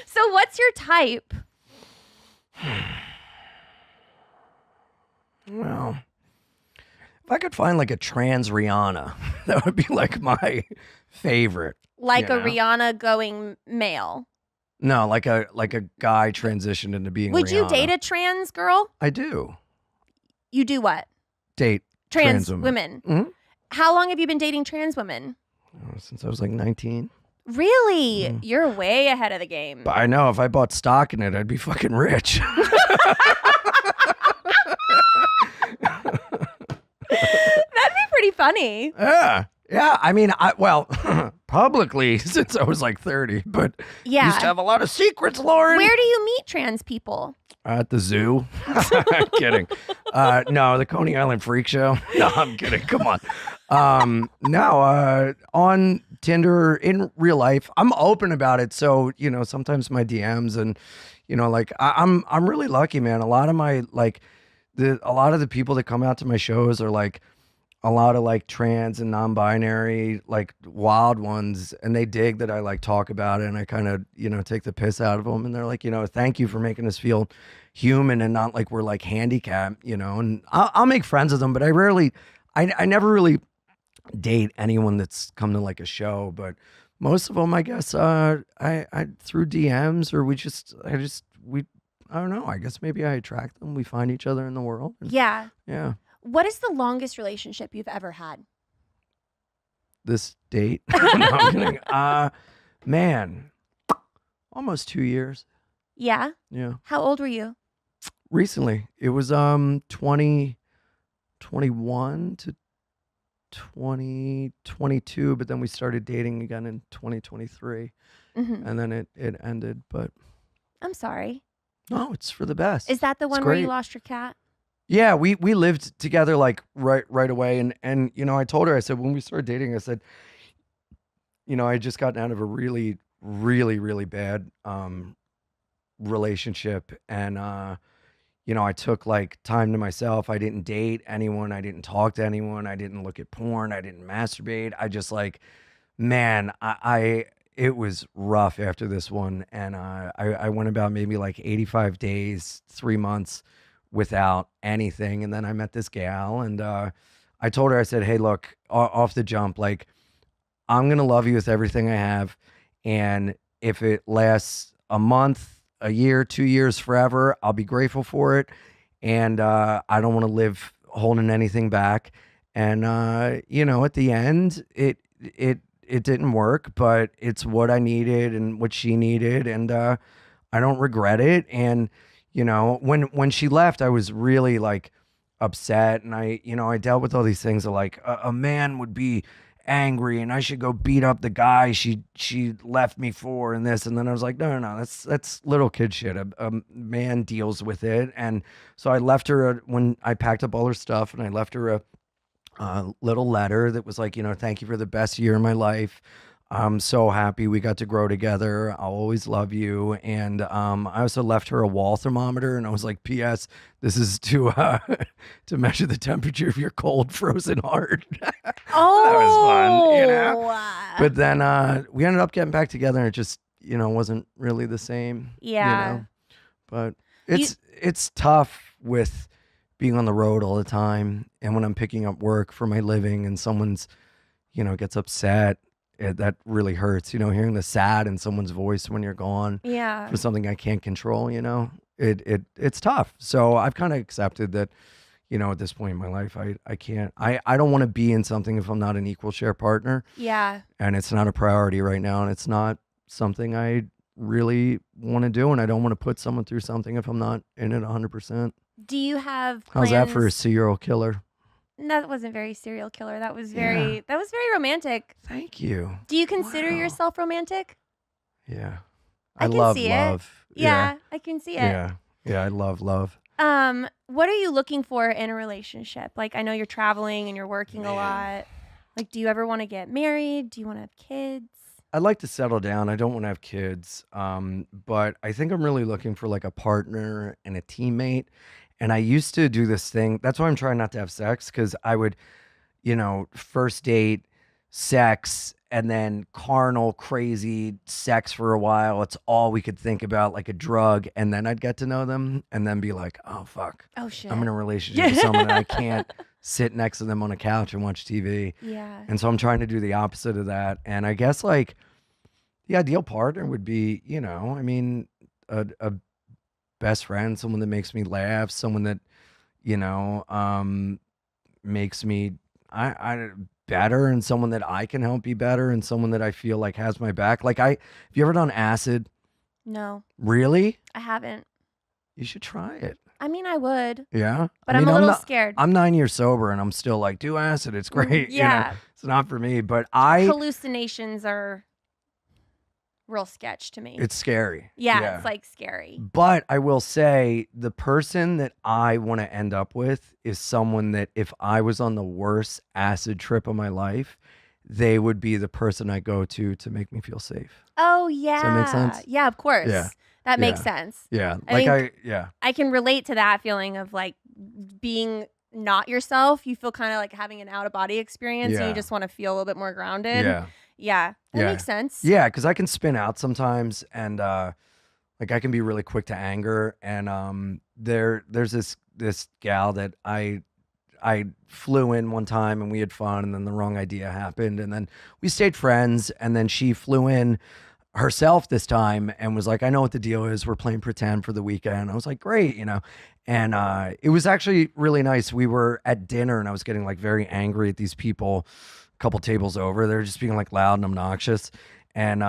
So what's your type? Well, if I could find like a trans Rihanna, that would be like my favorite. Like You a know? Rihanna going male. No, like a guy transitioned into being Would you Rihanna. date a trans girl? I do. You do what? Date Trans women. women. Mhm. How long have you been dating trans women? Since I was like 19. Really? You're way ahead of the game. But I know if I bought stock in it, I'd be fucking rich. That'd be pretty funny. Yeah. Yeah. I mean, publicly since I was like 30, but Yeah. used to have a lot of secrets, Lauren. Where do you meet trans people? At the zoo. I'm kidding. No, the Coney Island Freak Show. No, I'm kidding. Come on. No, on Tinder in real life, I'm open about it. So, sometimes my DMs and, like I'm really lucky, man. A lot of my a lot of the people that come out to my shows are like a lot of like trans and non-binary, like wild ones, and they dig that I like talk about it, and I kind of take the piss out of them, and they're like, thank you for making us feel human and not like we're like handicapped, and I'll make friends with them, but I never really date anyone that's come to like a show, but most of them, I guess, I through DMs or I don't know. I guess maybe I attract them. We find each other in the world. and- Yeah. Yeah. What is the longest relationship you've ever had? This date. No, I'm kidding. Man, almost 2 years. Yeah. Yeah. How old were you? Recently, it was 2021 to 2022, but then we started dating again in 2023, Hmm. and then it ended. But I'm sorry. no, it's for the best. Is that the It's one where you great. lost your cat? Yeah, we lived together like right away, and I told her, I said, when we started dating, I said, I had just gotten out of a really really bad relationship, and I took like time to myself. I didn't date anyone, I didn't talk to anyone, I didn't look at porn, I didn't masturbate. I just like, man, it was rough after this one, and I went about maybe like 85 days, 3 months without anything. And then I met this gal, and I told her, I said, hey, look, off the jump, like, I'm going to love you with everything I have. And if it lasts a month, a year, 2 years, forever, I'll be grateful for it. And I don't want to live holding anything back. And, at the end, it didn't work, but it's what I needed and what she needed. And I don't regret it. And, when she left, I was really like upset, and I dealt with all these things of like a man would be angry and I should go beat up the guy she left me for, and this, and then I was like, no, that's little kid shit. A man deals with it. And so I left her when I packed up all her stuff, and I left her a little letter that was like, thank you for the best year of my life. I'm so happy we got to grow together. I'll always love you. And I also left her a wall thermometer, and I was like, P.S. This is to measure the temperature of your cold, frozen heart. Oh, That was fun, But then we ended up getting back together, and it just, wasn't really the same. Yeah. But it's tough with being on the road all the time, and when I'm picking up work for my living, and someone's, gets upset. That really hurts, hearing the sad in someone's voice when you're gone Yeah. for something I can't control, it's tough. So I've kind of accepted that, at this point in my life, I can't, I don't want to be in something if I'm not an equal share partner, Yeah. and it's not a priority right now, and it's not something I really want to do, and I don't want to put someone through something if I'm not in it 100%. Do you have How's plans? that for a serial killer? That wasn't very serial killer. That was very romantic. Thank you. Do you consider Wow. yourself romantic? Yeah. I can love see it. love. Yeah, I can see it. Yeah. Yeah, I love love. What are you looking for in a relationship? Like, I know you're traveling and you're working a lot. Like, do you ever want to get married? Do you want to have kids? I'd like to settle down. I don't want to have kids. But I think I'm really looking for like a partner and a teammate. And I used to do this thing. That's why I'm trying not to have sex, because I would, first date, sex, and then carnal, crazy sex for a while. It's all we could think about, like a drug. And then I'd get to know them and then be like, oh, fuck. Oh, shit. I'm in a relationship with someone and I can't sit next to them on a couch and watch TV. Yeah. And so I'm trying to do the opposite of that. And I guess like the ideal partner would be, a best friend, someone that makes me laugh, someone that, makes me I better, and someone that I can help be better, and someone that I feel like has my back. Like have you ever done acid? No, Really? I haven't. You should try it. I mean, I would, Yeah. but I mean, I'm a little not, scared. I'm 9 years sober and I'm still like, do acid. It's great. Yeah. It's not for me, but Hallucinations are real sketch to me. it's scary. yeah, it's like scary. But I will say the person that I want to end up with is someone that if I was on the worst acid trip of my life, they would be the person I go to make me feel safe. Oh, yeah. Does that make sense? Yeah, of course. Yeah. That makes sense. Yeah. I yeah. I can relate to that feeling of like being not yourself. You feel kind of like having an out of body experience and Yeah. you just want to feel a little bit more grounded. Yeah. Yeah. That Yeah. makes sense. Yeah, because I can spin out sometimes, and like I can be really quick to anger. And there's this gal that I flew in one time and we had fun, and then the wrong idea happened, and then we stayed friends, and then she flew in herself this time and was like, I know what the deal is. We're playing pretend for the weekend. I was like, great, And it was actually really nice. We were at dinner and I was getting like very angry at these people couple tables over. They're just being like loud and obnoxious, and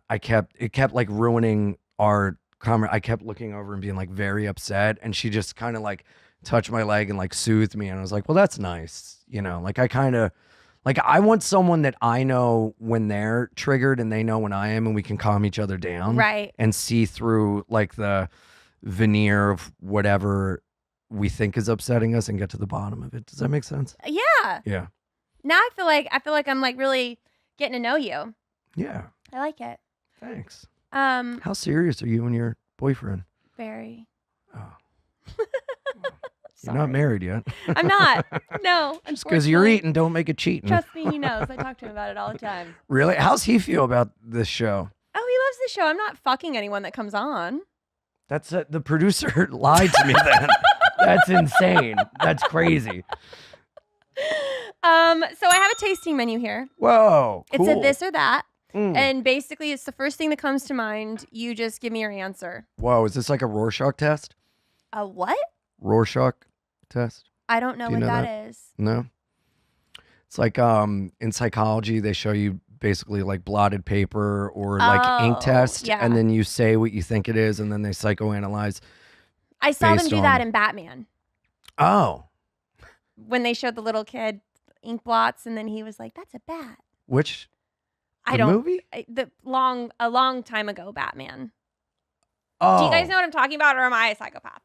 it kept like ruining our I kept looking over and being like very upset, and she just kind of like touched my leg and like soothed me, and I was like, well, that's nice, like I kind of like I want someone that I know when they're triggered and they know when I am, and we can calm each other down, Right. and see through like the veneer of whatever we think is upsetting us and get to the bottom of it. Does that make sense? Yeah. Yeah. Now I feel like I'm like really getting to know you. Yeah. I like it. Thanks. Um, How serious are you and your boyfriend? very. Oh. You're not married yet. I'm not. No. Just because you're unfortunately. eating, don't make it cheating. Trust me, he knows. I talk to him about it all the time. Really? How's he feel about this show? Oh, he loves the show. I'm not fucking anyone that comes on. That's the producer lied to me then. That's insane. That's crazy. So I have a tasting menu here. Whoa. It's Cool. a this or that. Mm. And basically, it's the first thing that comes to mind. You just give me your answer. Whoa, is this like a Rorschach test? A what? Rorschach test? I don't know Do you what know that is. No. It's like in psychology, they show you basically like blotted paper or like ink Oh, test, yeah. and then you say what you think it is, and then they psychoanalyze. I saw them Based do that on- in Batman Oh, when they showed the little kid ink blots, and then he was like, "That's a bat." which I the don't. movie? A long time ago, Batman. Oh, Do you guys know what I'm talking about, or am I a psychopath?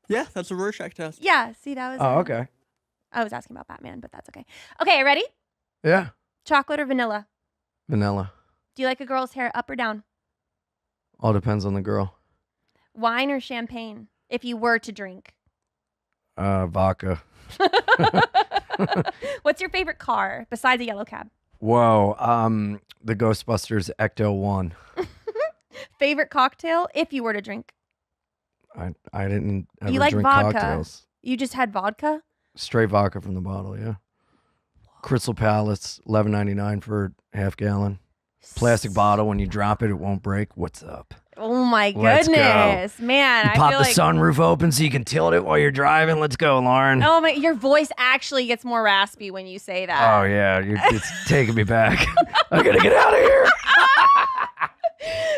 Yeah, that's a Rorschach test. Yeah. See, that was. Oh, okay. I was asking about Batman, but that's okay. Okay, ready? Yeah, Chocolate or vanilla? vanilla. Do you like a girl's hair up or down? All depends on the girl. Wine or champagne? If you were to drink. Vodka. What's your favorite car besides a yellow cab? Whoa. The Ghostbusters Ecto 1. Favorite cocktail if you were to drink? I didn't ever You like drink vodka? cocktails. You just had vodka? Straight vodka from the bottle, yeah. Crystal Palace, $11.99 for half gallon. Plastic bottle. When you drop it, it won't break. What's up? Oh my Let's go. goodness. Man, You I pop feel the like sunroof open so you can tilt it while you're driving. Let's go, Lauren. Oh my, your voice actually gets more raspy when you say that. Oh, yeah. It's taking me back. I got to get out of here.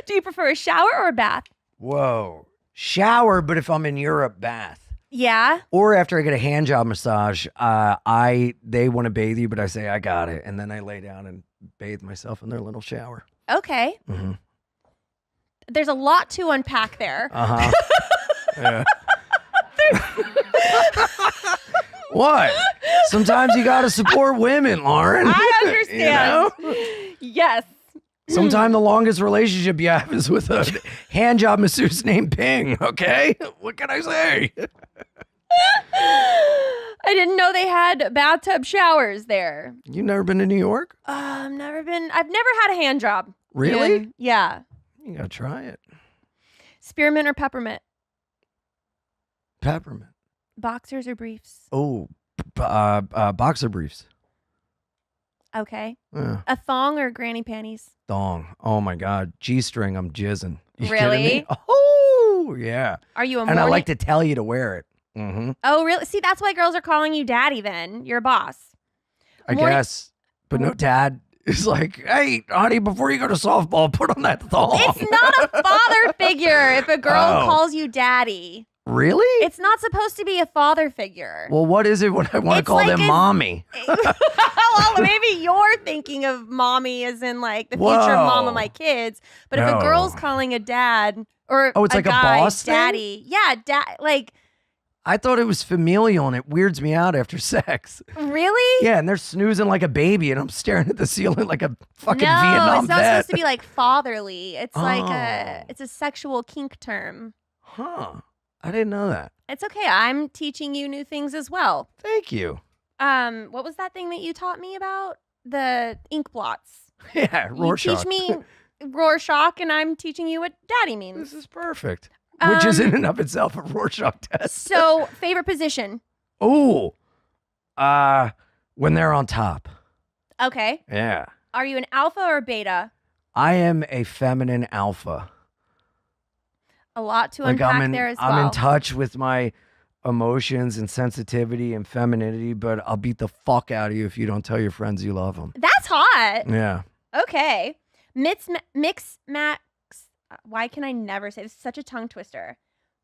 Do you prefer a shower or a bath? Whoa. Shower, but if I'm in Europe, bath. Yeah. Or after I get a hand job massage, they want to bathe you, but I say I got it, and then I lay down and bathe myself in their little shower. Okay. Mm-hmm. There's a lot to unpack there. Uh-huh. Yeah. What? Sometimes you got to support women, Lauren. I understand. You know? Yes. Sometimes the longest relationship you have is with a hand job masseuse named Ping, okay? What can I say? I didn't know they had bathtub showers there. You never been to New York? I've never had a hand job. Really? Yeah. You got to try it. Spearmint or peppermint? Peppermint. Boxers or briefs? Oh, boxer briefs. Okay. Yeah. A thong or granny panties? Thong. Oh my God. G-string, I'm jizzing. You Really? kidding me? Oh, yeah. Are you a And I morning- like to tell you to wear it. Mm-hmm. Oh, really? See, that's why girls are calling you daddy then. You're a boss. I Morning- guess. But no, dad is like, hey, honey, before you go to softball, put on that thong. It's not a father figure if a girl Oh. calls you daddy. Really? It's not supposed to be a father figure. Well, what is it when I want to It's call like them a- mommy? Well, maybe you're thinking of mommy as in like the future mom Whoa. of my kids. But if a No. girl's calling a dad or Oh, it's like a guy, boss thing? daddy, yeah, like I thought it was familial and it weirds me out after sex. really? Yeah, and they're snoozing like a baby and I'm staring at the ceiling like a fucking No, Vietnam it's not vet. supposed to be like fatherly. It's like Oh. it's a sexual kink term. Huh. I didn't know that. It's okay. I'm teaching you new things as well. Thank you. What was that thing that you taught me about? The ink blots. Yeah, Rorschach. You teach me Rorschach, and I'm teaching you what daddy means. This is perfect. Which is in Um, and of itself a Rorschach test. So, favorite position? Oh, when they're on top. Okay. Yeah. Are you an alpha or a beta? I am a feminine alpha. A lot to Like unpack there as well. I'm in touch with my emotions and sensitivity and femininity, but I'll beat the fuck out of you if you don't tell your friends you love them. That's hot. Yeah. Okay. Mix max. Why can I never say this? Is such a tongue twister.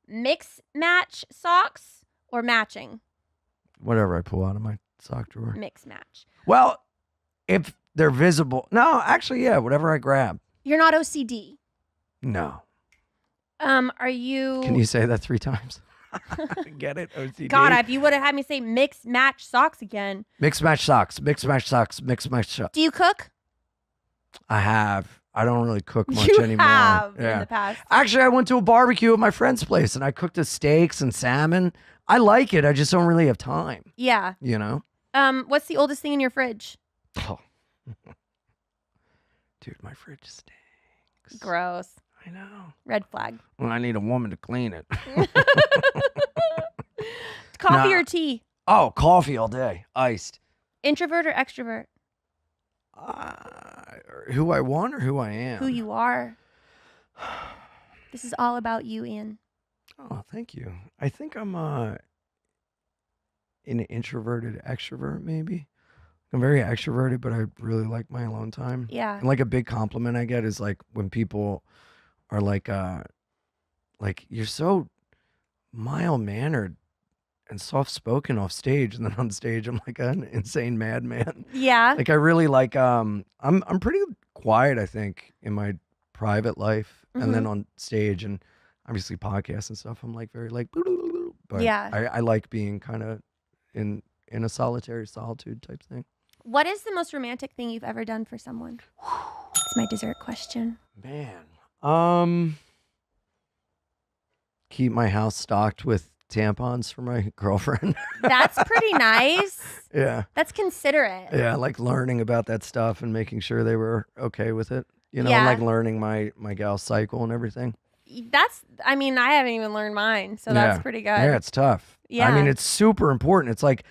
Mix match socks or matching? Whatever I pull out of my sock drawer. Mix match. Well, if they're visible. No, actually, yeah, whatever I grab. You're not OCD. No. Are you? Can you say that 3 times? Get it? OCD. God, if you would have had me say mix match socks again. Mix match socks. Mix match socks. Mix match socks. Do you cook? I have. I don't really cook much You anymore. have in Yeah. the past. Actually, I went to a barbecue at my friend's place and I cooked the steaks and salmon. I like it. I just don't really have time, Yeah. you know? What's the oldest thing in your fridge? Oh. Dude, my fridge stinks. Gross. I know. Red flag. Well, I need a woman to clean it. Coffee Nah. or tea? Oh, coffee all day. Iced. Introvert or extrovert? Who I want or who I am? Who you are. This is all about you, Ian. Oh, thank you. I think I'm an introverted extrovert, maybe. I'm very extroverted, but I really like my alone time. Yeah. And like a big compliment I get is like when people are like you're so mild mannered and soft spoken off stage, and then on stage I'm like an insane madman. Yeah. Like I really like I'm pretty quiet, I think, in my private life, and then on stage and obviously podcasts and stuff. I'm like very like, but Yeah. I like being kind of in a solitary solitude type thing. What is the most romantic thing you've ever done for someone? It's my dessert question. Man, keep my house stocked with tampons for my girlfriend. That's pretty nice. Yeah. That's considerate. Yeah, I like learning about that stuff and making sure they were okay with it. You know, Yeah. like learning my gal's cycle and everything. I mean, I haven't even learned mine, so that's pretty good. Yeah, it's tough. Yeah. I mean, it's super important. It's like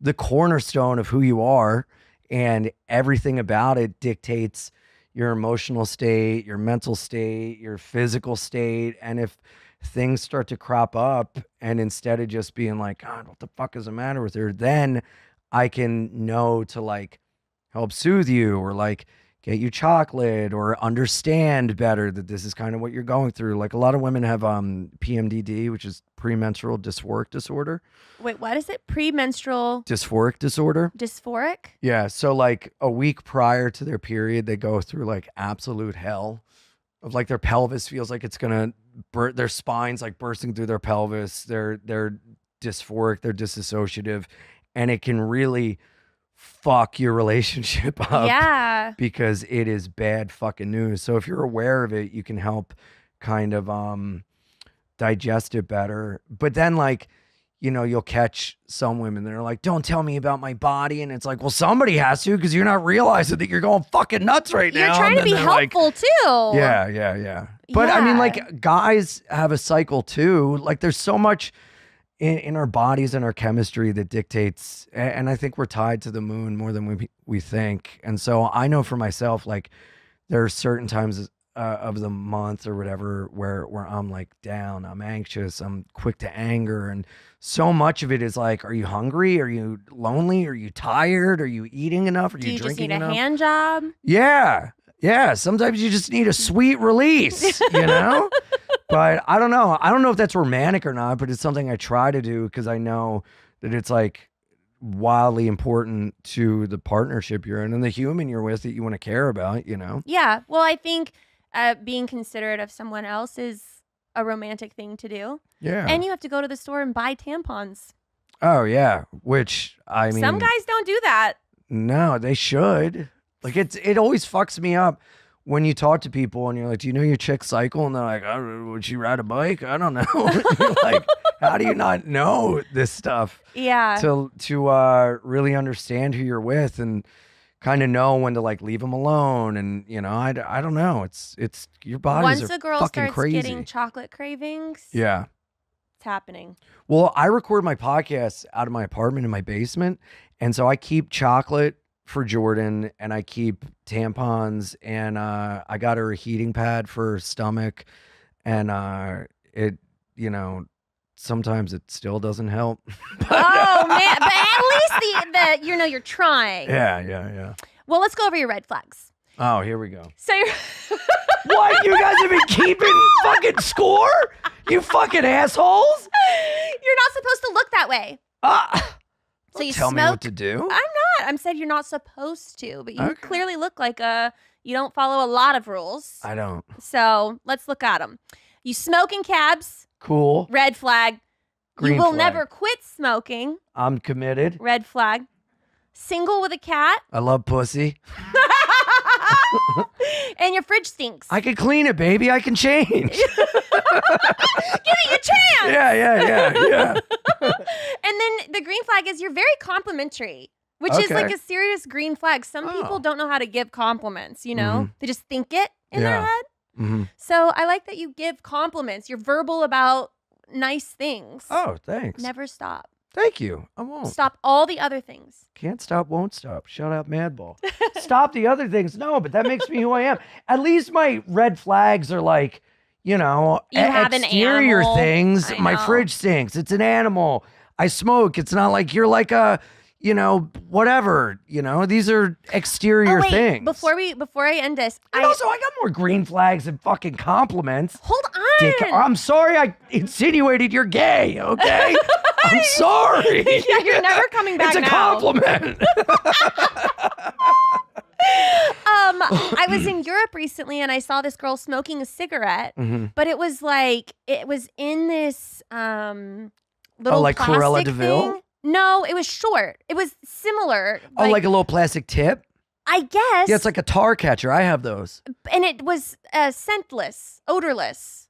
the cornerstone of who you are, and everything about it dictates your emotional state, your mental state, your physical state. And if things start to crop up, and instead of just being like, God, what the fuck is the matter with her? Then I can know to like help soothe you, or like get you chocolate or understand better that this is kind of what you're going through. Like a lot of women have PMDD, which is premenstrual dysphoric disorder. Wait, what is it? Premenstrual Dysphoric disorder. dysphoric? Yeah. So like a week prior to their period, they go through like absolute hell of like their pelvis feels like it's gonna their spine's like bursting through their pelvis. They're dysphoric, they're disassociative, and it can really fuck your relationship up. Yeah. Because it is bad fucking news. So if you're aware of it, you can help kind of digest it better. But then like, you know, you'll catch some women that are like, don't tell me about my body. And it's like, well, somebody has to, because you're not realizing that you're going fucking nuts right now. You're trying to And be then they're like, helpful too. yeah. But I mean, Yeah. like guys have a cycle too. Like there's so much in our bodies and our chemistry that dictates, and I think we're tied to the moon more than we think. And so I know for myself, like there are certain times of the month or whatever where I'm like down, I'm anxious, I'm quick to anger, and so much of it is like, are you hungry? Are you lonely? Are you tired? Are you eating enough? Are Do you just drinking need a enough? hand job? Yeah. Sometimes you just need a sweet release, you know? But I don't know. I don't know if that's romantic or not, but it's something I try to do because I know that it's like wildly important to the partnership you're in and the human you're with that you want to care about, you know? Yeah. Well, I think being considerate of someone else is a romantic thing to do. Yeah. And you have to go to the store and buy tampons. Oh, yeah. Which, I mean. Some guys don't do that. No, they should. Like, it always fucks me up when you talk to people and you're like, do you know your chick's cycle? And they're like, oh, would she ride a bike? I don't know. You're like, how do you not know this stuff? Yeah. To really understand who you're with and kind of know when to like leave them alone. And, you know, I don't know. It's your bodies Once are a girl fucking starts crazy. getting chocolate cravings, Yeah. it's happening. Well, I record my podcast out of my apartment in my basement. And so I keep chocolate for Jordan and I keep tampons and I got her a heating pad for her stomach. And it, you know, sometimes it still doesn't help. Oh, man. But at least the you know, you're trying. Yeah. Well, let's go over your red flags. Oh, here we go. So you're What? You guys have been keeping fucking score? You fucking assholes? you're not supposed to look that way. So you Tell smoke. me what to do. I'm not. I'm said you're not supposed to, but you clearly look like you don't follow a lot of rules. I don't. So let's look at them. You smoke in cabs. Cool. Red flag. Green you will flag. never quit smoking. I'm committed. Red flag. Single with a cat. I love pussy. And your fridge stinks. I can clean it, baby. I can change. Give it a chance. Yeah. And then the green flag is you're very complimentary, which is like Okay. a serious green flag. Some people Oh. don't know how to give compliments, you know? They just think it in their Yeah. head. Mm-hmm. So I like that you give compliments. You're verbal about nice things. Oh, thanks. Never stop. Thank you. I won't. Stop all the other things. Can't stop, won't stop. Shut up, Madball. Stop the other things. No, but that makes me who I am. At least my red flags are like, you know, You have an exterior animal. things. I My know. fridge stinks. It's an animal. I smoke. It's not like you're like a, you know, whatever. You know, these are exterior Oh, wait, things. Before I end this, And also, I got more green flags than fucking compliments. hold on. Dick. I'm sorry I insinuated you're gay, okay? I'm sorry. Yeah, you're never coming back It's a now. compliment. I was in Europe recently and I saw this girl smoking a cigarette, but it was in this little like plastic Cruella de Vil? thing. No, it was short. It was similar. Oh, like a little plastic tip? I guess. Yeah, it's like a tar catcher. I have those. And it was scentless, odorless.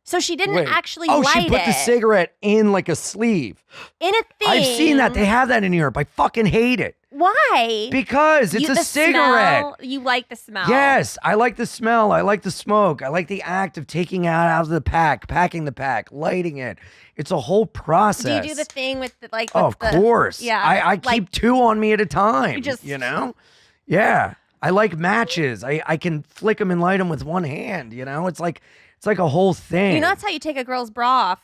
So she didn't Wait. actually Oh, light she put the it cigarette in like a sleeve. in a thing. I've seen that. They have that in Europe. I fucking hate it. Why? Because it's You- a the cigarette. smell, you like the smell. Yes, I like the smell. I like the smoke. I like the act of taking it out of the pack, packing the pack, lighting it. It's a whole process. Do you do the thing with the, like? Oh, with of the- course. Yeah. I like- keep two on me at a time. just- You know? Yeah. I like matches. I can flick them and light them with one hand. You know? It's like a whole thing. You know that's how you take a girl's bra off.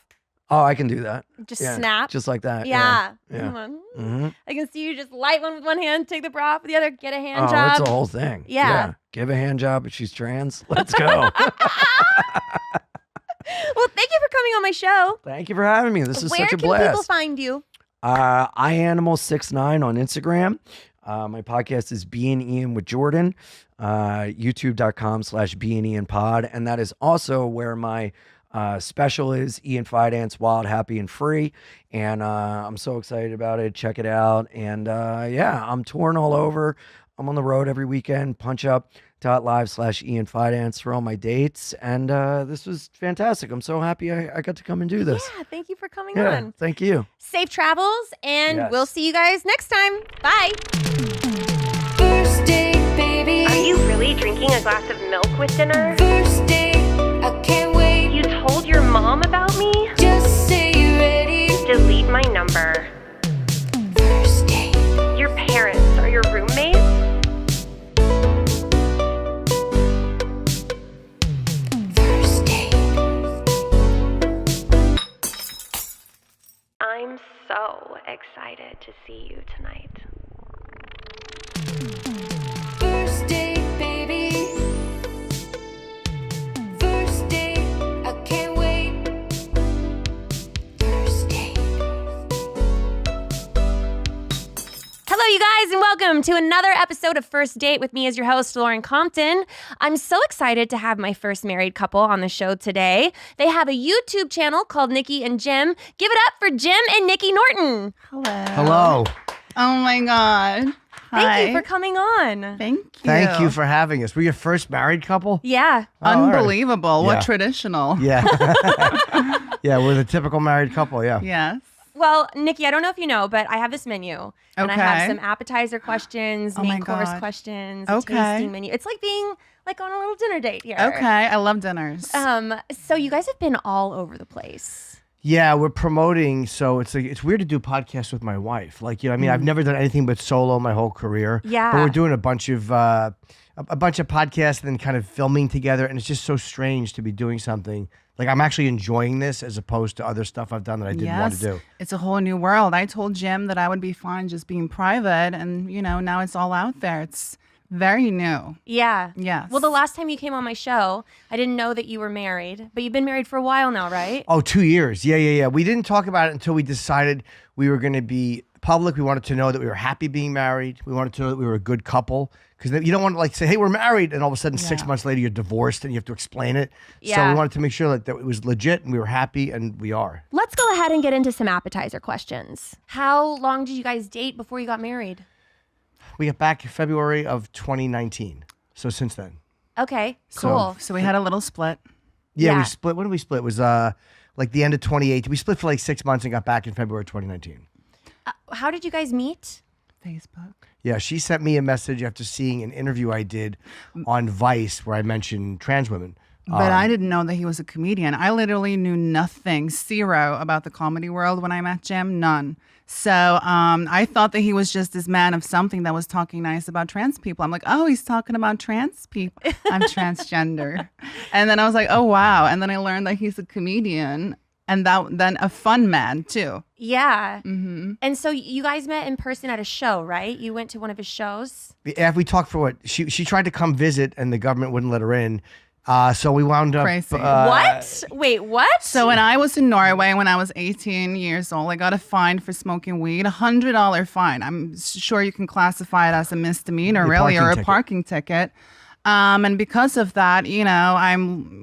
Oh, I can do that. Just Yeah, snap. just like that. Yeah. Yeah. Mhm. I can see you just light one with one hand, take the bra off with the other, get a hand Oh, job. that's the whole thing. Yeah. Give a hand job if she's trans. Let's go. Well, thank you for coming on my show. Thank you for having me. This is Where such a can people blast. find you? iAnimal69 on Instagram. My podcast is Being Ian with Jordan. YouTube.com/Being Pod. And that is also where my special is, Ian Fidance, Wild, Happy, and Free. And I'm so excited about it. Check it out. And I'm touring all over. I'm on the road every weekend. punchup.live/Ian Fidance for all my dates. And this was fantastic. I'm so happy I got to come and do this. Yeah, thank you for coming Yeah, on. thank you. Safe travels, and Yes. we'll see you guys next time. Bye. First date, baby. Are you really drinking a glass of milk with dinner? First date, I can't wait. You told your mom about me? Just say you're ready. Delete my number. First date. Your parents are your roommates? First date. I'm so excited to see you tonight. First date, baby. First date, I can't wait. First date. Hello, you guys, and welcome to another episode of First Date with me as your host, Lauren Compton. I'm so excited to have my first married couple on the show today. They have a YouTube channel called Nikki and Jim. Give it up for Jim and Nikki Norton. Hello. Oh my God. Thank you for coming on. Thank you. Thank you for having us. We're your first married couple? Yeah. Oh, all right. Unbelievable. Yeah. What traditional. Yeah. Yeah, we're the typical married couple, yeah. Yes. Well, Nikki, I don't know if you know, but I have this menu. And I have Okay. some appetizer questions, Oh main my course God. questions, a Okay. tasting menu. It's like being like on a little dinner date here. Okay. I love dinners. So you guys have been all over the place. Yeah, we're promoting, so it's weird to do podcasts with my wife. Like, you know, I mean, I've never done anything but solo my whole career. Yeah. But we're doing a bunch of podcasts and then kind of filming together, and it's just so strange to be doing something. Like, I'm actually enjoying this as opposed to other stuff I've done that I didn't want to do. It's a whole new world. I told Jim that I would be fine just being private, and now it's all out there. It's very new. Yeah. Yes. Well, the last time you came on my show, I didn't know that you were married, but you've been married for a while now, right? Oh, 2 years. Yeah. We didn't talk about it until we decided we were going to be public. We wanted to know that we were happy being married. We wanted to know that we were a good couple. Because you don't want to like say, hey, we're married. And all of a sudden, 6 months later, you're divorced and you have to explain it. So Yeah. we wanted to make sure that it was legit and we were happy, and we are. Let's go ahead and get into some appetizer questions. How long did you guys date before you got married? We got back in February of 2019. So since then. Okay, So- cool. So we had a little split. Yeah, Yeah. we split. When did we split? It was like the end of 2018. We split for like 6 months and got back in February 2019. How did you guys meet? Facebook. Yeah, she sent me a message after seeing an interview I did on Vice where I mentioned trans women. But I didn't know that he was a comedian. I literally knew nothing, zero about the comedy world when I met Jim, none. So I thought that he was just this man of something that was talking nice about trans people. I'm like, oh, he's talking about trans people. I'm transgender. And then I was like, oh, wow. And then I learned that he's a comedian and then a fun man too. Yeah. Mm-hmm. And so you guys met in person at a show, right? You went to one of his shows? After we talked for what? She tried to come visit and the government wouldn't let her in. So we wound up. Crazy. What? Wait, what? So when I was in Norway, when I was 18 years old, I got a fine for smoking weed, $100 fine. I'm sure you can classify it as a misdemeanor, A really, or parking a ticket. parking ticket. And because of that, I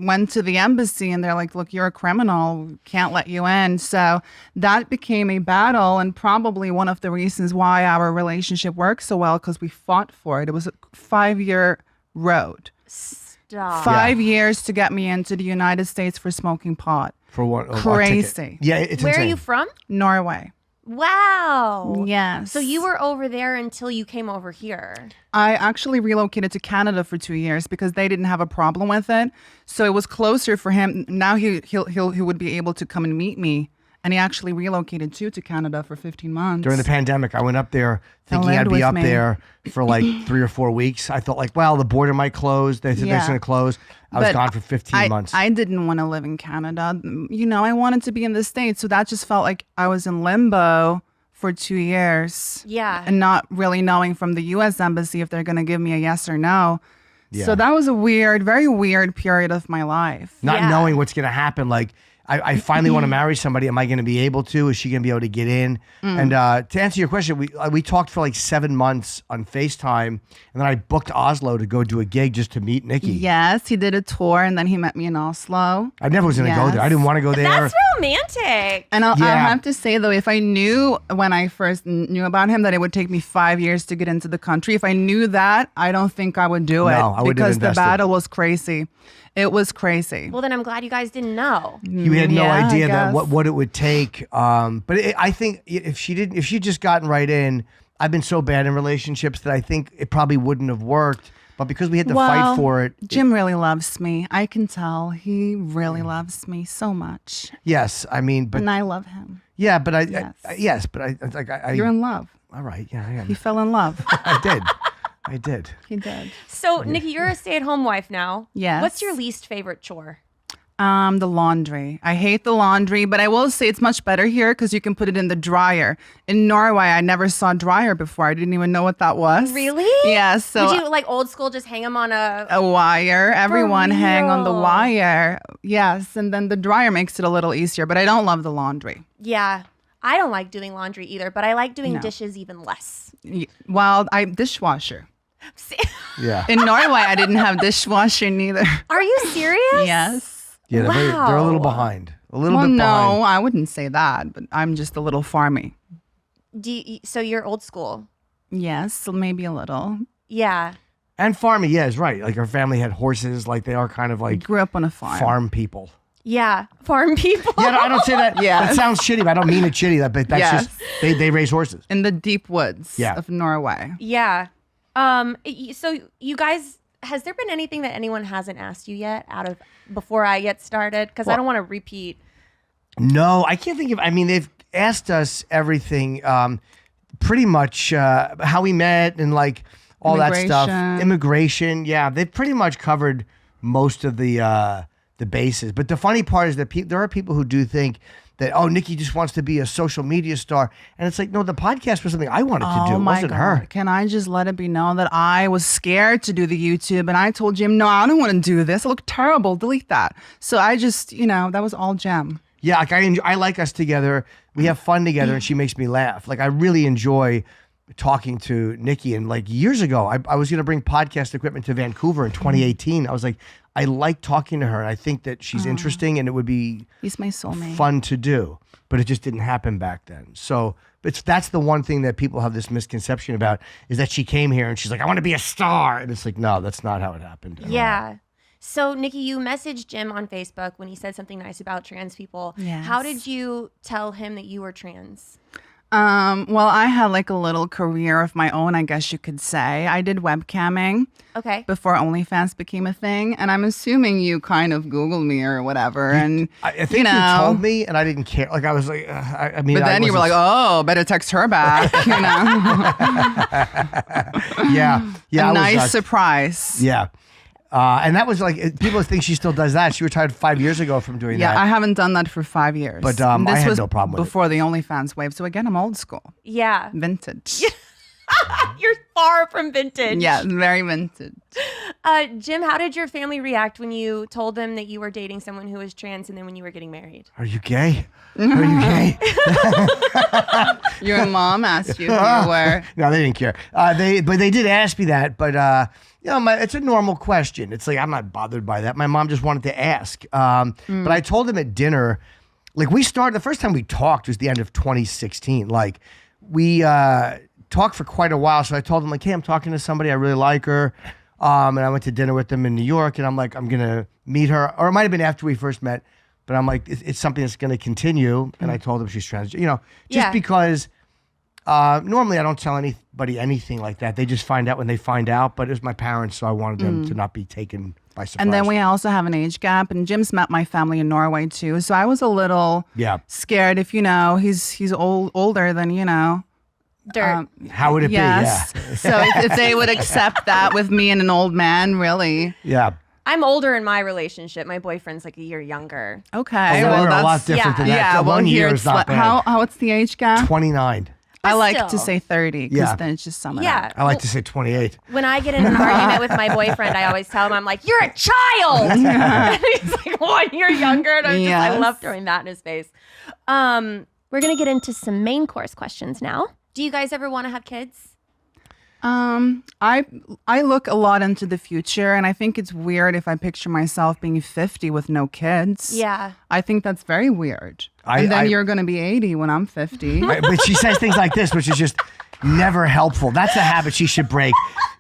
went to the embassy and they're like, look, you're a criminal, can't let you in. So that became a battle and probably one of the reasons why our relationship worked so well, because we fought for it. It was a 5-year road. Stop. 5 years to get me into the United States for smoking pot. For what? a ticket. Crazy. Yeah, it's Where insane. are you from? Norway. Wow. Yes. So you were over there until you came over here. I actually relocated to Canada for 2 years because they didn't have a problem with it. So it was closer for him. Now he would be able to come and meet me And he actually relocated too to Canada for 15 months. During the pandemic, I went up there thinking lived I'd be with up me. there for like 3 or 4 weeks. I thought like, well, the border might close. They said they're Yeah. going to close. I was But gone for 15 months. I didn't want to live in Canada. You know, I wanted to be in the States. So that just felt like I was in limbo for 2 years. Yeah. And not really knowing from the U.S. Embassy if they're going to give me a yes or no. Yeah. So that was a weird, very weird period of my life. Not Yeah. knowing what's going to happen. Like, I finally want to marry somebody. Am I going to be able to? Is she going to be able to get in? And to answer your question, we talked for like 7 months on FaceTime, and then I booked Oslo to go do a gig just to meet Nikki. Yes, he did a tour and then he met me in Oslo. I never was going to go there. I didn't want to go there. That's romantic. And I'll Yeah. have to say, though, if I knew when I first knew about him that it would take me 5 years to get into the country, if I knew that, I don't think I would do it. No, I wouldn't have because the invested. battle was crazy. It was crazy. Well, then I'm glad you guys didn't know. You had no Yeah, I idea that guess. what it would take. I think if she just gotten right in, I've been so bad in relationships that I think it probably wouldn't have worked. But because we had to fight for it, Jim really loves me. I can tell. He really loves me so much. yes, I mean, but And I love him. yeah, but Yes. yes, but I You're in love. all right, yeah, I am. He fell in love. I did. I did. He did. So, Nikki, you're a stay-at-home wife now. Yes. What's your least favorite chore? The laundry. I hate the laundry, but I will say it's much better here because you can put it in the dryer. In Norway, I never saw dryer before. I didn't even know what that was. Really? Yeah. So Would you like old school just hang them on a? a wire. Everyone hang on the real? wire. Yes, and then the dryer makes it a little easier. But I don't love the laundry. Yeah. I don't like doing laundry either, but I like doing No. dishes even less. Well, I dishwasher. Yeah. In Norway, I didn't have dishwasher neither. Are you serious? Yes. Yeah, they're a little Wow. behind. A little Well, bit no, behind. I wouldn't say that, but I'm just a little farmy. So you're old school. Yes, so maybe a little. Yeah. And farmy, yeah, is right. Like our family had horses. Like they are kind of I like grew up on a farm. farm people. Yeah. Farm people. Yeah, no, I don't say that. Yes. That sounds shitty, but I don't mean it shitty. But that's Yes. just they raise horses. In the deep woods Yeah. of Norway. Yeah. So you guys, has there been anything that anyone hasn't asked you yet before I get started? Because I don't want to repeat. No, I can't think of. I mean, they've asked us everything, pretty much how we met and like all that stuff. Immigration. Immigration, yeah, they've pretty much covered most of the bases. But the funny part is that there are people who do think that Nikki just wants to be a social media star, and it's like no, the podcast was something I wanted to do. Oh It my wasn't God. her. Can I just let it be known that I was scared to do the YouTube and I told Jim, no, I don't want to do this. I look terrible. Delete that. So I just, that was all Jim. Yeah, like I like us together. We have fun together, and she makes me laugh. Like I really enjoy talking to Nikki. And like years ago, I was going to bring podcast equipment to Vancouver in 2018. I was like, I like talking to her, and I think that she's interesting, and it would be He's my soulmate. fun to do. But it just didn't happen back then. So that's the one thing that people have this misconception about is that she came here and she's like, I want to be a star, and it's like, no, that's not how it happened. at all. Yeah. So, Nikki, you messaged Jim on Facebook when he said something nice about trans people. Yes. How did you tell him that you were trans? Well, I had like a little career of my own, I guess you could say. I did webcamming Okay. before OnlyFans became a thing. And I'm assuming you kind of Googled me or whatever. And, I think you told me, and I didn't care. Like I was like, I mean, But then you were like, oh, better text her back, yeah, yeah, A nice surprise. yeah. And that was like people think she still does that. She retired 5 years ago from doing Yeah, that. I haven't done that for 5 years. But, And I this had was no problem with it. before the OnlyFans wave. So again, I'm old school, Yeah. vintage. You're far from vintage. Yeah, very vintage. Jim, how did your family react when you told them that you were dating someone who was trans and then when you were getting married? Are you gay? Are you gay? Your mom asked you who you were. No, they didn't care. But they did ask me that. But it's a normal question. It's like I'm not bothered by that. My mom just wanted to ask. But I told them at dinner, like the first time we talked was the end of 2016. Like we talked for quite a while. So I told them like, hey, I'm talking to somebody. I really like her. And I went to dinner with them in New York. And I'm like, I'm gonna meet her. Or it might have been after we first met. But I'm like, it's something that's going to continue. And I told them she's trans. Just Yeah. because Normally, I don't tell anybody anything like that. They just find out when they find out. But it was my parents, so I wanted them to not be taken by surprise. And then we also have an age gap, and Jim's met my family in Norway too. So I was a little scared if he's older than Dirt. How would it yes. be? Yeah. So if they would accept that with me and an old man, really. Yeah. I'm older in my relationship. My boyfriend's like a year younger. Okay. Well, we're a that's lot different than that. Yeah. Well, 1 here year it's is not bad. what's the age gap? 29. I like to still. say 30 because Yeah. then it's just some of Yeah. that. I like to say 28. When I get in an argument with my boyfriend, I always tell him, I'm like, you're a child. And he's like 1 year younger. And I Yes. love throwing that in his face. We're going to get into some main course questions now. Do you guys ever want to have kids? I look a lot into the future, and I think it's weird if I picture myself being 50 with no kids. Yeah. I think that's very weird. And then you're going to be 80 when I'm 50. But she says things like this, which is just never helpful. That's a habit she should break.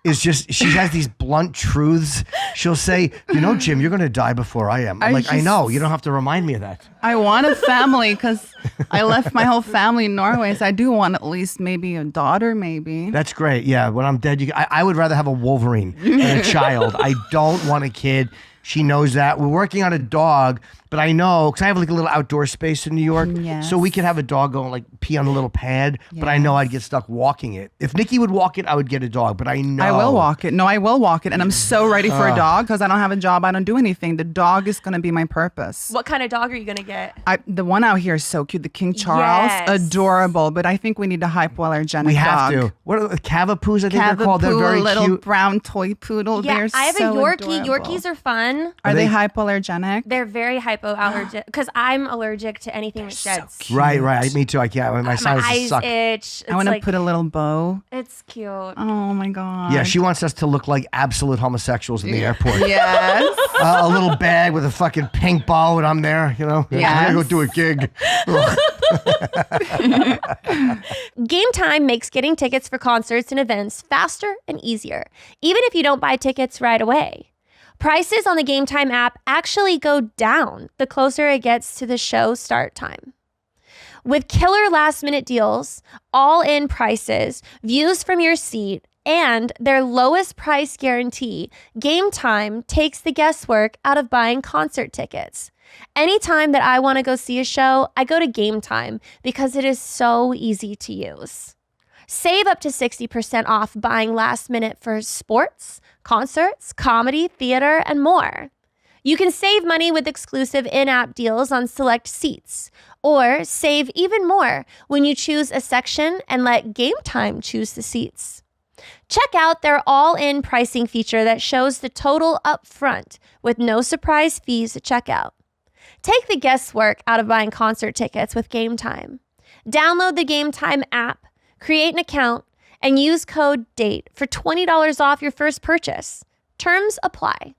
Is just she has these blunt truths. She'll say, Jim, you're going to die before I am. I'm I know. You don't have to remind me of that. I want a family because I left my whole family in Norway, so I do want at least maybe a daughter, maybe. That's great. Yeah. When I'm dead, I would rather have a Wolverine than a child. I don't want a kid. She knows that. We're working on a dog, but I know, because I have like a little outdoor space in New York, Yes. so we could have a dog go and like pee on a little pad, but I know I'd get stuck walking it. If Nikki would walk it, I would get a dog, but I know. I will walk it. No, I will walk it. And I'm so ready for a dog because I don't have a job. I don't do anything. The dog is going to be my purpose. What kind of dog are you going to get? The one out here is so cute. The King Charles. Yes. Adorable. But I think we need a hypoallergenic We have dog. to. What are the Cavapoos? I think they're called. They're very little cute. brown toy poodle. Yeah, They're I have so a Yorkie. adorable. Yorkies are fun. Are they- they hypoallergenic? They're very hypoallergenic because I'm allergic to anything that sheds. Right. Me too. I can't. My My sinuses eyes suck. itch. I want to like, put a little bow. It's cute. Oh my God. Yeah, she wants us to look like absolute homosexuals in the airport. Yes. A little bag with a fucking pink bow, and I'm there. I gotta go Yes. do a gig. Game Time makes getting tickets for concerts and events faster and easier, even if you don't buy tickets right away. Prices on the Game Time app actually go down the closer it gets to the show start time. With killer last-minute deals, all-in prices, views from your seat, and their lowest price guarantee, Game Time takes the guesswork out of buying concert tickets. Anytime that I want to go see a show, I go to Game Time because it is so easy to use. Save up to 60% off buying last minute for sports, concerts, comedy, theater, and more. You can save money with exclusive in-app deals on select seats, or save even more when you choose a section and let Game Time choose the seats. Check out their all-in pricing feature that shows the total up front with no surprise fees at checkout. Take the guesswork out of buying concert tickets with Game Time. Download the Game Time app, create an account, and use code DATE for $20 off your first purchase. Terms apply.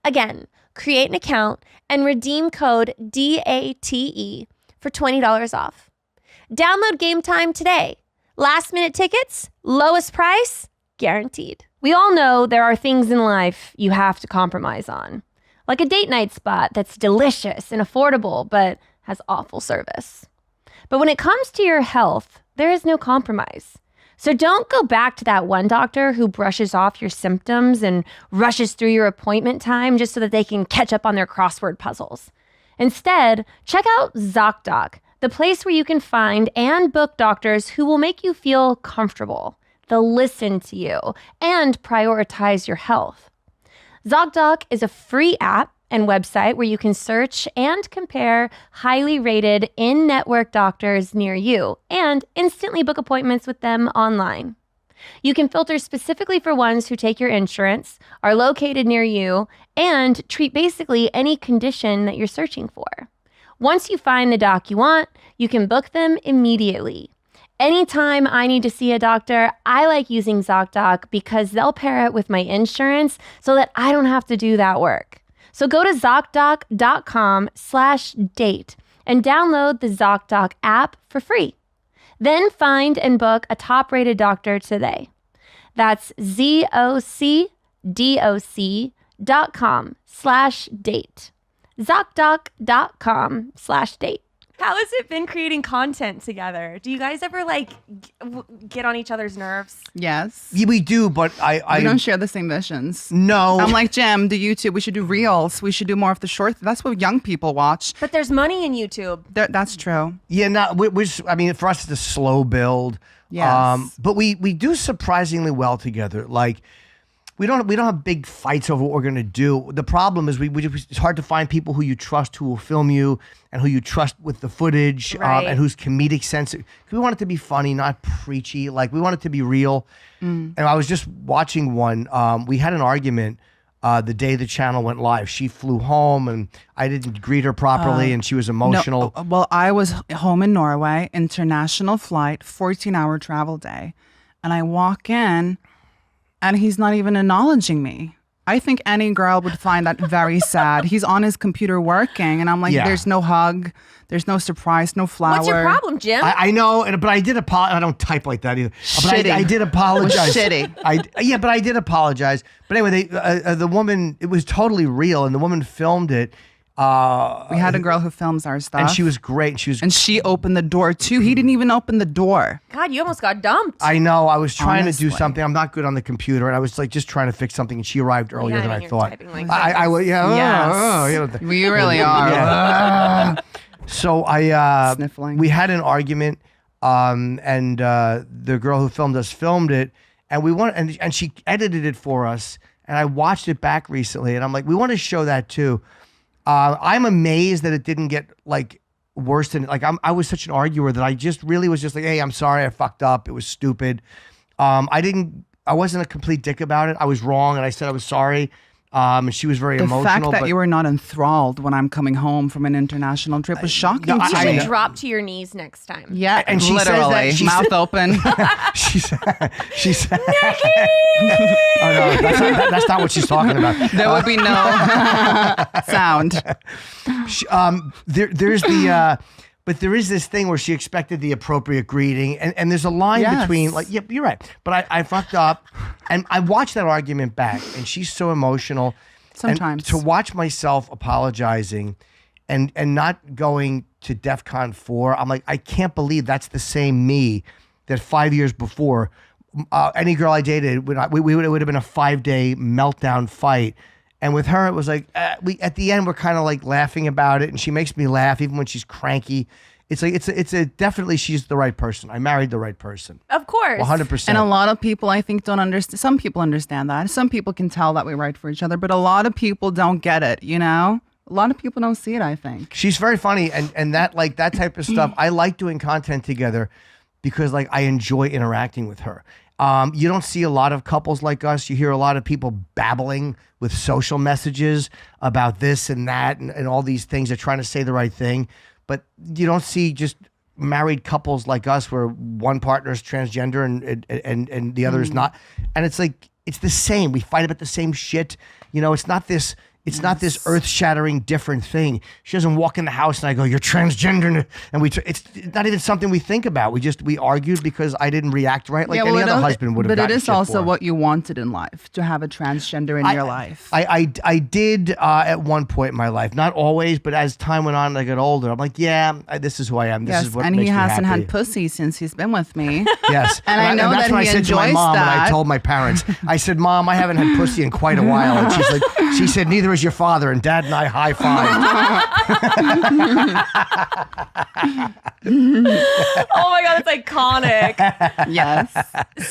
Again, create an account and redeem code DATE for $20 off. Download Game Time today. Last minute tickets, lowest price, guaranteed. We all know there are things in life you have to compromise on. Like a date night spot that's delicious and affordable, but has awful service. But when it comes to your health, there is no compromise. So don't go back to that one doctor who brushes off your symptoms and rushes through your appointment time just so that they can catch up on their crossword puzzles. Instead, check out ZocDoc, the place where you can find and book doctors who will make you feel comfortable. They'll listen to you and prioritize your health. ZocDoc is a free app and website where you can search and compare highly rated in-network doctors near you and instantly book appointments with them online. You can filter specifically for ones who take your insurance, are located near you, and treat basically any condition that you're searching for. Once you find the doc you want, you can book them immediately. Anytime I need to see a doctor, I like using ZocDoc because they'll pair it with my insurance so that I don't have to do that work. So go to ZocDoc.com/date and download the ZocDoc app for free. Then find and book a top-rated doctor today. That's ZocDoc.com/date. ZocDoc.com/date. How has it been creating content together? Do you guys ever like get on each other's nerves? Yes. Yeah, we do, but I We don't share the same visions. no. I'm like, Jim, do YouTube. We should do reels. We should do more of the short. That's what young people watch. But there's money in YouTube. That's true. Yeah, no, I mean, for us, it's a slow build. Yes. But we do surprisingly well together. Like, we don't have big fights over what we're gonna do. The problem is it's hard to find people who you trust who will film you and who you trust with the footage Right. and whose comedic sense. Because we want it to be funny, not preachy. Like, we want it to be real. And I was just watching one. We had an argument. The day the channel went live, she flew home and I didn't greet her properly and she was emotional. No, well, I was home in Norway, international flight, 14-hour travel day. And I walk in and he's not even acknowledging me. I think any girl would find that very sad. He's on his computer working and I'm like, Yeah. there's no hug, there's no surprise, no flower. What's your problem, Jim? I know, but I did apologize. I don't type like that either. But Shitty. I did apologize. Shitty. But I did apologize. But anyway, the woman, it was totally real, and the woman filmed it. We had a girl who films our stuff. And she was great. And she opened the door too. He didn't even open the door. God, you almost got dumped. I know. I was trying to do Honestly. something. I'm not good on the computer, and I was like just trying to fix something, and she arrived earlier Yeah, than I I mean, you're thought. typing like I yeah. Yes. You know, We really are. Yeah. So Sniffling. we had an argument, and the girl who filmed us filmed it, and and she edited it for us, and I watched it back recently, and I'm like, we want to show that too. I'm amazed that it didn't get like worse than like I was such an arguer that I just really was just like, hey, I'm sorry, I fucked up, it was stupid. I wasn't a complete dick about it. I was wrong, and I said I was sorry. And she was very The emotional. fact that but you were not enthralled when I'm coming home from an international trip was shocking no, to I me. know. Drop to your knees next time. Yeah, And she says that- literally, she mouth said- open. she said, oh no, that's not what she's talking about. There would be no sound. There's the but there is this thing where she expected the appropriate greeting, and there's a line Yes. between like, yep, you're right, but I fucked up, and I watched that argument back, and she's so emotional. And Sometimes. to watch myself apologizing and not going to DEFCON 4, I'm like, I can't believe that's the same me that 5 years before any girl I dated, it would have been a 5-day meltdown fight. And with her, it was like, at the end, we're kind of like laughing about it. And she makes me laugh even when she's cranky. It's like, it's a definitely she's the right person. I married the right person. Of course. 100%. And a lot of people, I think, don't understand. Some people understand that. Some people can tell that we write for each other, but a lot of people don't get it, you know? A lot of people don't see it, I think. She's very funny. And that, like, that type of stuff, I like doing content together because, like, I enjoy interacting with her. You don't see a lot of couples like us. You hear a lot of people babbling with social messages about this and that and all these things. They're trying to say the right thing. But you don't see just married couples like us where one partner is transgender and the other is not. And it's like, it's the same. We fight about the same shit. You know, it's not this earth-shattering different thing. She doesn't walk in the house and I go, you're transgender. And it's not even something we think about. We argued because I didn't react right like any other husband would have. But it gotten is shit also for. what you wanted in life, to have a transgender in your life. I did at one point in my life, not always, but as time went on and I got older, I'm like, yeah, this is who I am. This Yes, is what and makes he me hasn't happy. had pussy since he's been with me. Yes. And I know that's that what he I said to my enjoys mom when I that. told my parents. I said, Mom, I haven't had pussy in quite a while. And she's like, she said, neither is your father. And Dad and I high five. Oh my God, it's iconic. Yes.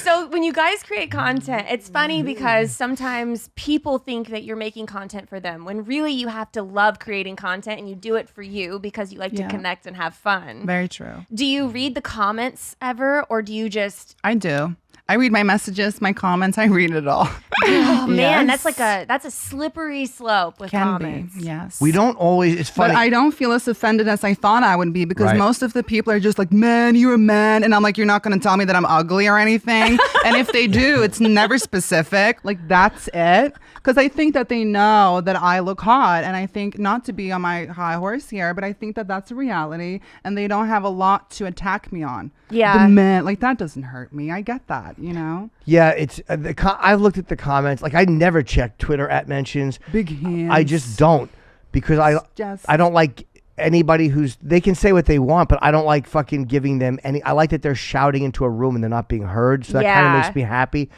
So when you guys create content, it's funny because sometimes people think that you're making content for them when really you have to love creating content and you do it for you because you like to Yeah. connect and have fun. Very true. Do you read the comments ever or do you just I do. I read my messages, my comments. I read it all. oh man, Yes. that's a slippery slope with Can comments. be. Yes. We don't always, it's funny. But I don't feel as offended as I thought I would be because Right. most of the people are just like, man, you're a man. And I'm like, you're not going to tell me that I'm ugly or anything. And if they do, it's never specific. Like, that's it. Because I think that they know that I look hot. And I think, not to be on my high horse here, but I think that that's a reality. And they don't have a lot to attack me on. Yeah. The man, like, that doesn't hurt me. I get that, you know? Yeah, it's I've looked at the comments. Like, I never check Twitter @ mentions. Big hands. I just don't because Just- I don't like anybody they can say what they want, but I don't like fucking giving them any. I like that they're shouting into a room and they're not being heard. So that kind of Yeah. makes me happy.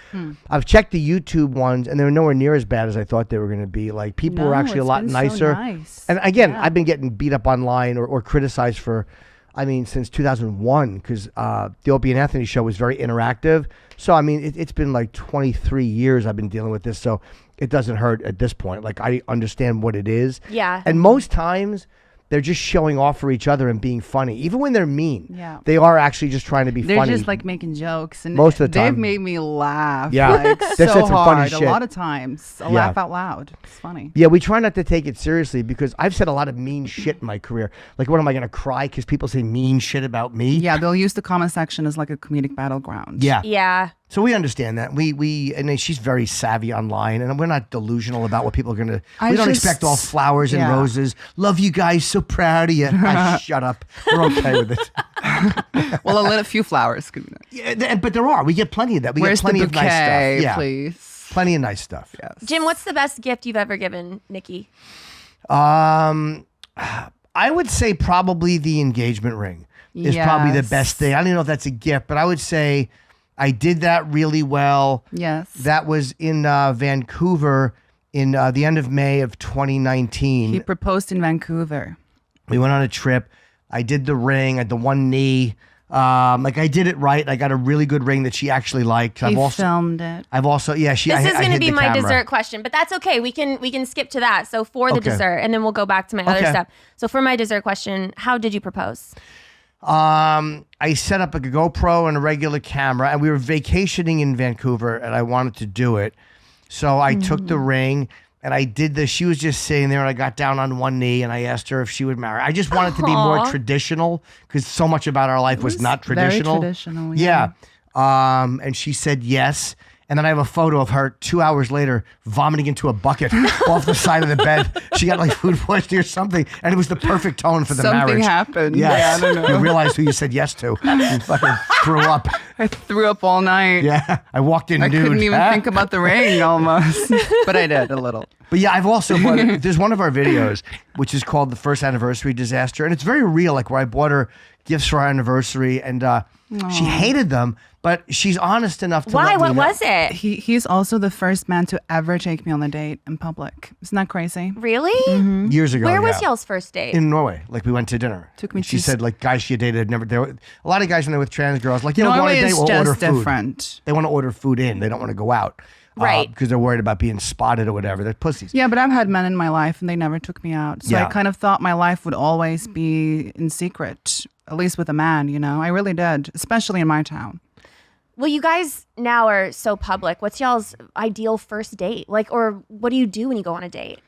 I've checked the YouTube ones and they're nowhere near as bad as I thought they were going to be. Like people were actually a lot nicer. Nice. And again, I've been getting beat up online or criticized for, since 2001, because the Opie and Anthony show was very interactive. So, it's been like 23 years I've been dealing with this. So it doesn't hurt at this point. Like I understand what it is. Yeah. And most times they're just showing off for each other and being funny. Even when they're mean, Yeah. they are actually just trying to be They're funny. just like making jokes, and Most of the time. they've made me laugh. Yeah. like, They so said some funny hard. shit. A lot of times, I'll Yeah. laugh out loud. It's funny. Yeah, we try not to take it seriously because I've said a lot of mean shit in my career. Like, what am I going to cry because people say mean shit about me? Yeah, they'll use the comment section as like a comedic battleground. Yeah. Yeah. So we understand that. And then she's very savvy online, and we're not delusional about what people are going to. We don't expect all flowers and yeah. roses. Love you guys, so proud of you. Shut up. We're okay with it. Well, a few flowers could be nice. Yeah, but there are. We get plenty of that. We Where's get plenty the of nice bouquet, stuff. Yeah, please? plenty of nice stuff. Yes. Jim, what's the best gift you've ever given Nikki? I would say probably the engagement ring is probably the Yes. best thing. I don't even know if that's a gift, but I would say I did that really well. Yes. That was in Vancouver in the end of May of 2019. He proposed in Vancouver. We went on a trip. I did the ring at the one knee. I did it right. I got a really good ring that she actually liked. He filmed it. I've also, yeah, she. This is I going to hid be the my camera. dessert question, but that's okay. We can skip to that. So for the Okay. dessert, and then we'll go back to my other Okay. stuff. So for my dessert question, how did you propose? I set up a GoPro and a regular camera, and we were vacationing in Vancouver, and I wanted to do it. So I took the ring and I did this. She was just sitting there, and I got down on one knee and I asked her if she would marry. I just wanted to be more Aw. traditional because so much about our life was not traditional. Very traditional. Yeah. And she said yes. And then I have a photo of her 2 hours later vomiting into a bucket off the side of the bed. She got like food poisoning or something. And it was the perfect tone for the Something marriage. happened. Yes. Yeah, I don't know. You realized who you said yes to. You fucking threw up. I threw up all night. Yeah. I walked in I nude. couldn't even Huh? think about the ring almost. But I did a little. But yeah, I've also bought, there's one of our videos, which is called The First Anniversary Disaster. And it's very real, like where I bought her gifts for our anniversary and she hated them, but she's honest enough to Why? let me What know. was it? He's also the first man to ever take me on a date in public. Isn't that crazy? Really? Years ago. Where was yeah. y'all's first date? In Norway, like we went to dinner. Took me And she to- said, like guys she dated never. There were, a lot of guys when they're with trans girls, like go on Norway a date, is we'll order just food. different. They want to order food in. They don't want to go out, Right. Because they're worried about being spotted or whatever. They're pussies. Yeah, but I've had men in my life and they never took me out. So Yeah. I kind of thought my life would always be in secret, at least with a man, you know? I really did, especially in my town. Well, you guys now are so public. What's y'all's ideal first date? Like, or what do you do when you go on a date?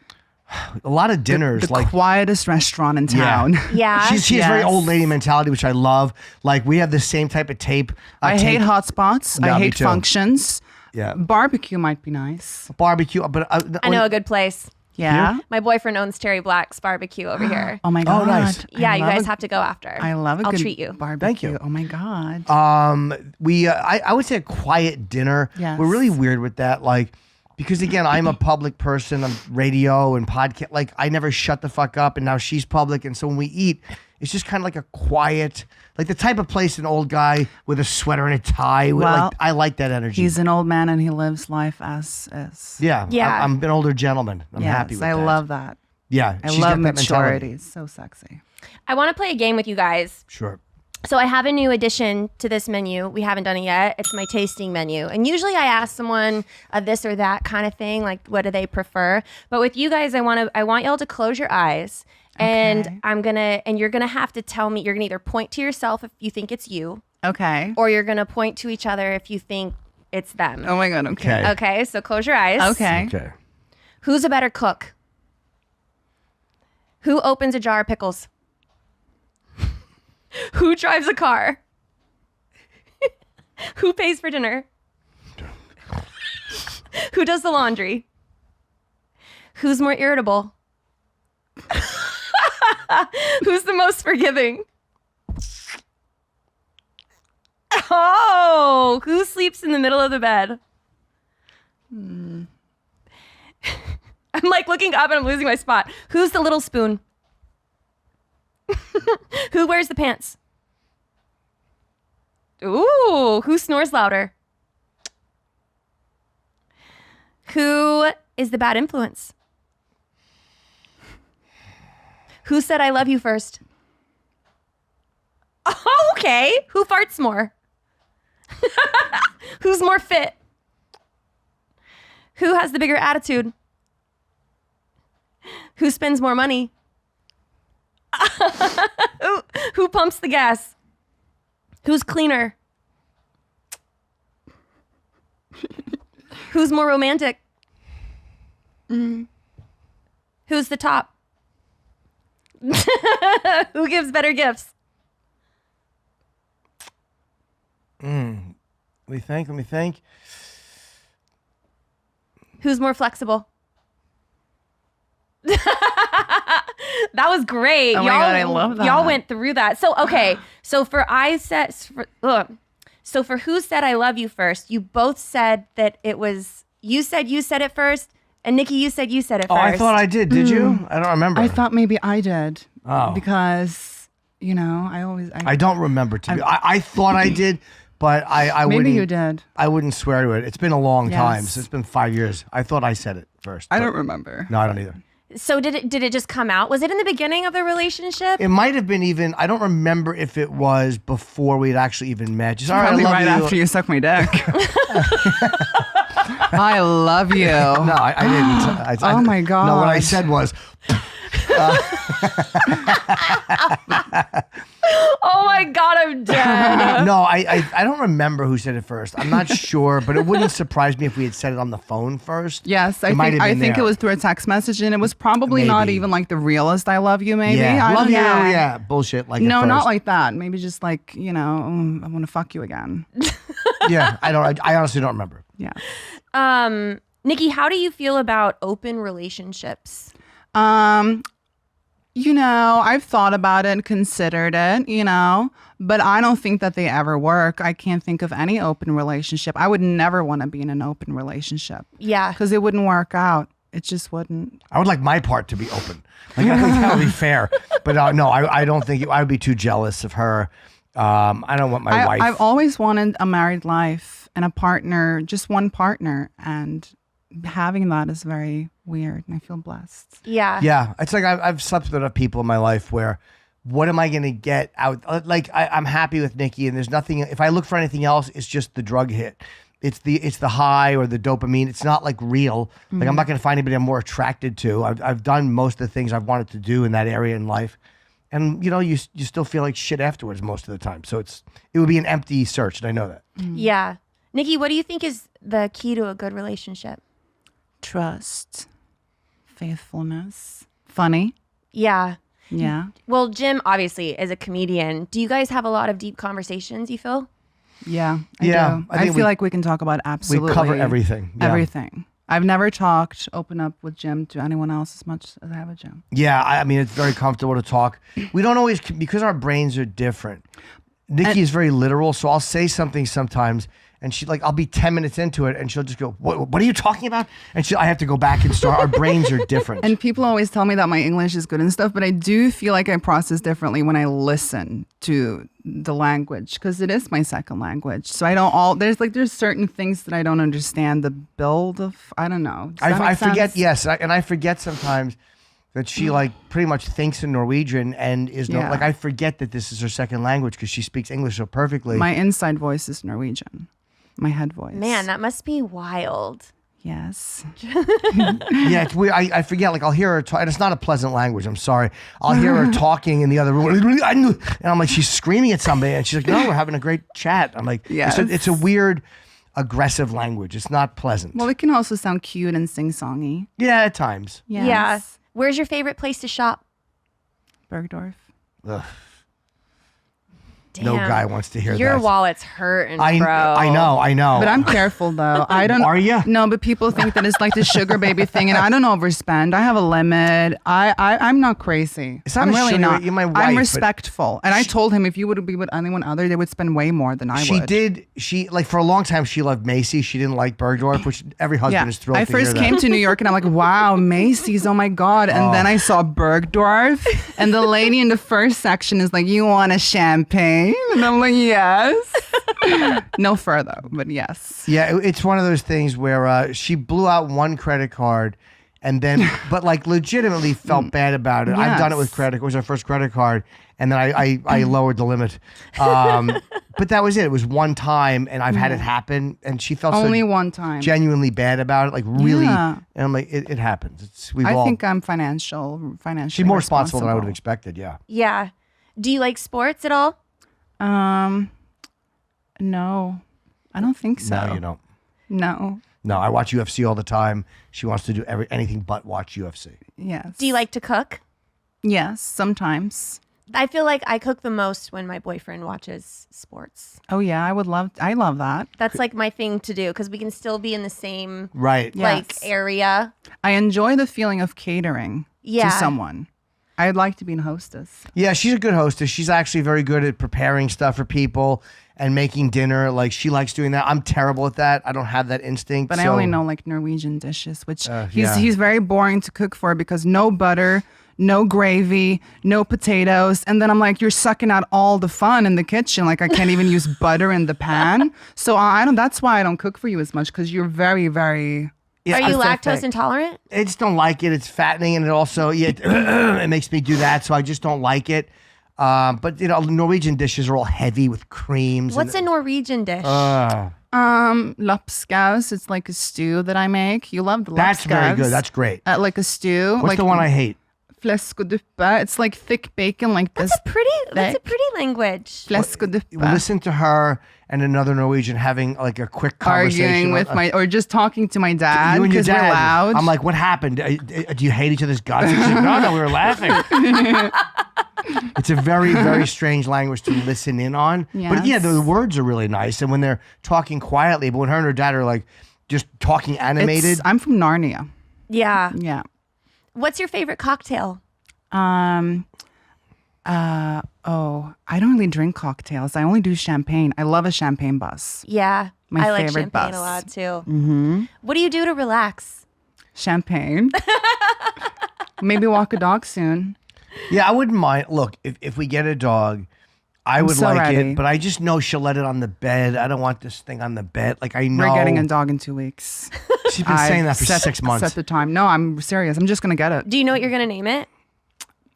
A lot of dinners, The like quietest restaurant in town. Yeah. She has very Yes. old lady mentality, which I love. Like we have the same type of tape. I tape- hate hotspots. Yeah, I me hate too. functions. Yeah, Barbecue might be nice. barbecue. But I know a good place. Yeah. My boyfriend owns Terry Black's barbecue over here. Oh my god. nice. Yeah, I you love guys a- have to go after. I love a I'll good treat you. barbecue. Thank you. Oh my god. I would say a quiet dinner. Yes. We're really weird with that, like because again, I'm a public person on radio and podcast. Like I never shut the fuck up, and now she's public, and so when we eat, it's just kind of like a quiet, like the type of place an old guy with a sweater and a tie. Well, I like that energy. He's an old man and he lives life as is. yeah, Yeah. I'm an older gentleman. I'm Yes, happy with I that. love that. Yeah, I she's love got that mentality. maturity. It's so sexy. I want to play a game with you guys. Sure. So I have a new addition to this menu. We haven't done it yet. It's my tasting menu. And usually I ask someone this or that kind of thing, like what do they prefer? But with you guys, I want y'all to close your eyes. And Okay. you're gonna have to tell me, you're gonna either point to yourself if you think it's you, Okay. or you're gonna point to each other if you think it's them. Oh my god. Okay. Okay. Okay, so close your eyes. Okay. Okay. Who's a better cook? Who opens a jar of pickles? Who drives a car? Who pays for dinner? Who does the laundry? Who's more irritable? Who's the most forgiving? Oh, who sleeps in the middle of the bed? I'm like looking up and I'm losing my spot. Who's the little spoon? Who wears the pants? Ooh, who snores louder? Who is the bad influence? Who said I love you first? Oh, okay. Who farts more? Who's more fit? Who has the bigger attitude? Who spends more money? Who pumps the gas? Who's cleaner? Who's more romantic? Who's the top? Who gives better gifts? Let me think. Who's more flexible? That was great. Oh my God, I love that. Y'all went through that. So, okay. So for who said I love you first, you both said that it was, you said it first, and Nikki, you said it first. Oh, I thought I did. Did you? I don't remember. I thought maybe I did. Oh. Because, I don't remember. I thought I did, but I maybe wouldn't. you did. I wouldn't swear to it. It's been a long time. Yes. So it's been 5 years. I thought I said it first. I but- don't remember. No, I don't either. So did it just come out? Was it in the beginning of the relationship? It might have been even. I don't remember if it was before we had actually even met. Just all right, I Probably love right you. after you suck my dick. I love you. No, I didn't. Oh my God. No, what I said was. Oh my God, I'm dead. No, I don't remember who said it first. I'm not sure, but it wouldn't surprise me if we had said it on the phone first. Yes, It might have I been think it there. was through a text message, and it was probably not Maybe. even like the realest "I love you." Maybe Yeah, I love don't you. know. Yeah, bullshit. Like No, at not first. like that. Maybe just like I want to fuck you again. Yeah, I don't. I honestly don't remember. Yeah. Nikki, how do you feel about open relationships? I've thought about it and considered it, but I don't think that they ever work. I can't think of any open relationship. I would never want to be in an open relationship Yeah. because it wouldn't work out. It just wouldn't. I would like my part to be open. Like I think that would be fair. But no, I don't think I would be too jealous of her. I don't want my wife. I've always wanted a married life and a partner, just one partner, and having that is very weird, and I feel blessed. Yeah. Yeah, it's like I've slept with other people in my life where, what am I going to get out? Like I'm happy with Nikki, and there's nothing. If I look for anything else, it's just the drug hit. It's the high or the dopamine. It's not like real. Like I'm not going to find anybody I'm more attracted to. I've done most of the things I've wanted to do in that area in life, and you still feel like shit afterwards most of the time. So it would be an empty search, and I know that. Yeah. Nikki, what do you think is the key to a good relationship? Trust, faithfulness, funny. Yeah. Yeah. Well, Jim, obviously, is a comedian. Do you guys have a lot of deep conversations, you feel? Yeah, I Yeah, do. I I think feel we- like we can talk about absolutely We cover everything. Yeah. everything. I've never open up with Jim to anyone else as much as I have with Jim. Yeah, I mean, it's very comfortable to talk. We don't always, because our brains are different. Nikki is very literal, so I'll say something sometimes, and I'll be 10 minutes into it, and she'll just go, what are you talking about? And I have to go back and start. Our brains are different. And people always tell me that my English is good and stuff, but I do feel like I process differently when I listen to the language, because it is my second language. So there's certain things that I don't understand the build of. I don't know. Does that I make forget, sense? yes, and I forget sometimes that she pretty much thinks in Norwegian and is Yeah. I forget that this is her second language because she speaks English so perfectly. My inside voice is Norwegian. My head voice. Man, that must be wild. Yes. Yeah, it's weird. I forget. Like I'll hear her talk, and it's not a pleasant language. I'm sorry. I'll hear her talking in the other room, and I'm like, she's screaming at somebody, and she's like, "No, we're having a great chat." I'm like, Yes. it's a weird, aggressive lanlanguage. It's not pleasant. Well, it can also sound cute and sing-songy. Yeah, at times. Yes. Yeah. Where's your favorite place to shop? Bergdorf. Ugh. No Damn. guy wants to hear Your that. wallet's hurting, I bro. I know. But I'm careful though. I don't. Are ya? No, but people think that it's like the sugar baby thing, and I don't overspend. I have a limit. I'm not crazy. It's not I'm a really sugar- not. you're my wife, I'm but respectful, and I told him if you would be with anyone other, they would spend way more than I She would. did. She like for a long time she loved Macy's. She didn't like Bergdorf, which every husband is thrilled I to hear first that. came to New York and I'm like, wow, Macy's, oh my God. And then I saw Bergdorf and the lady in the first section is like, you want a champagne? And I'm like, yes. No further, but yes. Yeah, it's one of those things where she blew out one credit card and then, but like legitimately felt bad about it. I've done it with Yes. credit. It was our first credit card. And then I lowered the limit. But that was it. It was one time and I've had it happen. And she felt Only so one time. genuinely bad about it. Like really. Yeah. And I'm like, it happens. We've I all, think I'm financially she's more responsible than I would have expected. Yeah. Yeah. Do you like sports at all? No, I don't think so. No, you don't. No. No, I watch UFC all the time. She wants to do anything but watch UFC. Yes. Do you like to cook? Yes, sometimes. I feel like I cook the most when my boyfriend watches sports. Oh yeah, I love that. That's like my thing to do because we can still be in the same Right. like Yes. area. I enjoy the feeling of catering Yeah. to someone. I'd like to be a hostess. Yeah, she's a good hostess. She's actually very good at preparing stuff for people and making dinner. Like she likes doing that. I'm terrible at that. I don't have that instinct. But I so- only know like Norwegian dishes, which yeah. he's very boring to cook for because no butter, no gravy, no potatoes. And then I'm like, you're sucking out all the fun in the kitchen. Like I can't even use butter in the pan. So I don't, that's why I don't cook for you as much because you're very, very Yeah, Are you specific. lactose intolerant? I just don't like it. It's fattening, and it also it makes me do that. So I just don't like it. But you know, Norwegian dishes are all heavy with creams. What's a Norwegian dish? Lapskaus. It's like a stew that I make. You love the lapskaus. That's very good. That's great. Like a stew. What's like the one I hate? Fleskoduppe. It's like thick bacon like this. That's a pretty language. Fleskoduppe. Listen to her and another Norwegian having like a quick conversation. Arguing with my, or just talking to my dad you and your because we're dad. loud. I'm like, what happened? Do you hate each other's guts? She's like, no, we were laughing. It's a very, very strange language to listen in on. But yeah, Yes. the words are really nice. And when they're talking quietly, but when her and her dad are like just talking animated. I'm from Narnia. Yeah. Yeah. What's your favorite cocktail? Oh, I don't really drink cocktails. I only do champagne. I love a champagne bus. Yeah. My I like favorite champagne bus. a lot too. Mm-hmm. What do you do to relax? Champagne. Maybe walk a dog soon. Yeah, I wouldn't mind. Look, if we get a dog, I would so like ready. it, but I just know she'll let it on the bed. I don't want this thing on the bed. Like I know We're getting a dog in 2 weeks. she's been saying that for set, 6 months. Set the time. No, I'm serious. I'm just gonna get it. Do you know what you're gonna name it?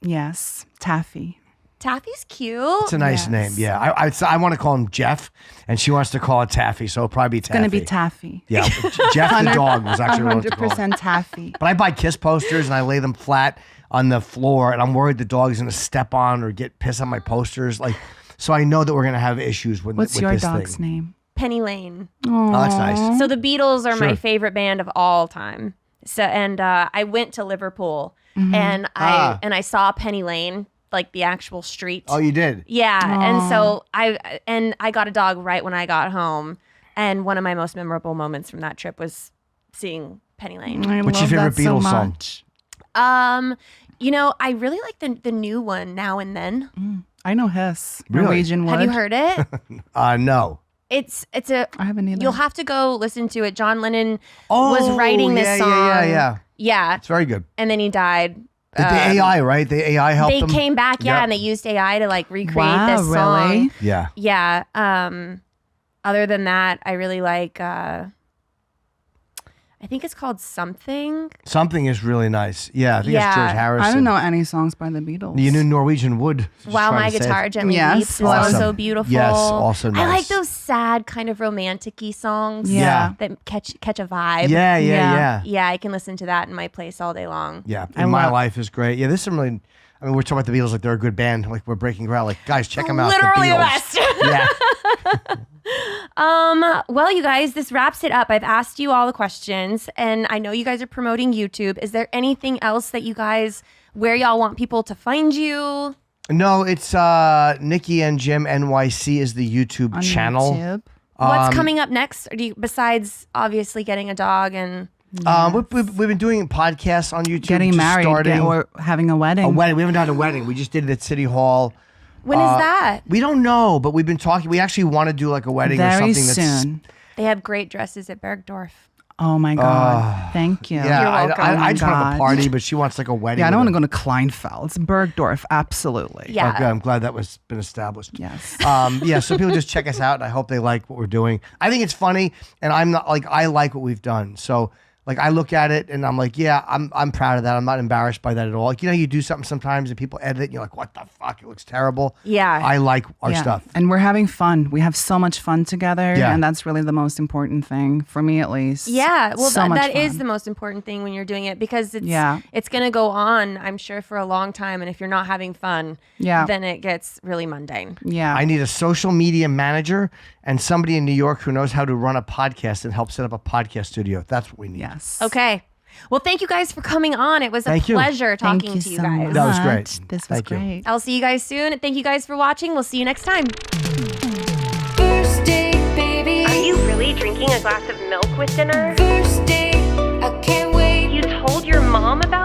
Yes, Taffy. Taffy's cute. It's a nice Yes. name. Yeah, I want to call him Jeff, and she wants to call it Taffy, so it'll probably be It's Taffy. gonna be Taffy. Yeah, Jeff the dog was actually what I wanted to call him. 100% Taffy. But I buy kiss posters and I lay them flat on the floor, and I'm worried the dog's gonna step on or get pissed on my posters. Like, so I know that we're gonna have issues with What's with your this dog's thing. name? Penny Lane. Oh, that's nice. So the Beatles are my Sure. favorite band of all time. So and I went to Liverpool Mm-hmm. and I saw Penny Lane, like the actual street. Oh, you did. Yeah, and so I got a dog right when I got home, and one of my most memorable moments from that trip was seeing Penny Lane. I What's love your favorite that so Beatles song? much. You know, I really like the new one, Now and Then. I know his Really? Norwegian wood. Have you heard it? No. It's a. I haven't either. You'll have to go listen to it. John Lennon was writing this yeah, song. Yeah. Yeah, It's very good. and then he died. The AI, right? The AI helped They them. came back, yeah, Yep. and they used AI to like recreate Wow, this song. really? Yeah. Yeah. Other than that, I really like. I think it's called Something. Something is really nice. Yeah, I think Yeah. it's George Harrison. I don't know any songs by the Beatles. You knew Norwegian Wood. Just While trying My to say it. Guitar Gently Yes, Weeps is awesome. also beautiful. Yes, also I like nice. those sad, kind of romantic-y songs. Yeah. That catch a vibe. Yeah, yeah, Yeah. yeah. Yeah, I can listen to that in my place all day long. Yeah, I and My love- Life is great. Yeah, this is some really. I mean, we're talking about the Beatles like they're a good band. Like we're breaking ground. Like guys, check them out. Literally the the Beatles. best. Yeah. Well, you guys, this wraps it up. I've asked you all the questions, and I know you guys are promoting YouTube. Is there anything else that you guys, where y'all want people to find you? No, it's Nikki and Jim NYC is the YouTube On channel. YouTube. What's coming up next? Or do you, besides obviously getting a dog and We've been doing podcasts on YouTube. Getting just married starting or having a wedding. a wedding. We haven't done a wedding. We just did it at City Hall. when is that? We don't know, but we've been talking. We actually want to do like a wedding or Very something that's soon. They have great dresses at Bergdorf. Oh my God. Thank you. Yeah, You're welcome. I just want to have a God. party, but she wants like a wedding. Yeah, I don't want with to go to Kleinfeld. It's Bergdorf. Absolutely. Yeah. Okay, I'm glad that was been established. Yes. Yeah, so people just check us out, and I hope they like what we're doing. I think it's funny, and I'm not like I like what we've done. So like I look at it, and I'm like, yeah, I'm proud of that. I'm not embarrassed by that at all. Like you do something sometimes, and people edit it, and you're like, what the fuck? It looks terrible. Yeah. I like our stuff. And we're having fun. We have so much fun together. Yeah. And that's really the most important thing for me, at least. Yeah, well, So much that is fun. the most important thing when you're doing it because Yeah. it's going to go on, I'm sure, for a long time. And if you're not having fun, Yeah. then it gets really mundane. Yeah. I need a social media manager and somebody in New York who knows how to run a podcast and help set up a podcast studio. That's what we need. Yes. Okay. Well, thank you guys for coming on. It was a Thank you. pleasure Thank talking you to you so guys. much. That was great. This was Thank you. great. I'll see you guys soon. Thank you guys for watching. We'll see you next time. First date, baby. Are you really drinking a glass of milk with dinner? First date, I can't wait. You told your mom about